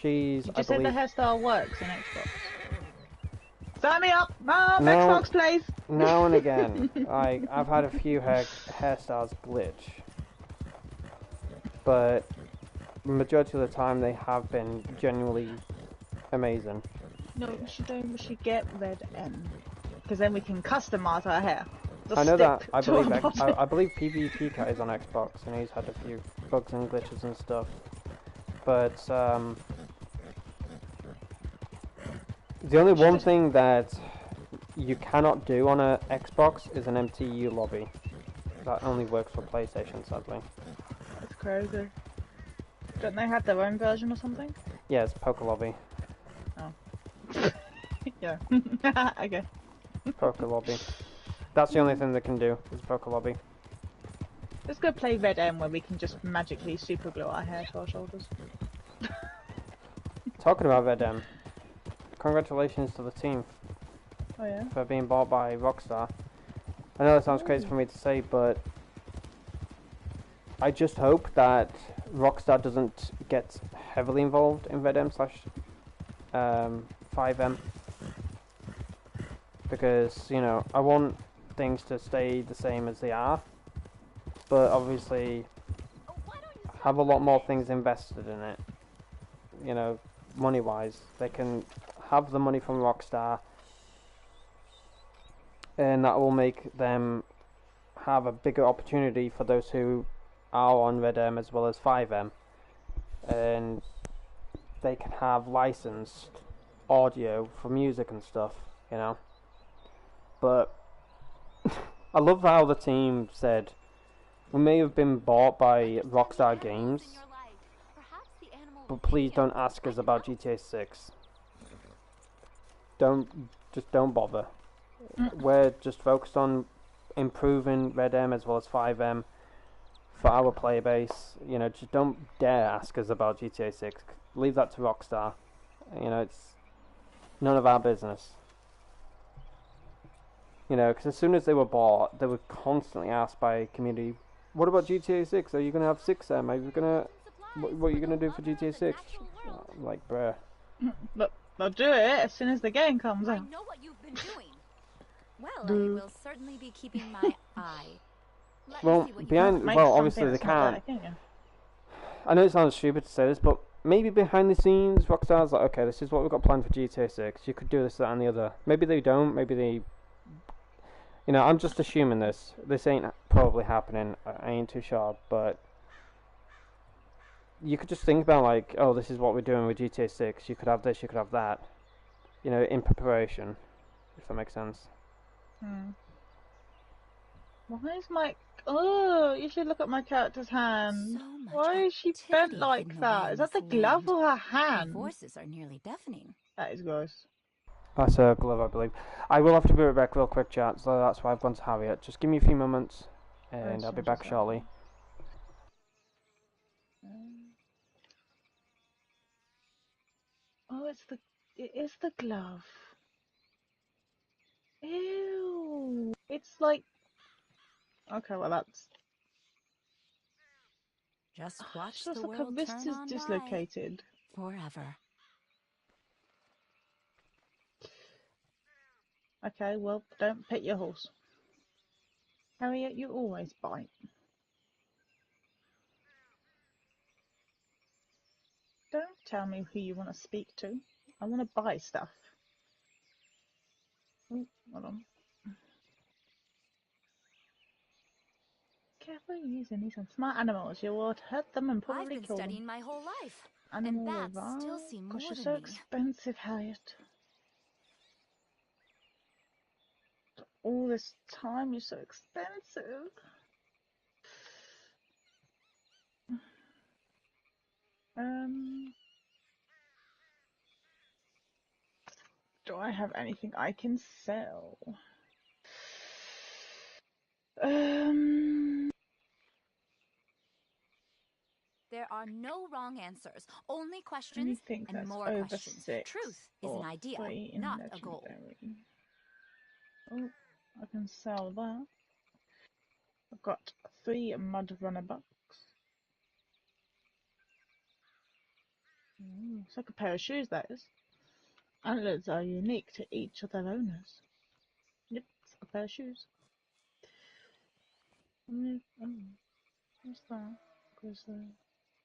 She's, Did I you say believe... the hairstyle works in Xbox? Sign me up! Mom, Now, Xbox, please! now and again, I've had a few hairstyles glitch. But the majority of the time they have been genuinely amazing. No, we should get Red M. Because then we can customise our hair. I know that, I believe PvP Cat is on Xbox and he's had a few bugs and glitches and stuff. But, the only one thing that you cannot do on a Xbox is an MTU lobby. That only works for PlayStation, sadly. That's crazy. Don't they have their own version or something? Yeah, it's Poker Lobby. Oh. Yeah. Okay. Poker Lobby. That's the only thing they can do, is Poker Lobby. Let's go play Red M where we can just magically super glue our hair to our shoulders. Talking about Red M, congratulations to the team. Oh yeah? For being bought by Rockstar. I know that sounds crazy for me to say, but I just hope that Rockstar doesn't get heavily involved in Red M slash 5M. Because, you know, I want things to stay the same as they are, but obviously have a lot more things invested in it. You know, money-wise. They can have the money from Rockstar, and that will make them have a bigger opportunity for those who are on Red M as well as 5M, and they can have licensed audio for music and stuff, you know. But I love how the team said we may have been bought by Rockstar Games, but please don't ask us about GTA 6. Just don't bother. We're just focused on improving Red M as well as 5M for our player base. You know, just don't dare ask us about GTA 6. Leave that to Rockstar. You know, it's none of our business. You know, because as soon as they were bought, they were constantly asked by community, what about GTA 6? Are you going to have 6M? Are you going to... What are you going to do for GTA 6? I'm like, bruh. Look, they'll do it as soon as the game comes out. I know what you've been doing. Well, I will certainly be keeping my eye. Well, obviously they can't. I know it sounds stupid to say this, but maybe behind the scenes, Rockstar's like, okay, this is what we've got planned for GTA 6. You could do this, that, and the other. Maybe they don't. Maybe they... You know, I'm just assuming this. This ain't probably happening. I ain't too sure, but... You could just think about, like, oh, this is what we're doing with GTA 6. You could have this, you could have that. You know, in preparation. If that makes sense. Why is Mike Oh, you should look at my character's hand. So much Why is she bent activity like hidden away that? in Is that the this glove land. or her Their hand? voices are nearly deafening. That is gross. That's a glove, I believe. I will have to be right back real quick, chat, so that's why I've gone to Harriet. Just give me a few moments, and I'll be back shortly. Oh, it is the glove. Ew. It's like, okay, well that's Just watch just the like her world wrist turn is on by. dislocated. Forever. Okay, well, don't pet your horse. Harriet, you always bite. Don't tell me who you want to speak to. I want to buy stuff. Oh, hold on. Careful using these on smart animals. You will hurt them and probably I've been kill them. studying my whole life. Animal And bats revive. still seem Gosh, more you're than so me. expensive, Harriet. All this time, you're so expensive. Do I have anything I can sell? There are no wrong answers, only questions and more over questions. 6 Truth is an idea, 3 in not a goal. legendary. Oh, I can sell that. I've got 3 mud runner bucks. It's like a pair of shoes, that is. Antlers are unique to each of their owners. Yep, it's like a pair of shoes. Oh, what's that?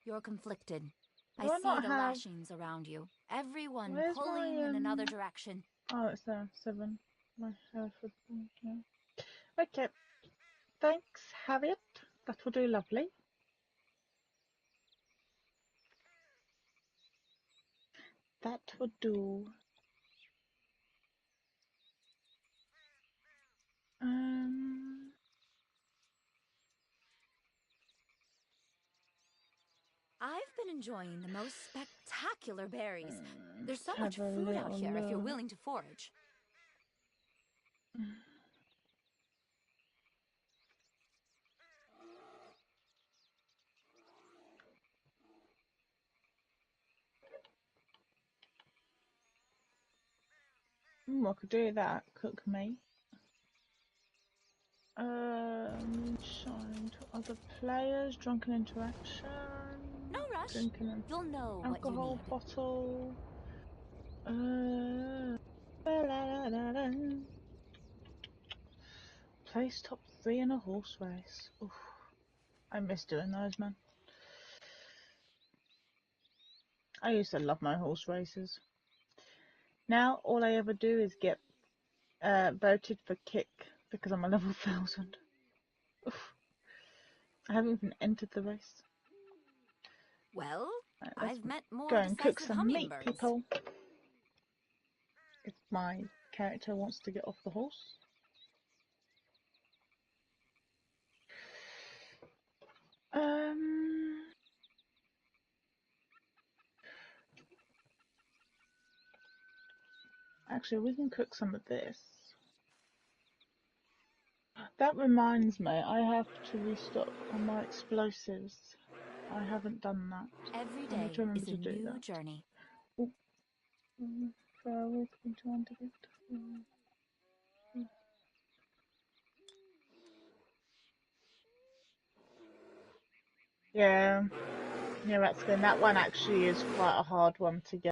You're conflicted. Do I I see not the have... lashings around you. Everyone Where's pulling my, in another direction. Oh, it's there. 7. My Hereford. Yeah. Okay. Thanks, Harriet. That will do lovely. That would do. I've been enjoying the most spectacular berries. There's so much food out here if you're willing to forage. I could do that. Cook meat. Moonshine to other players. Drunken interaction. No rush. Drinking an You'll know alcohol what you need. bottle. Place top 3 in a horse race. Oof. I miss doing those, man. I used to love my horse races. Now all I ever do is get voted for kick because I'm a level 1000. Oof. I haven't even entered the race. Well, I've met more go and cook decisive some meat, hummingbirds. people. If my character wants to get off the horse. Actually, we can cook some of this. That reminds me, I have to restock on my explosives. I haven't done that. Every day is a new journey. Oh. Yeah, that's good. That one actually is quite a hard one to get.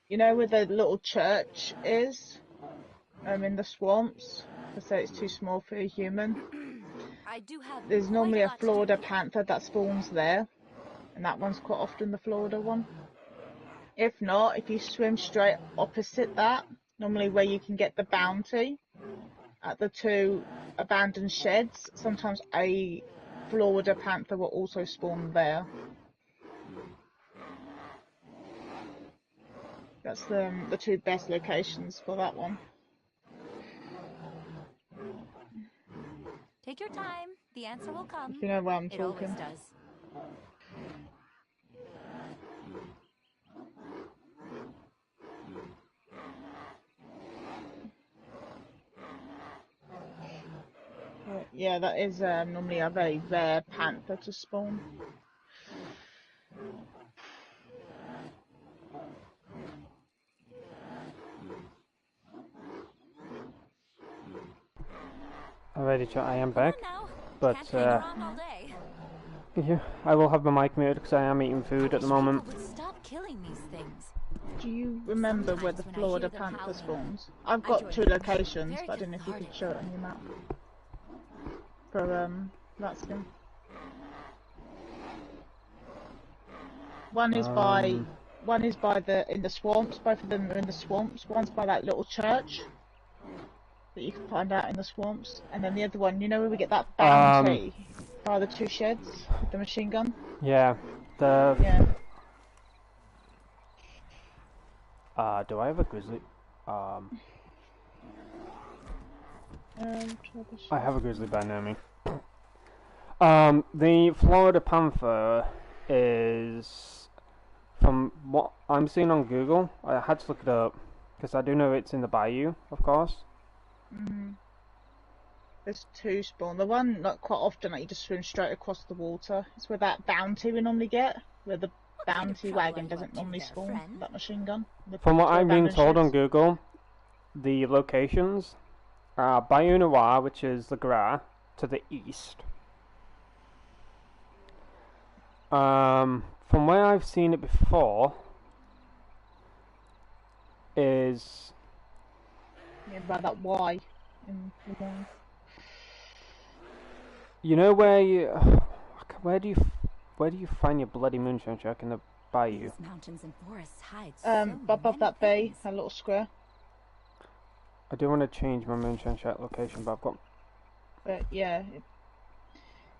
You know where the little church is? In the swamps. I say it's too small for a human. There's normally a Florida panther that spawns there, and that one's quite often the Florida one. If not, if you swim straight opposite that, normally where you can get the bounty at the 2 abandoned sheds, sometimes a Florida panther will also spawn there. That's the two best locations for that one. Take your time. The answer will come. If you know where I'm It talking. always does. Yeah, that is normally a very rare panther to spawn. Alrighty, chat, I am back. Now. But, Can't hang around all day. yeah, I will have my mic muted because I am eating food at the moment. Would stop killing these things. Do you remember where the Florida panther spawns? I've got two locations, but I don't know if you could show it on your map. For that skin. One is by in the swamps. Both of them are in the swamps. One's by that little church that you can find out in the swamps, and then the other one, you know where we get that bounty by the two sheds with the machine gun. Yeah. Yeah. Do I have a grizzly? I have a grizzly bear near me. The Florida panther is, from what I'm seeing on Google, I had to look it up because I do know it's in the bayou, of course. There's two spawn. The one, like, quite often, like, you just swim straight across the water. It's where that bounty we normally get, where the bounty wagon doesn't normally spawn. That machine gun. From what I'm being told on Google, the locations are Bayou Noir, which is the Gra, to the east. From where I've seen it before, is yeah, by that Y in the line. You know where where do you find your bloody moonshine shack in the bayou? These mountains and forests hide above that bay, a little square. I do want to change my moonshine shack location, but I've got. But yeah,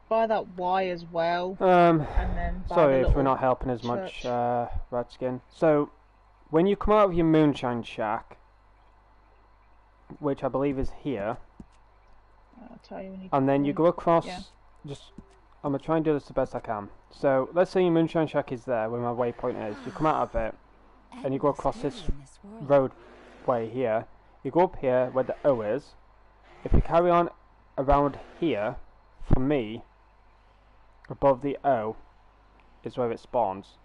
by that Y as well. And then by sorry the if we're not helping as much, Redskin. So, when you come out of your moonshine shack, which I believe is here. I'll tell you when you and then you go across, yeah. I'm going to try and do this the best I can. So, let's say your moonshine shack is there, where my waypoint is. You come out of it, and you go across this roadway here. You go up here, where the O is. If you carry on around here, for me, above the O, is where it spawns.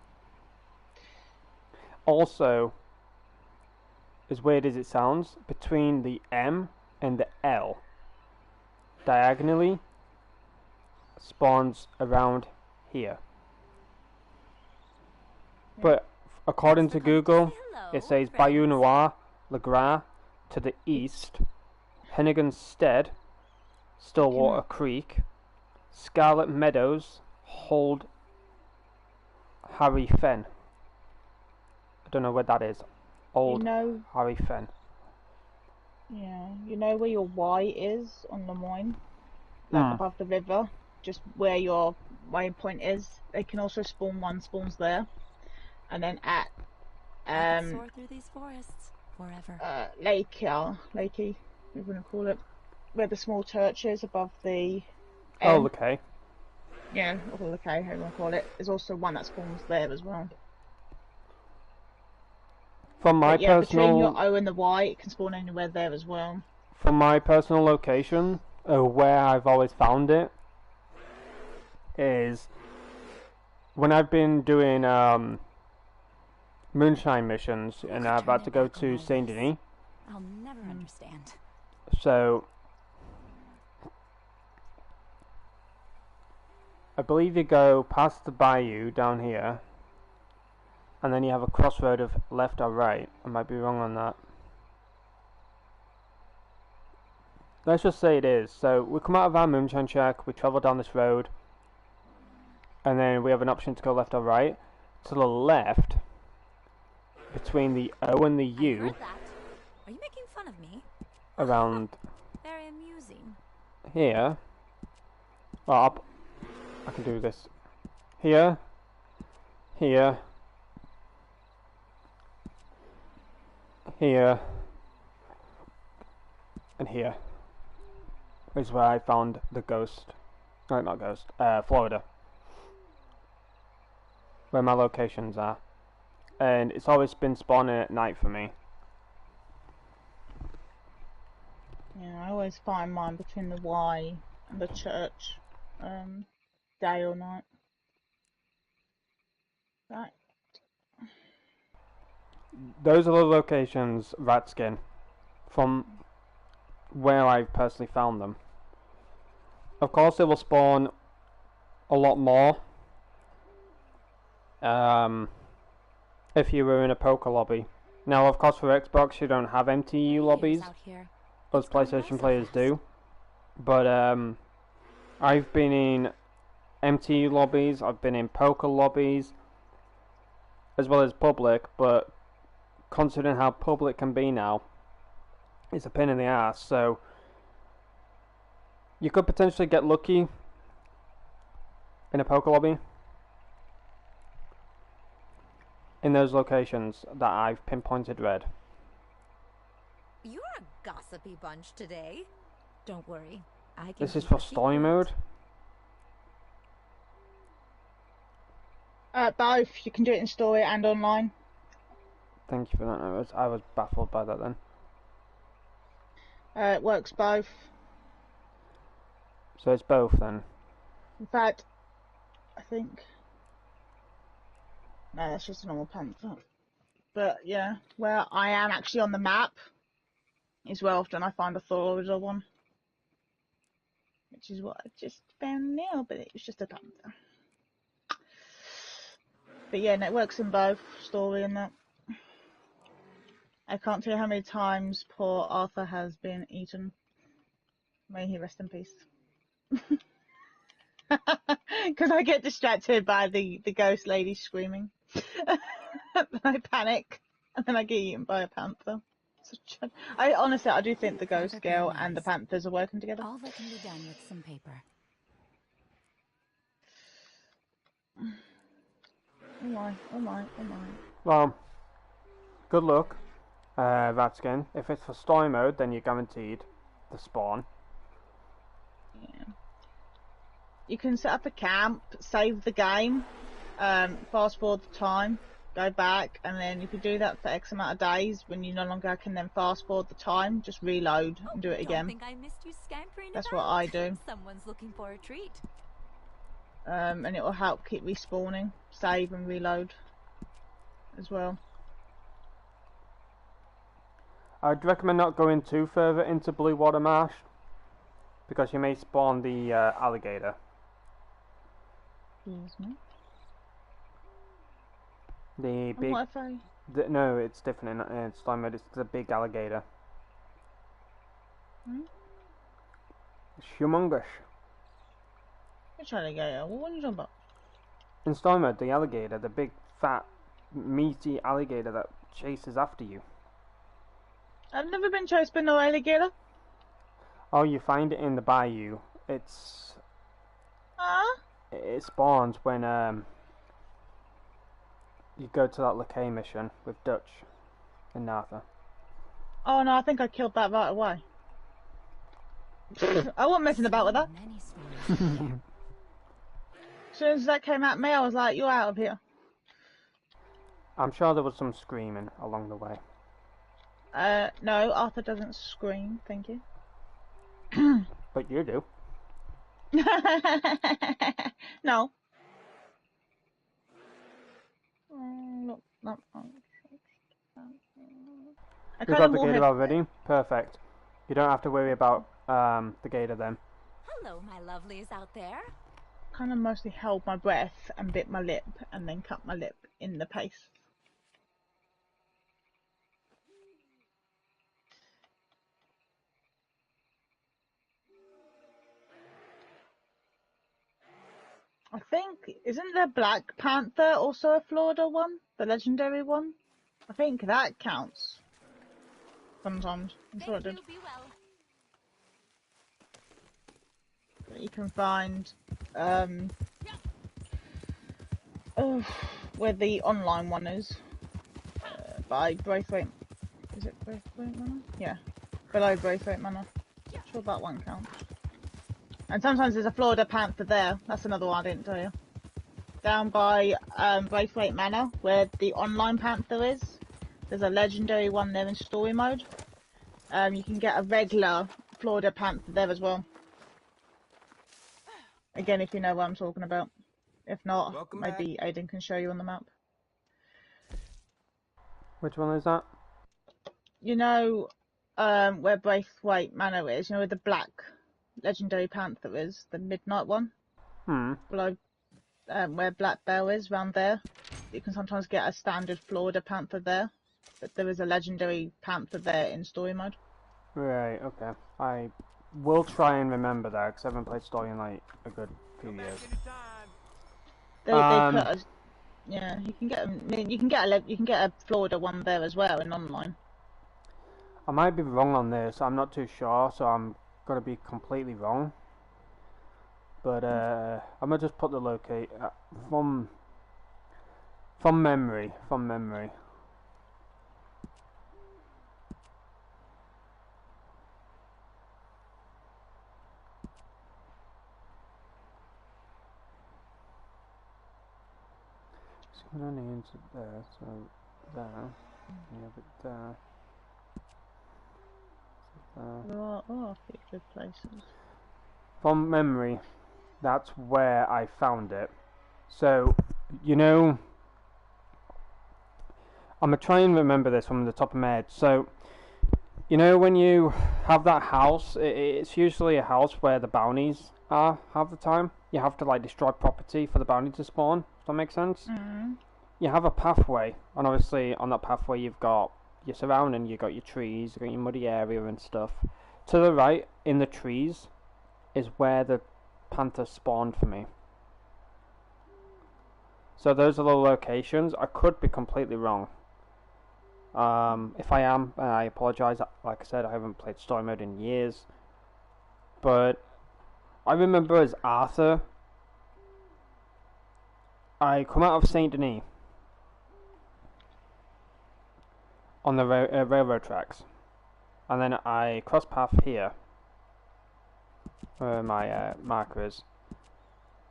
Also, as weird as it sounds, between the M and the L, diagonally, spawns around here. Yeah. But according to Google, it says Bayou Noir, Le Gras to the east, Hennigan's Stead, Stillwater Creek, Scarlet Meadows, Hold Harry Fen. I don't know where that is. Old Harry Fen. Yeah, you know where your Y is on Lemoyne? Like above the river, just where your waypoint is. They can also spawn, one spawns there. And then at soar through these forests forever. Lakey, we're gonna call it. Where the small church is above the Oh, okay. Yeah, or okay, how you wanna call it. There's also one that spawns there as well. From my personal, between your O and the Y, it can spawn anywhere there as well. From my personal location, where I've always found it, is when I've been doing moonshine missions, and I've had to go to Saint Denis. I'll never understand. So, I believe you go past the bayou down here, and then you have a crossroad of left or right. I might be wrong on that. Let's just say it is. So we come out of our moonshine shack, we travel down this road, and then we have an option to go left or right. To the left, between the O and the U. I heard that. Are you making fun of me? Around. Very amusing. Here. Well, I can do this. Here. Here. here and here is where I found the ghost. No, not ghost. Florida. Where my locations are. And it's always been spawning at night for me. Yeah, I always find mine between the Y and the church. Day or night. Right. Those are the locations, Ratskin, from where I've personally found them. Of course, they will spawn a lot more if you were in a poker lobby. Now, of course, for Xbox, you don't have MTU lobbies. Those PlayStation players do. But I've been in MTU lobbies, I've been in poker lobbies, as well as public, but considering how public can be now, it's a pain in the ass. So you could potentially get lucky in a poker lobby in those locations that I've pinpointed red. You're a gossipy bunch today. Don't worry. I can This is keep for a story secret. mode. Both. You can do it in story and online. Thank you for that. I was baffled by that then. It works both. So it's both then. In fact, I think... No, that's just a normal panther. But yeah, where I am actually on the map is where often I find a Florida one. Which is what I just found now, but it was just a panther. But yeah, no, it works in both story and that. I can't tell you how many times poor Arthur has been eaten. May he rest in peace. Because I get distracted by the ghost lady screaming. I panic, and then I get eaten by a panther. I honestly, I do think the ghost girl and the panthers are working together. All that can be done with some paper. Oh my, oh my, oh my. Well, good luck, Ratskin. If it's for story mode, then you're guaranteed the spawn. Yeah. You can set up a camp, save the game, fast forward the time, go back, and then if you do that for X amount of days, when you no longer can then fast forward the time, just reload and do it again. Don't think I missed you scampering That's about. what I do. Someone's looking for a treat. And it will help keep respawning, save and reload as well. I'd recommend not going too further into Blue Water Marsh because you may spawn the alligator. Excuse me. The big. What if I... No, it's different in story mode. It's the big alligator. Hmm? It's humongous. Which alligator? What are you talking about? In story mode, the alligator, the big, fat, meaty alligator that chases after you. I've never been chased by no alligator. Oh, you find it in the bayou. It's... It spawns when you go to that Lakay mission with Dutch and Nartha. Oh no, I think I killed that right away. I wasn't messing about with that. As soon as that came at me, I was like, you're out of here. I'm sure there was some screaming along the way. No, Arthur doesn't scream, thank you. But you do. No. You got the gator already? Perfect. You don't have to worry about the gator then. Hello, my lovelies out there. Kind of mostly held my breath and bit my lip and then cut my lip in the pace. I think, isn't the Black Panther also a Florida one? The legendary one? I think that counts. Sometimes. I'm sure it did. You can find where the online one is by Braithwaite. Is it Braithwaite Manor? Yeah. Below Braithwaite Manor. Sure that one counts. And sometimes there's a Florida Panther there. That's another one I didn't tell you. Down by Braithwaite Manor, where the online Panther is. There's a legendary one there in story mode. You can get a regular Florida Panther there as well. Again, if you know what I'm talking about. If not, Welcome maybe Aidan can show you on the map. Which one is that? You know where Braithwaite Manor is? You know where the black legendary Panther is? The midnight one? Below where Black Bell is, round there. You can sometimes get a standard Florida Panther there. But there is a legendary Panther there in story mode. Right, okay. I will try and remember that, because I haven't played story in like a good few years. They put a, yeah, you can get a Florida one there as well in online. I might be wrong on this, I'm not too sure, so I'm gonna be completely wrong. But I'm gonna just put the locate from memory. So only into there, so there, you have it there. There are a few good places. From memory, that's where I found it. So, you know, I'm gonna try and remember this from the top of my head. So, you know, when you have that house, it's usually a house where the bounties are half the time. You have to like destroy property for the bounty to spawn. Does that make sense? Mm-hmm. You have a pathway, and obviously on that pathway you've got your surrounding, you've got your trees, you've got your muddy area and stuff. To the right, in the trees, is where the panther spawned for me. So those are the locations. I could be completely wrong. If I am, I apologise. Like I said, I haven't played story mode in years. But I remember as Arthur, I come out of Saint Denis on the railroad tracks, and then I cross path here where my marker is,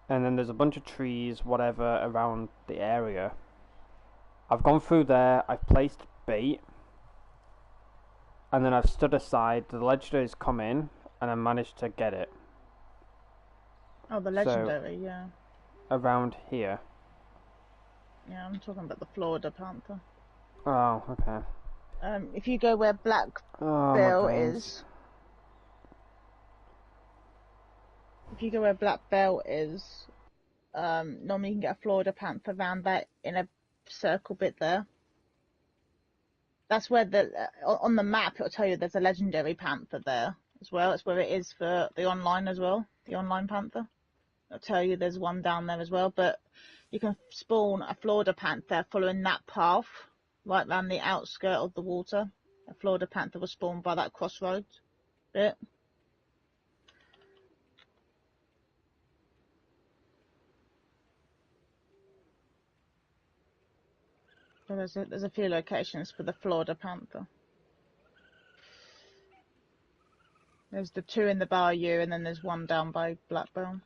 and then there's a bunch of trees, whatever, around the area. I've gone through there, I've placed bait, and then I've stood aside, the legendary's come in, and I managed to get it. Oh, the legendary, yeah. Around here. Yeah, I'm talking about the Florida Panther. Oh, okay. If you go where Black Bell is... If you go where Black Bell is, normally you can get a Florida Panther around that in a circle bit there. That's where on the map it'll tell you there's a legendary Panther there as well. That's where it is for the online as well, the online Panther. It'll tell you there's one down there as well, but you can spawn a Florida Panther following that path right around the outskirt of the water. A Florida Panther was spawned by that crossroads bit. So there's a few locations for the Florida Panther. There's the two in the bayou, and then there's one down by Blackburn.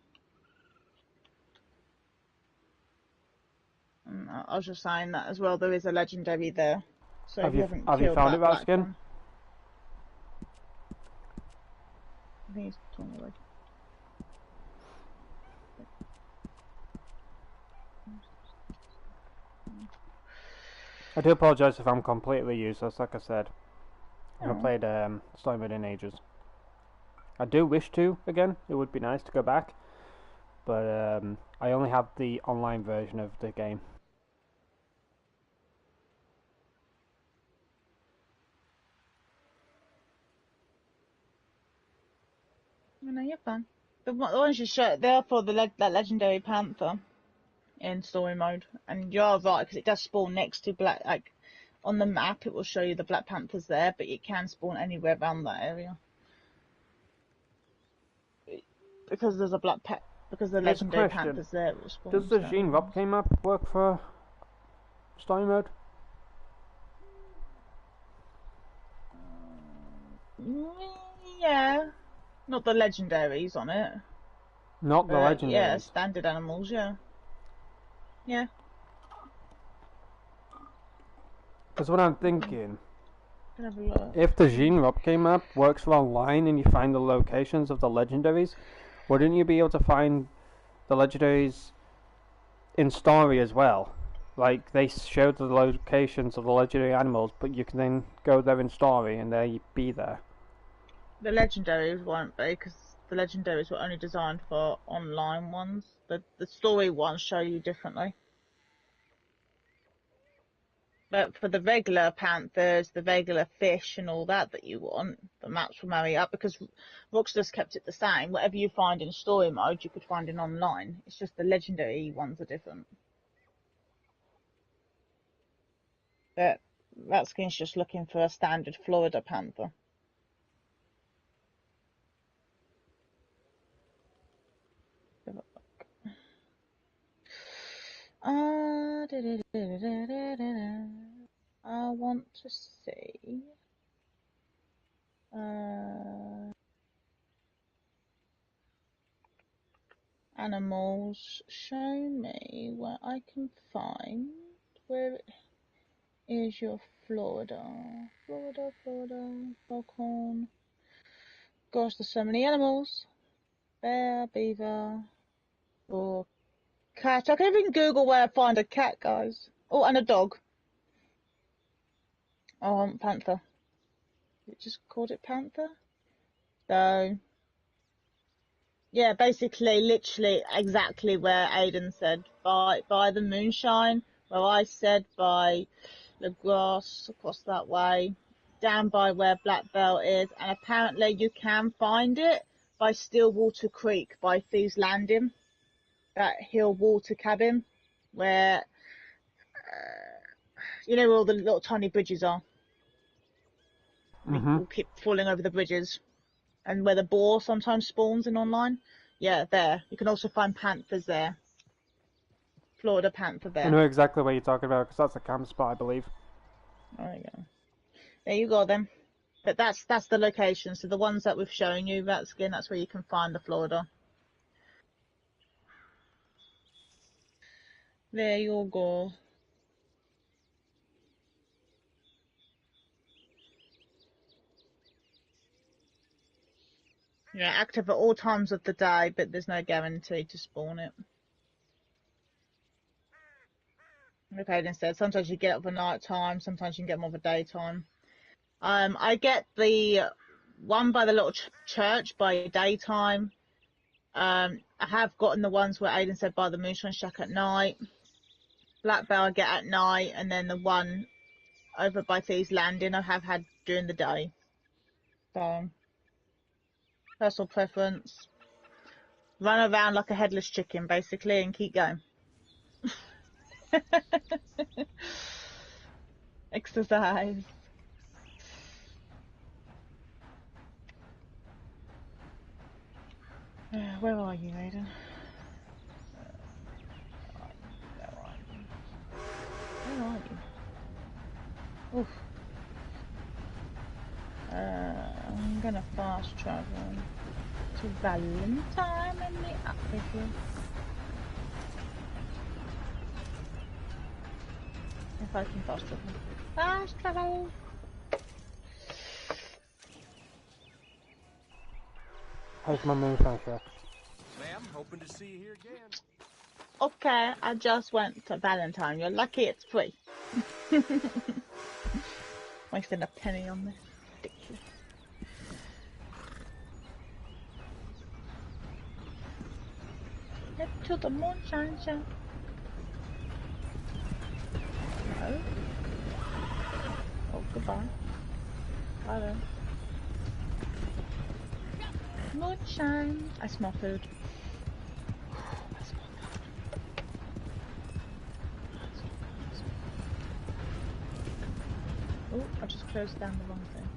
And I was just saying that as well. There is a legendary there. So if you haven't killed you found that it, Raskin? I think he's talking away. I do apologise if I'm completely useless, like I said. I haven't played story mode in ages. I do wish to, again, it would be nice to go back. But I only have the online version of the game. No, you're fine. The ones you showed, they're for that legendary Panther in story mode. And you're right, because it does spawn next to Black, like, on the map it will show you the Black Panthers there, but it can spawn anywhere around that area. Because there's a because the legendary Panthers there, it will spawn. Does the Gene Rob game map work for story mode? Yeah. Not the legendaries on it. Not the legendaries. Yeah, standard animals, yeah. Yeah. That's what I'm thinking. Have a look. If the Gene Rupke map works for online and you find the locations of the legendaries, wouldn't you be able to find the legendaries in story as well? Like, they showed the locations of the legendary animals, but you can then go there in story and they be there. The legendaries won't be, because the legendaries were only designed for online ones. The story ones show you differently. But for the regular panthers, the regular fish and all that you want, the maps will marry up, because Rockstar's kept it the same. Whatever you find in story mode, you could find in online. It's just the legendary ones are different. But that skin's just looking for a standard Florida panther. I want to see. Animals. Show me where I can find. Where is your Florida? Florida, foghorn. Gosh, there's so many animals. Bear, beaver, or cat. I can even Google where I find a cat, guys. Oh, and a dog. Oh, panther. It just called it panther. So, yeah, basically, literally, exactly where Aidan said, by the moonshine. Where I said by the grass across that way, down by where Black Belt is, and apparently you can find it by Stillwater Creek, by Thieves Landing, that hill water cabin, where you know where all the little tiny bridges are. People keep falling over the bridges, and where the boar sometimes spawns in online. Yeah, there. You can also find panthers there. Florida panther there. I know exactly what you're talking about, because that's a camp spot, I believe. There you go. There you go then. But that's the location. So the ones that we've shown you, that's where you can find the Florida. There you go. Yeah, active at all times of the day, but there's no guarantee to spawn it. Like Aidan said, sometimes you get it for night time, sometimes you can get more of a daytime. I get the one by the little church by daytime. I have gotten the ones where Aidan said by the Moonshine Shack at night. Black Bell I get at night, and then the one over by Thieves Landing I have had during the day. So, personal preference. Run around like a headless chicken, basically, and keep going. Exercise. Where are you, Aidan? Where are you? Oof. I'm gonna fast travel to Valentine and meet up with you. If I can fast travel. Fast travel! How's my moonshine shack? Ma'am, hoping to see you here again. Okay, I just went to Valentine. You're lucky it's free. Wasting a penny on this. Ridiculous. Head to the moonshine shack. No. Oh, goodbye. Bye then. Moonshine. I smell food. Oh, I just closed down the wrong thing.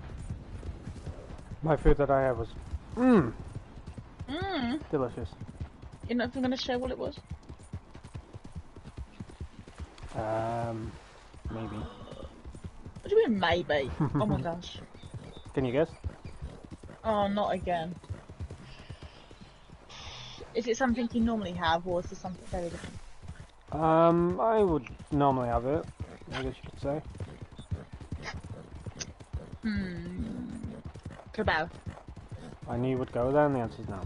My food that I had was delicious. You're not even going to share what it was? Maybe. What do you mean, maybe? Oh my gosh. Can you guess? Oh, not again. Is it something you normally have, or is this something very different? I would normally have it, I guess you could say. Kebab. I knew you would go there, and the answer's no.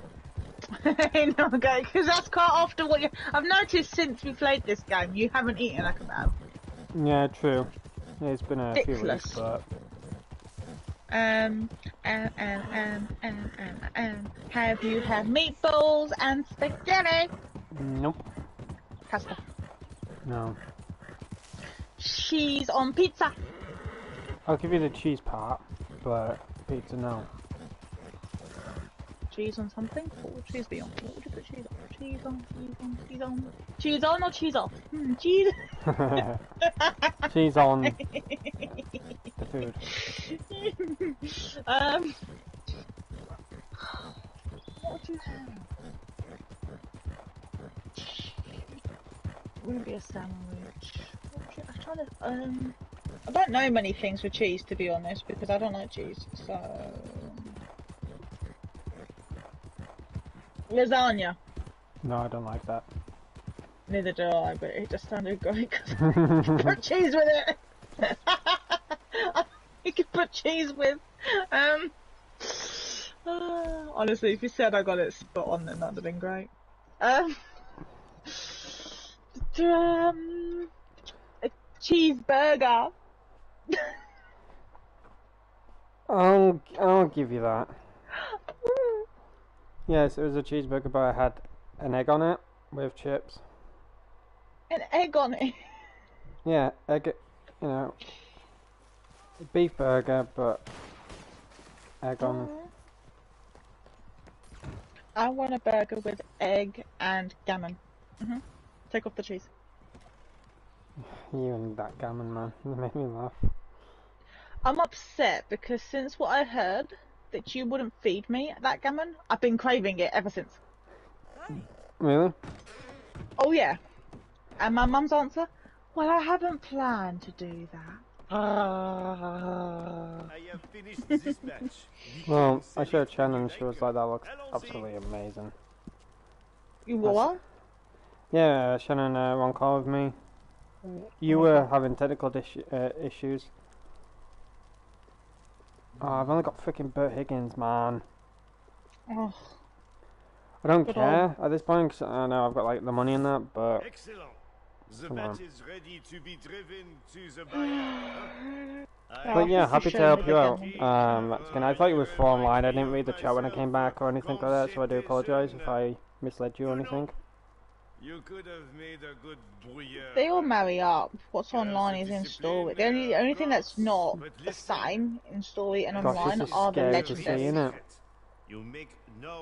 No, okay, because that's quite often what you... I've noticed since we played this game, you haven't eaten a kebab. Yeah, true. Yeah, it's been a few weeks, but... Have you had meatballs and spaghetti? Nope. Pasta. No. Cheese on pizza. I'll give you the cheese part, but pizza, no. Cheese on something? What would cheese be on? What would you put cheese on? Cheese on, cheese on, cheese on. Cheese on or cheese off? Cheese. Cheese on the food. What would you have? Wouldn't be a sandwich. I'm trying to, I don't know many things with cheese, to be honest, because I don't like cheese, so... Lasagna. No, I don't like that. Neither do I, but it just sounded great because you put cheese with it. You could put cheese with. Honestly, if you said I got it spot on, then that'd have been great. A cheeseburger. I'll give you that. Yes, it was a cheeseburger, but I had an egg on it with chips. An egg on it? Yeah, egg, you know, beef burger, but egg on. I want a burger with egg and gammon. Take off the cheese. You and that gammon, man. You made me laugh. I'm upset because since what I heard that you wouldn't feed me that gammon, I've been craving it ever since. Really? Oh yeah. And my mum's answer? Well, I haven't planned to do that. I have finished this batch. Well, I showed Shannon and she was like, that looks absolutely amazing. You what? Yeah, Shannon were on call with me. You were having technical issues. Oh, I've only got freaking Bert Higgins, man. Oh. I don't care at this point, cause I know I've got like the money in that, but... Excellent. The batch is ready to be driven to the buyer. But yeah, happy to help you out. That's good. I thought you were full online. I didn't read the chat when I came back or anything like that, so I do apologise if I misled you or anything. You could have made a good brouillard. They all marry up. What's online is in story. The only thing that's not the same in story and online are the legendaries.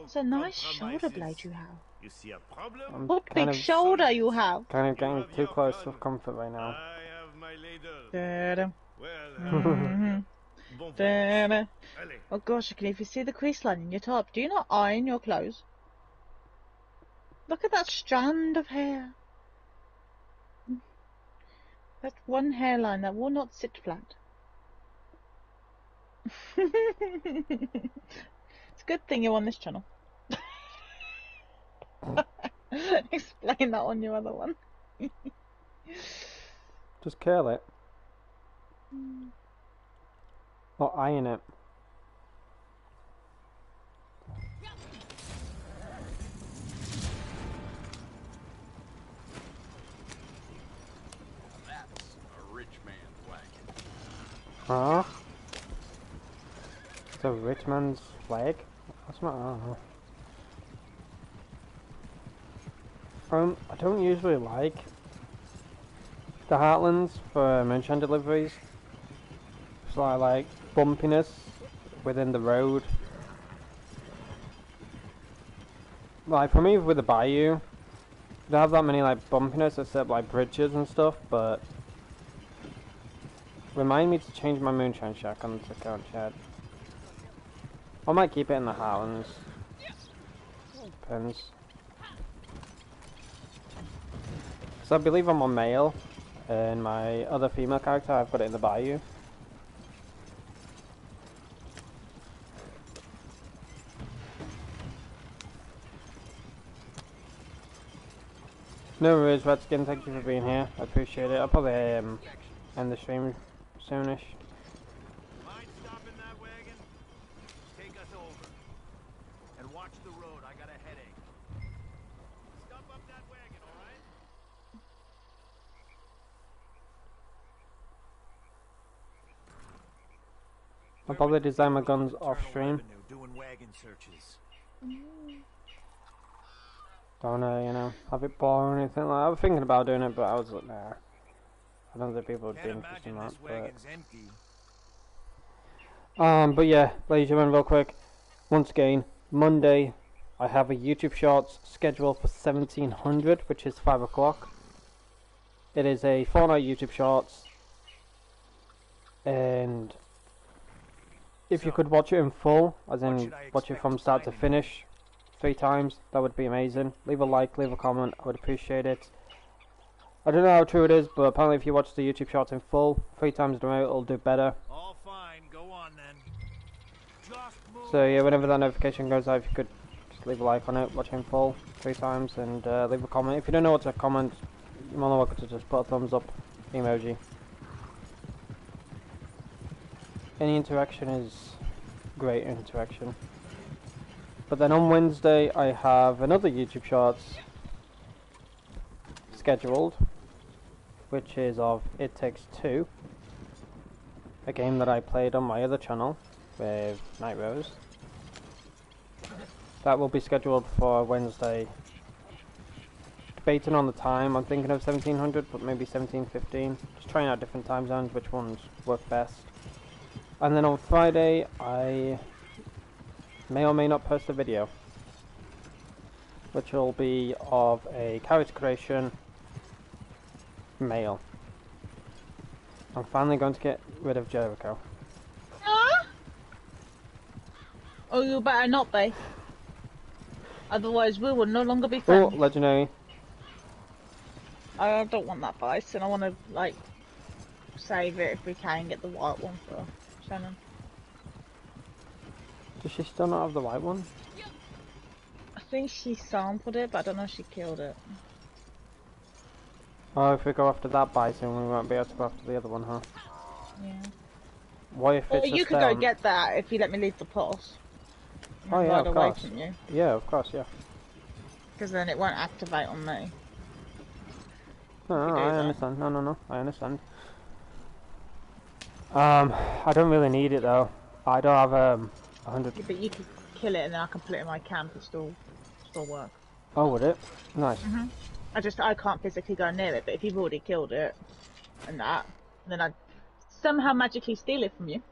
It's a nice shoulder blade you have. You see a problem? What big shoulder you have? Kind of getting too close to comfort right now. I have my ladle. Oh gosh, I can even see the crease line in your top. Do you not iron your clothes? Look at that strand of hair. That one hairline that will not sit flat. It's a good thing you're on this channel. Explain that on your other one. Just curl it. Or iron it. That's a rich man's wagon. Huh? It's a rich man's flag? That's not... I don't know. I don't usually like the Heartlands for moonshine deliveries. It's like bumpiness within the road. Like for me with the Bayou, you don't have that many like bumpiness except like bridges and stuff, but remind me to change my moonshine shack on the account chat. I might keep it in the Heartlands. Depends. So I believe I'm on male, and my other female character, I've got it in the Bayou. No worries, Redskin. Thank you for being here. I appreciate it. I'll probably end the stream soonish. Mind stopping that wagon? Take us over. And watch the road. I got a headache. Stop up that wagon, all right? I'll probably design my guns off stream. Doing wagon searches. Don't you know, have it boring or anything like that. I was thinking about doing it, but I was like, nah. I don't think people would be interested in that. But yeah, ladies and gentlemen, real quick. Once again, Monday, I have a YouTube Shorts scheduled for 1700, which is 5 o'clock. It is a Fortnite YouTube Shorts. And if you could watch it in full, as in watch it from start to finish, 3 times, that would be amazing. Leave a like, leave a comment, I would appreciate it. I don't know how true it is, but apparently if you watch the YouTube Shorts in full, 3 times in a row, it'll do better. All fine, go on then. So yeah, whenever that notification goes out, if you could just leave a like on it, watch it in full 3 times, and leave a comment. If you don't know what to comment, you're more than welcome to just put a thumbs up emoji. Any interaction is great interaction. But then on Wednesday I have another YouTube Shorts scheduled, which is of It Takes Two, a game that I played on my other channel with Night Rose. That will be scheduled for Wednesday. Debating on the time, I'm thinking of 1700, but maybe 1715. Just trying out different time zones, which ones work best. And then on Friday, I may or may not post a video, which will be of a character creation male. I'm finally going to get rid of Jericho. Oh, you better not be. Otherwise we will no longer be friends. Oh, legendary. I don't want that bison. I want to, like, save it if we can, get the white one for Shannon. Does she still not have the white one? I think she sampled it, but I don't know if she killed it. Oh, if we go after that bison, we won't be able to go after the other one, huh? Yeah. What if it's you could go get that if you let me leave the pulse. Oh yeah, of course. From you. Yeah, of course, yeah. Because then it won't activate on me. No, I understand. No, I understand. I don't really need it though. I don't have 100. Yeah, but you could kill it and then I can put it in my camp and still work. Oh, would it? Nice. I can't physically go near it, but if you've already killed it and that, then I somehow magically steal it from you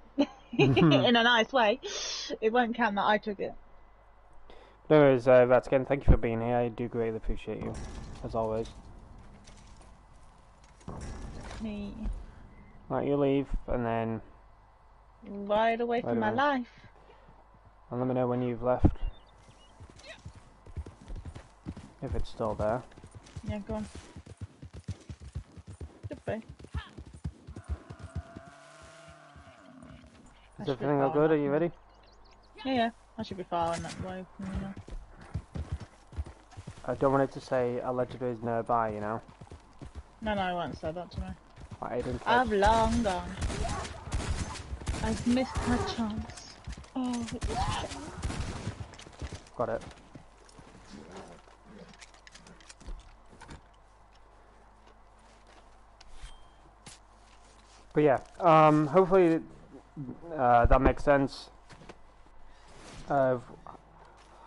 in a nice way. It won't count that I took it. No worries, Vatskin, thank you for being here. I do greatly appreciate you, as always. Me. Right, you leave, and then... Right away from my life. And let me know when you've left. If it's still there. Yeah, go on. Should be. Is everything all good? Are you ready? Yeah, I should be far on that way from you now. I don't want it to say allegedly is nearby, you know? No, I won't say that to me. Aidan, I've long gone. I've missed my chance. Oh, it was a shame. Got it. But yeah, hopefully that makes sense of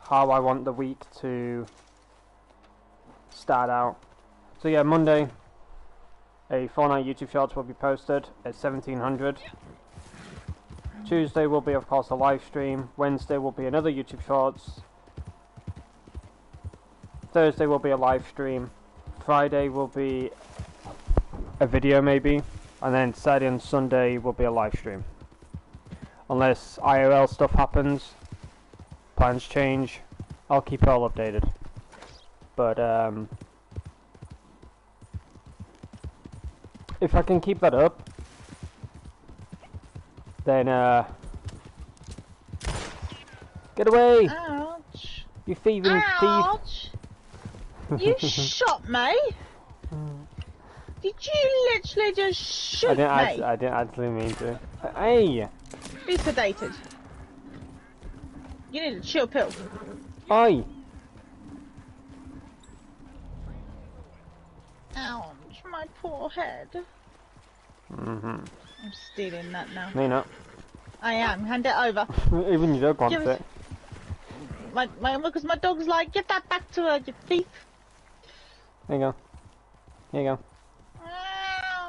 how I want the week to start out. So yeah, Monday, a Fortnite YouTube Shorts will be posted at 1700. Tuesday will be, of course, a live stream. Wednesday will be another YouTube Shorts. Thursday will be a live stream. Friday will be a video maybe. And then Saturday and Sunday will be a live stream. Unless IRL stuff happens, plans change, I'll keep it all updated. But if I can keep that up, then get away! Ouch! You thieving thief! You shot me? Did you literally just shoot me? I didn't actually mean to. Hey! Be sedated. You need a chill pill. Oi! Ouch, my poor head. I'm stealing that now. No, you're not. I am. Hand it over. Even you don't want it. Because my dog's like, give that back to her, you thief. There you go. Here you go.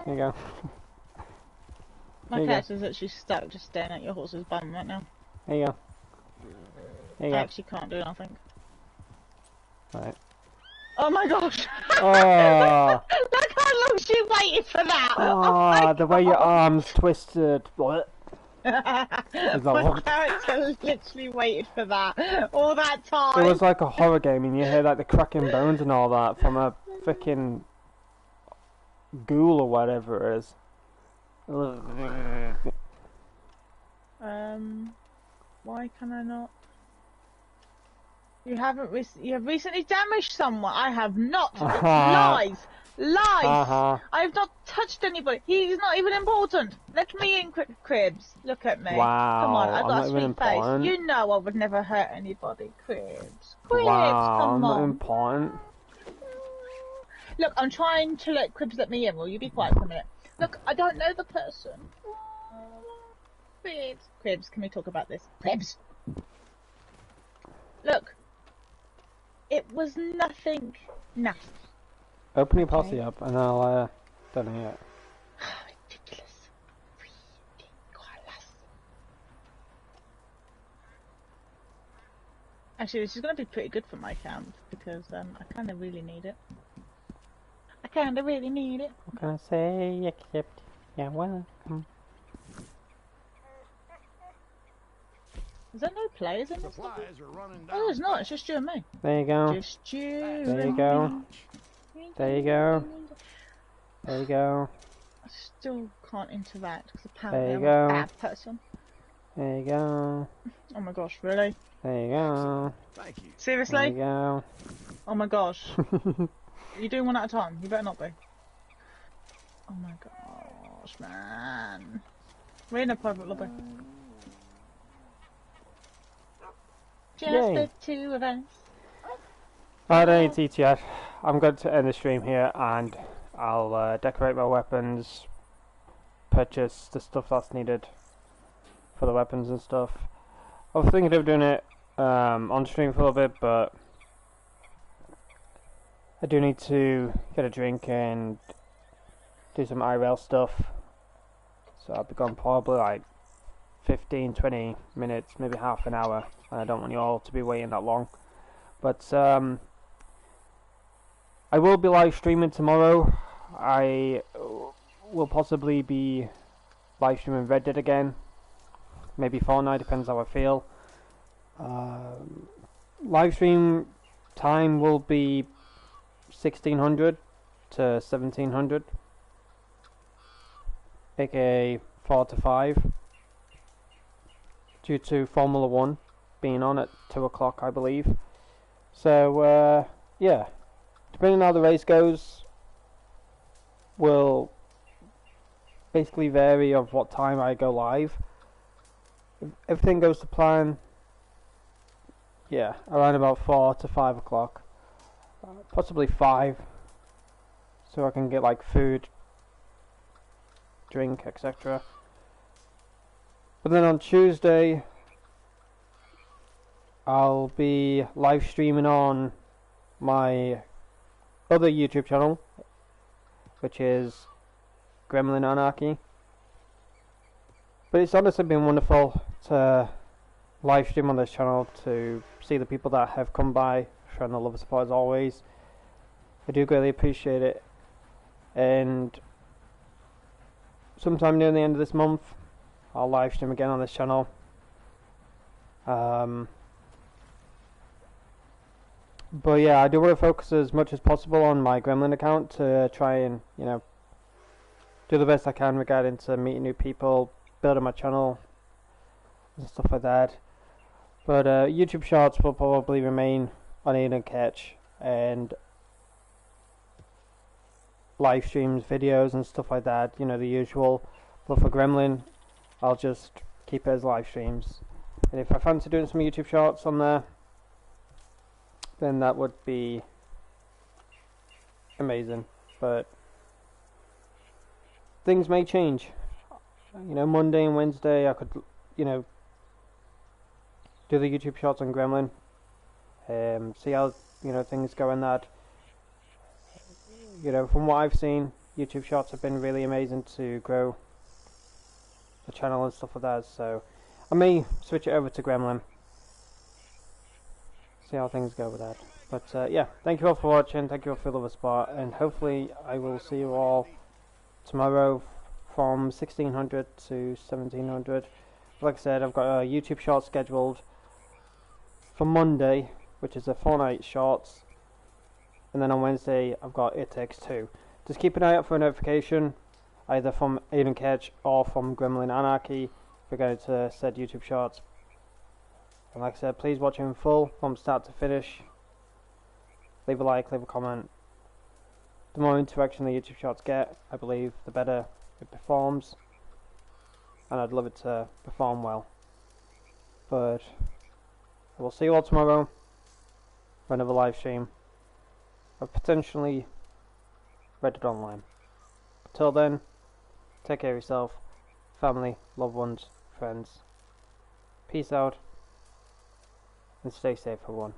There you go. My cat is actually stuck just staring at your horse's bum right now. There you go. There you go. I actually can't do nothing. Right. Oh my gosh! Oh! Look how long she waited for that! Oh, the way your arms twisted. What? My character literally waited for that all that time. It was like a horror game, and you hear like the cracking bones and all that from a freaking ghoul or whatever it is. Why can I not? You haven't. You have recently damaged someone. I have not. Lies. Lies! I've not touched anybody. He's not even important. Let me in, Cribs. Look at me. Wow. Come on, I've got a I'm sweet face. You know I would never hurt anybody, Cribs. Cribs, wow, come I'm on. not important. Look, I'm trying to let Cribs let me in. Will you be quiet for a minute? Look, I don't know the person. Cribs. Cribs, can we talk about this? Cribs. Look. It was nothing. Nothing. Open your posse up and I'll, don't know yet. Ridiculous. Ridiculous. Actually, this is going to be pretty good for my account because I kind of really need it. I kind of really need it. What can I say except you're welcome? Is there no players in this? Supplies are running down. Oh, there's not. It's just you and me. There you go. Just you. There you go. There you go. There you go. I still can't interact because apparently I'm go. a bad person. There you go. Oh my gosh, really? There you go. Thank you. Seriously? There you go. Oh my gosh. You're doing one at a time. You better not be. Oh my gosh, man. We're in a private lobby. Just Yay. the two of us. I don't need to eat yet. I'm going to end the stream here and I'll decorate my weapons, purchase the stuff that's needed for the weapons and stuff. I was thinking of doing it on stream for a little bit, but I do need to get a drink and do some IRL stuff. So I'll be gone probably like 15-20 minutes, maybe half an hour. And I don't want you all to be waiting that long. But I will be live streaming tomorrow. I will possibly be live streaming Red Dead again. Maybe Fortnite, depends how I feel. Live stream time will be 1600 to 1700. aka 4 to 5. Due to Formula 1 being on at 2 o'clock, I believe. So, yeah. Depending on how the race goes, will basically vary of what time I go live. If everything goes to plan, yeah, around about 4 to 5 o'clock. Possibly 5. So I can get like food, drink, etc. But then on Tuesday, I'll be live streaming on my other YouTube channel, which is Gremlin Anarchy. But it's honestly been wonderful to live stream on this channel, to see the people that have come by, showing the love and support as always. I do greatly appreciate it. And sometime near the end of this month, I'll live stream again on this channel. But yeah, I do want to focus as much as possible on my Gremlin account to try and, you know, do the best I can regarding to meeting new people, building my channel, and stuff like that. But YouTube Shorts will probably remain on Aidan and Ketch, and live streams, videos and stuff like that, you know, the usual. But for Gremlin, I'll just keep it as live streams. And if I fancy doing some YouTube shorts on there, then that would be amazing. But things may change. You know, Monday and Wednesday I could, you know, do the YouTube shorts on Gremlin. See how, you know, things go in that. You know, from what I've seen, YouTube shorts have been really amazing to grow the channel and stuff like that. So I may switch it over to Gremlin. See how things go with that. But yeah, thank you all for watching. Thank you all for the love support, and hopefully I will see you all tomorrow from 1600 to 1700. Like I said, I've got a YouTube short scheduled for Monday, which is a Fortnite shorts, and then on Wednesday I've got It Takes Two. Just keep an eye out for a notification, either from Aidan Ketch or from Gremlin Anarchy, if we're going to said YouTube shorts. And like I said, please watch in full from start to finish. Leave a like, leave a comment. The more interaction the YouTube shorts get, I believe, the better it performs, and I'd love it to perform well. But I will see you all tomorrow for another live stream of potentially Reddit Online. Until then, take care of yourself, family, loved ones, friends. Peace out, and stay safe, everyone.